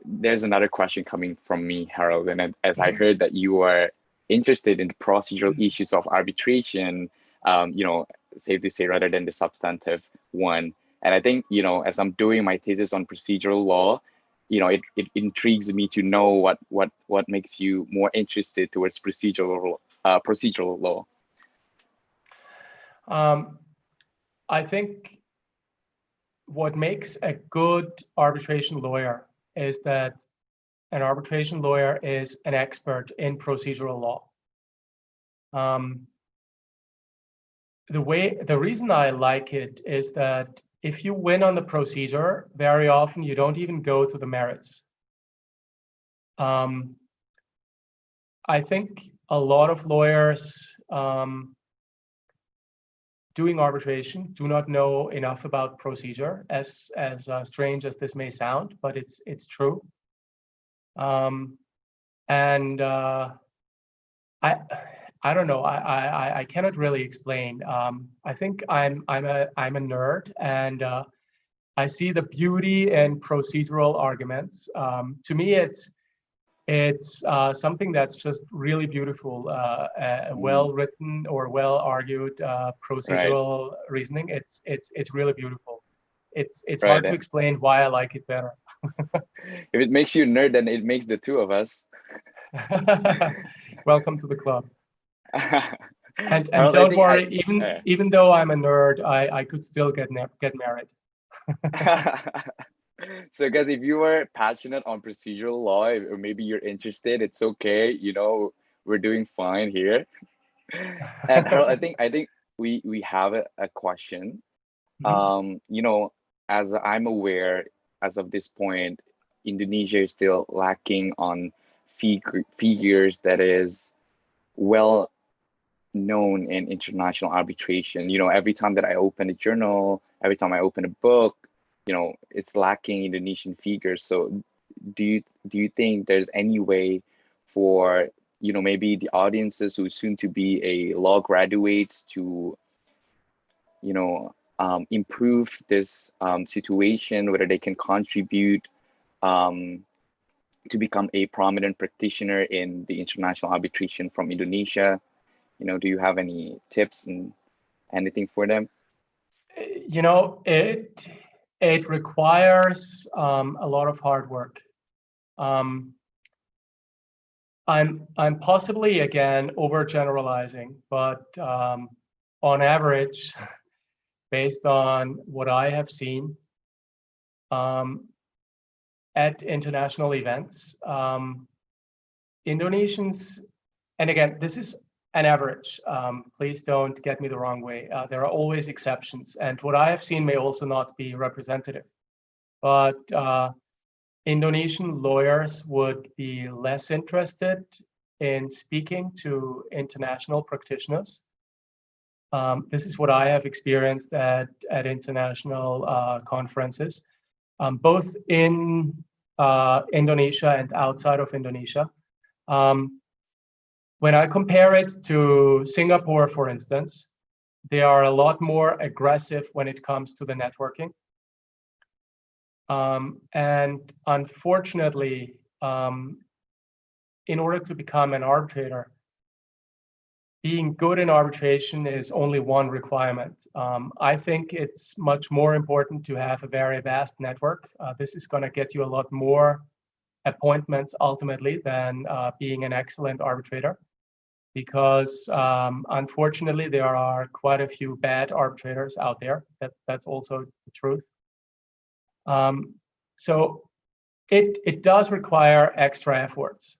there's another question coming from me, Harald, and as I heard that you are interested in the procedural issues of arbitration, safe to say, rather than the substantive one. And I think, as I'm doing my thesis on procedural law, it intrigues me to know what makes you more interested towards procedural law. I think what makes a good arbitration lawyer is that an arbitration lawyer is an expert in procedural law. The reason I like it is that if you win on the procedure, very often you don't even go to the merits. I think a lot of lawyers doing arbitration do not know enough about procedure, as strange as this may sound, but it's true. I don't know. I cannot really explain. I think I'm a nerd, and I see the beauty in procedural arguments. To me, it's something that's just really beautiful. Well written or well argued procedural reasoning. It's really beautiful. It's hard to explain why I like it better. If it makes you a nerd, then it makes the two of us. Welcome to the club. And don't worry, even though I'm a nerd, I could still get married. So guys, if you are passionate on procedural law, or maybe you're interested, it's okay. We're doing fine here. And Harald, I think we have a question. As I'm aware, as of this point, Indonesia is still lacking on figures that is well known in international arbitration. Every time that I open a journal, every time I open a book, it's lacking Indonesian figures. So do you think there's any way for maybe the audiences who soon to be a law graduates to improve this situation, whether they can contribute to become a prominent practitioner in the international arbitration from Indonesia? Do you have any tips and anything for them? It requires a lot of hard work. I'm possibly, again, overgeneralizing, but on average, based on what I have seen at international events, Indonesians, and again, this is an average. Please don't get me the wrong way. There are always exceptions, and what I have seen may also not be representative. But Indonesian lawyers would be less interested in speaking to international practitioners. This is what I have experienced at international conferences, both in Indonesia and outside of Indonesia. When I compare it to Singapore, for instance, they are a lot more aggressive when it comes to the networking. And unfortunately, in order to become an arbitrator, being good in arbitration is only one requirement. I think it's much more important to have a very vast network. This is going to get you a lot more appointments ultimately than being an excellent arbitrator, because unfortunately there are quite a few bad arbitrators out there. That's also the truth. So it does require extra efforts.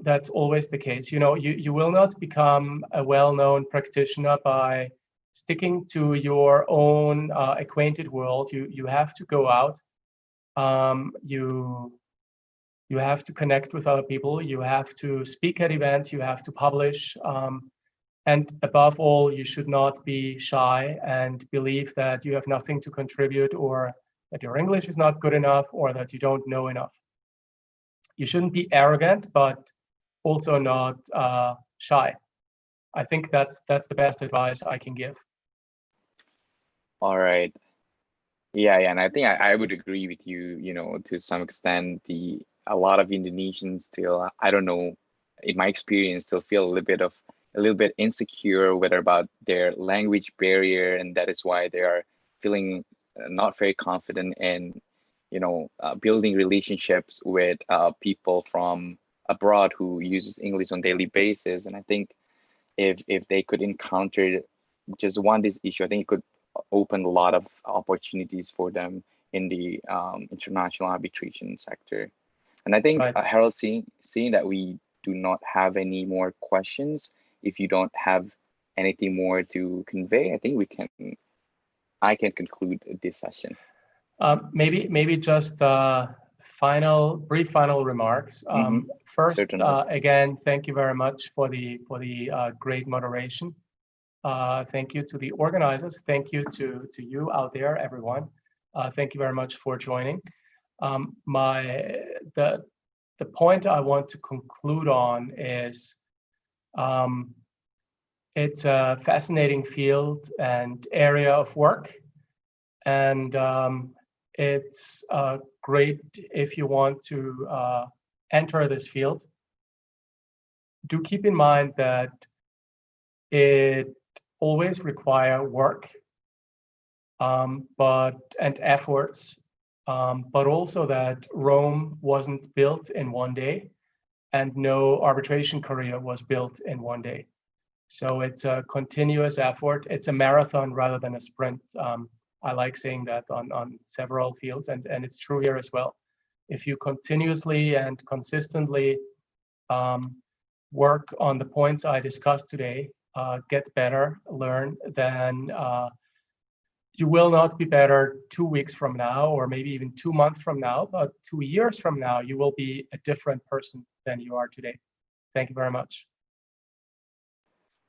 That's always the case. You will not become a well-known practitioner by sticking to your own acquainted world. You have to go out. You have to connect with other people. You have to speak at events. You have to publish. And above all, you should not be shy and believe that you have nothing to contribute, or that your English is not good enough, or that you don't know enough. You shouldn't be arrogant, but also not shy. I think that's the best advice I can give. All right. Yeah, and I think I would agree with you, to some extent. A lot of Indonesians still, I don't know, in my experience, still feel a a little bit insecure, whether about their language barrier, and that is why they are feeling not very confident in, building relationships with people from abroad who uses English on daily basis. And I think if they could encounter just this issue, I think it could open a lot of opportunities for them in the international arbitration sector. And I think, Right. Harold, seeing that we do not have any more questions, if you don't have anything more to convey, I think I can conclude this session. Maybe just brief final remarks. First, Certainly. again, thank you very much for the great moderation. Thank you to the organizers. Thank you to you out there, everyone. Thank you very much for joining. The point I want to conclude on is it's a fascinating field and area of work, and it's great if you want to enter this field. Do keep in mind that it always requires work and efforts, but also that Rome wasn't built in one day, and no arbitration career was built in one day. So it's a continuous effort. It's a marathon rather than a sprint. I like saying that on several fields, and it's true here as well. If you continuously and consistently work on the points I discussed today, get better, learn, then you will not be better 2 weeks from now, or maybe even 2 months from now, but 2 years from now, you will be a different person than you are today. Thank you very much.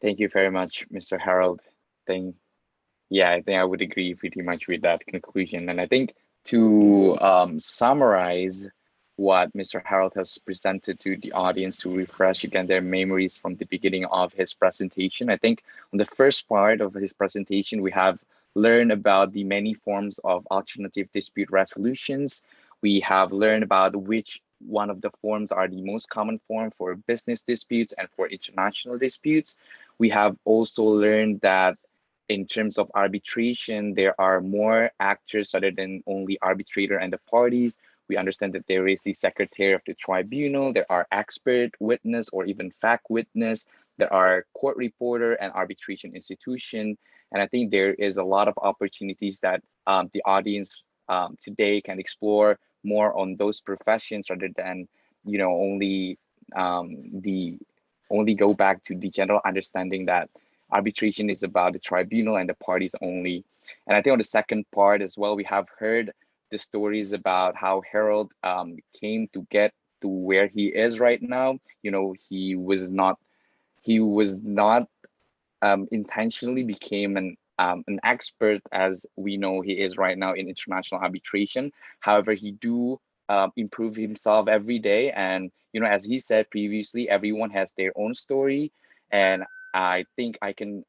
Thank you very much, Mr. Harold. Yeah, I think I would agree pretty much with that conclusion. And I think to summarize what Mr. Harold has presented to the audience, to refresh again their memories from the beginning of his presentation, I think on the first part of his presentation, we have learned about the many forms of alternative dispute resolutions. We have learned about which one of the forms are the most common form for business disputes and for international disputes. We have also learned that in terms of arbitration, there are more actors other than only arbitrator and the parties. We understand that there is the secretary of the tribunal, there are expert witness or even fact witness, there are court reporter and arbitration institution. And I think there is a lot of opportunities that the audience today can explore more on those professions rather than, only go back to the general understanding that arbitration is about the tribunal and the parties only. And I think on the second part as well, we have heard the stories about how Harold came to get to where he is right now. He was not intentionally became an expert as we know he is right now in international arbitration. However, he do improve himself every day. And, as he said previously, everyone has their own story. And I think I can,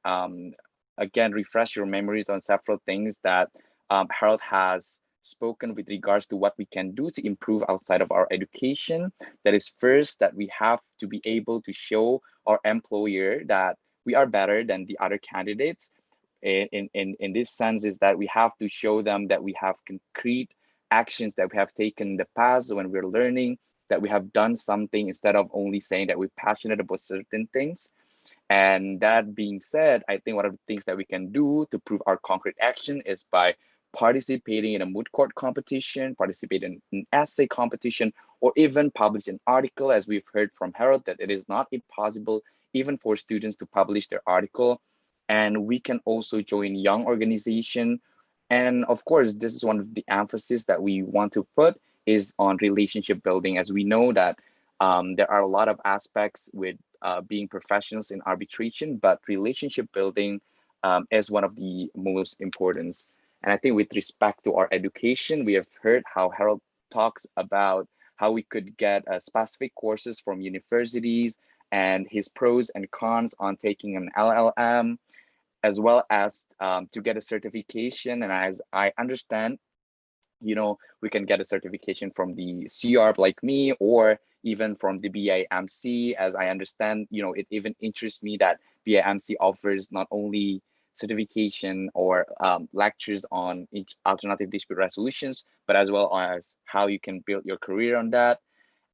again, refresh your memories on several things that Harold has spoken with regards to what we can do to improve outside of our education. That is first, that we have to be able to show our employer that we are better than the other candidates. In this sense is that we have to show them that we have concrete actions that we have taken in the past when we're learning, that we have done something instead of only saying that we're passionate about certain things. And that being said, I think one of the things that we can do to prove our concrete action is by participating in a moot court competition, participate in an essay competition, or even publish an article, as we've heard from Harold, that it is not impossible even for students to publish their article. And we can also join young organization. And of course, this is one of the emphasis that we want to put is on relationship building, as we know that there are a lot of aspects with being professionals in arbitration, but relationship building is one of the most important. And I think with respect to our education, we have heard how Harold talks about how we could get specific courses from universities and his pros and cons on taking an LLM, as well as to get a certification. And as I understand, we can get a certification from the CIArb like me, or even from the BIAMC. As I understand, it even interests me that BIAMC offers not only certification or lectures on alternative dispute resolutions, but as well as how you can build your career on that.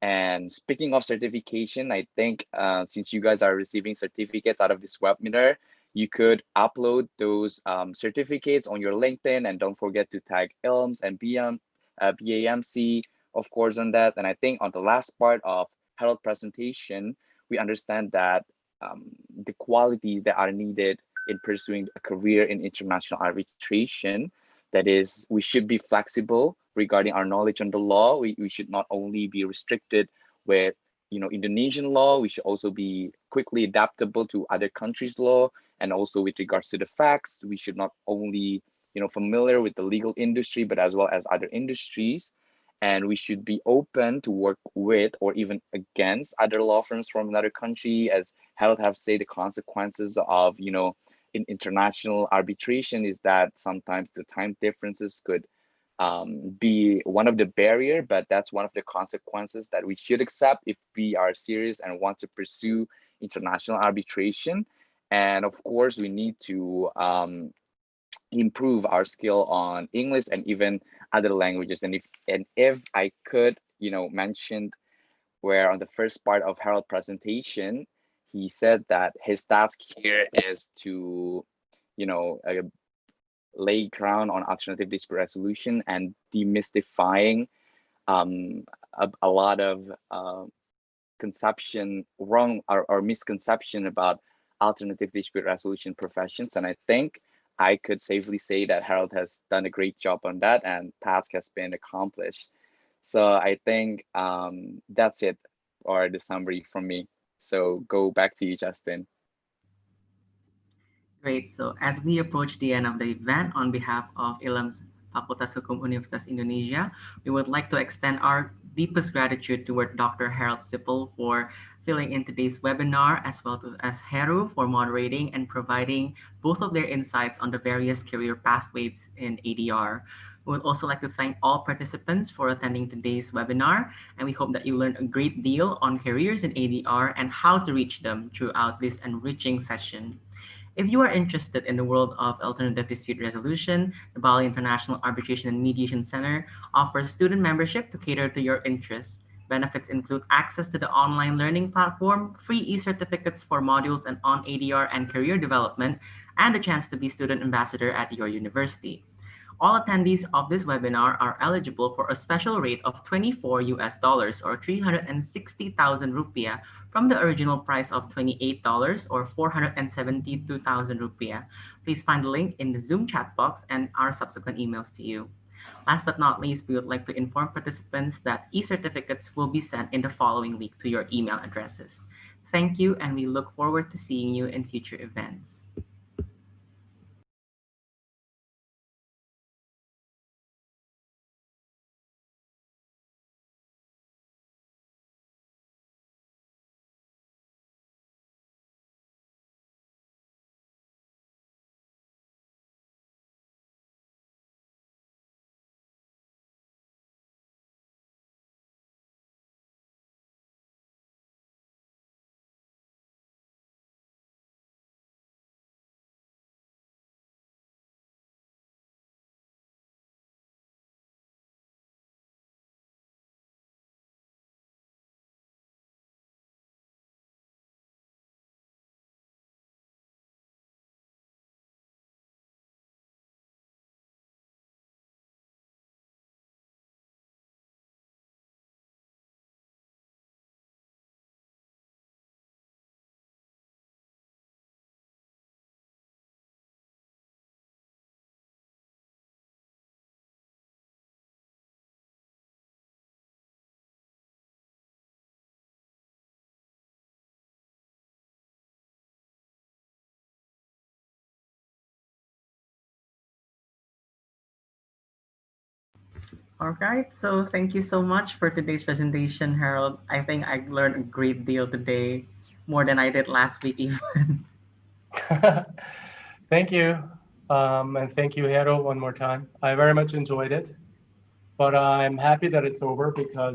And speaking of certification, I think since you guys are receiving certificates out of this webinar, you could upload those certificates on your LinkedIn, and don't forget to tag ILMS and BIAMC, of course, on that. And I think on the last part of Harold's presentation, we understand that the qualities that are needed in pursuing a career in international arbitration, that is, we should be flexible regarding our knowledge on the law. We should not only be restricted with Indonesian law, we should also be quickly adaptable to other countries' law. And also with regards to the facts, we should not only familiar with the legal industry, but as well as other industries. And we should be open to work with or even against other law firms from another country. As Harold have said, the consequences of in international arbitration is that sometimes the time differences could be one of the barrier, but that's one of the consequences that we should accept if we are serious and want to pursue international arbitration. And of course, we need to improve our skill on English and even other languages. And if I could, mention where on the first part of Harold's presentation, he said that his task here is to, lay ground on alternative dispute resolution and demystifying a lot of conception wrong or misconception about alternative dispute resolution professions. And I think I could safely say that Harold has done a great job on that, and task has been accomplished. So I think that's it, or the summary from me. So go back to you, Justin. Great. So as we approach the end of the event, on behalf of ILMS Fakultas Hukum Universitas Indonesia, we would like to extend our deepest gratitude toward Dr. Harald Sippel for filling in today's webinar, as well as Heru for moderating and providing both of their insights on the various career pathways in ADR. We would also like to thank all participants for attending today's webinar, and we hope that you learned a great deal on careers in ADR and how to reach them throughout this enriching session. If you are interested in the world of alternative dispute resolution, the Bali International Arbitration and Mediation Center offers student membership to cater to your interests. Benefits include access to the online learning platform, free e-certificates for modules and on ADR and career development, and a chance to be student ambassador at your university. All attendees of this webinar are eligible for a special rate of $24 or 360,000 rupiah from the original price of $28 or 472,000 rupiah. Please find the link in the Zoom chat box and our subsequent emails to you. Last but not least, we would like to inform participants that e-certificates will be sent in the following week to your email addresses. Thank you, and we look forward to seeing you in future events. All right, so thank you so much for today's presentation, Harold. I think I learned a great deal today, more than I did last week even. Thank you. And thank you, Heru, one more time. I very much enjoyed it. But I'm happy that it's over because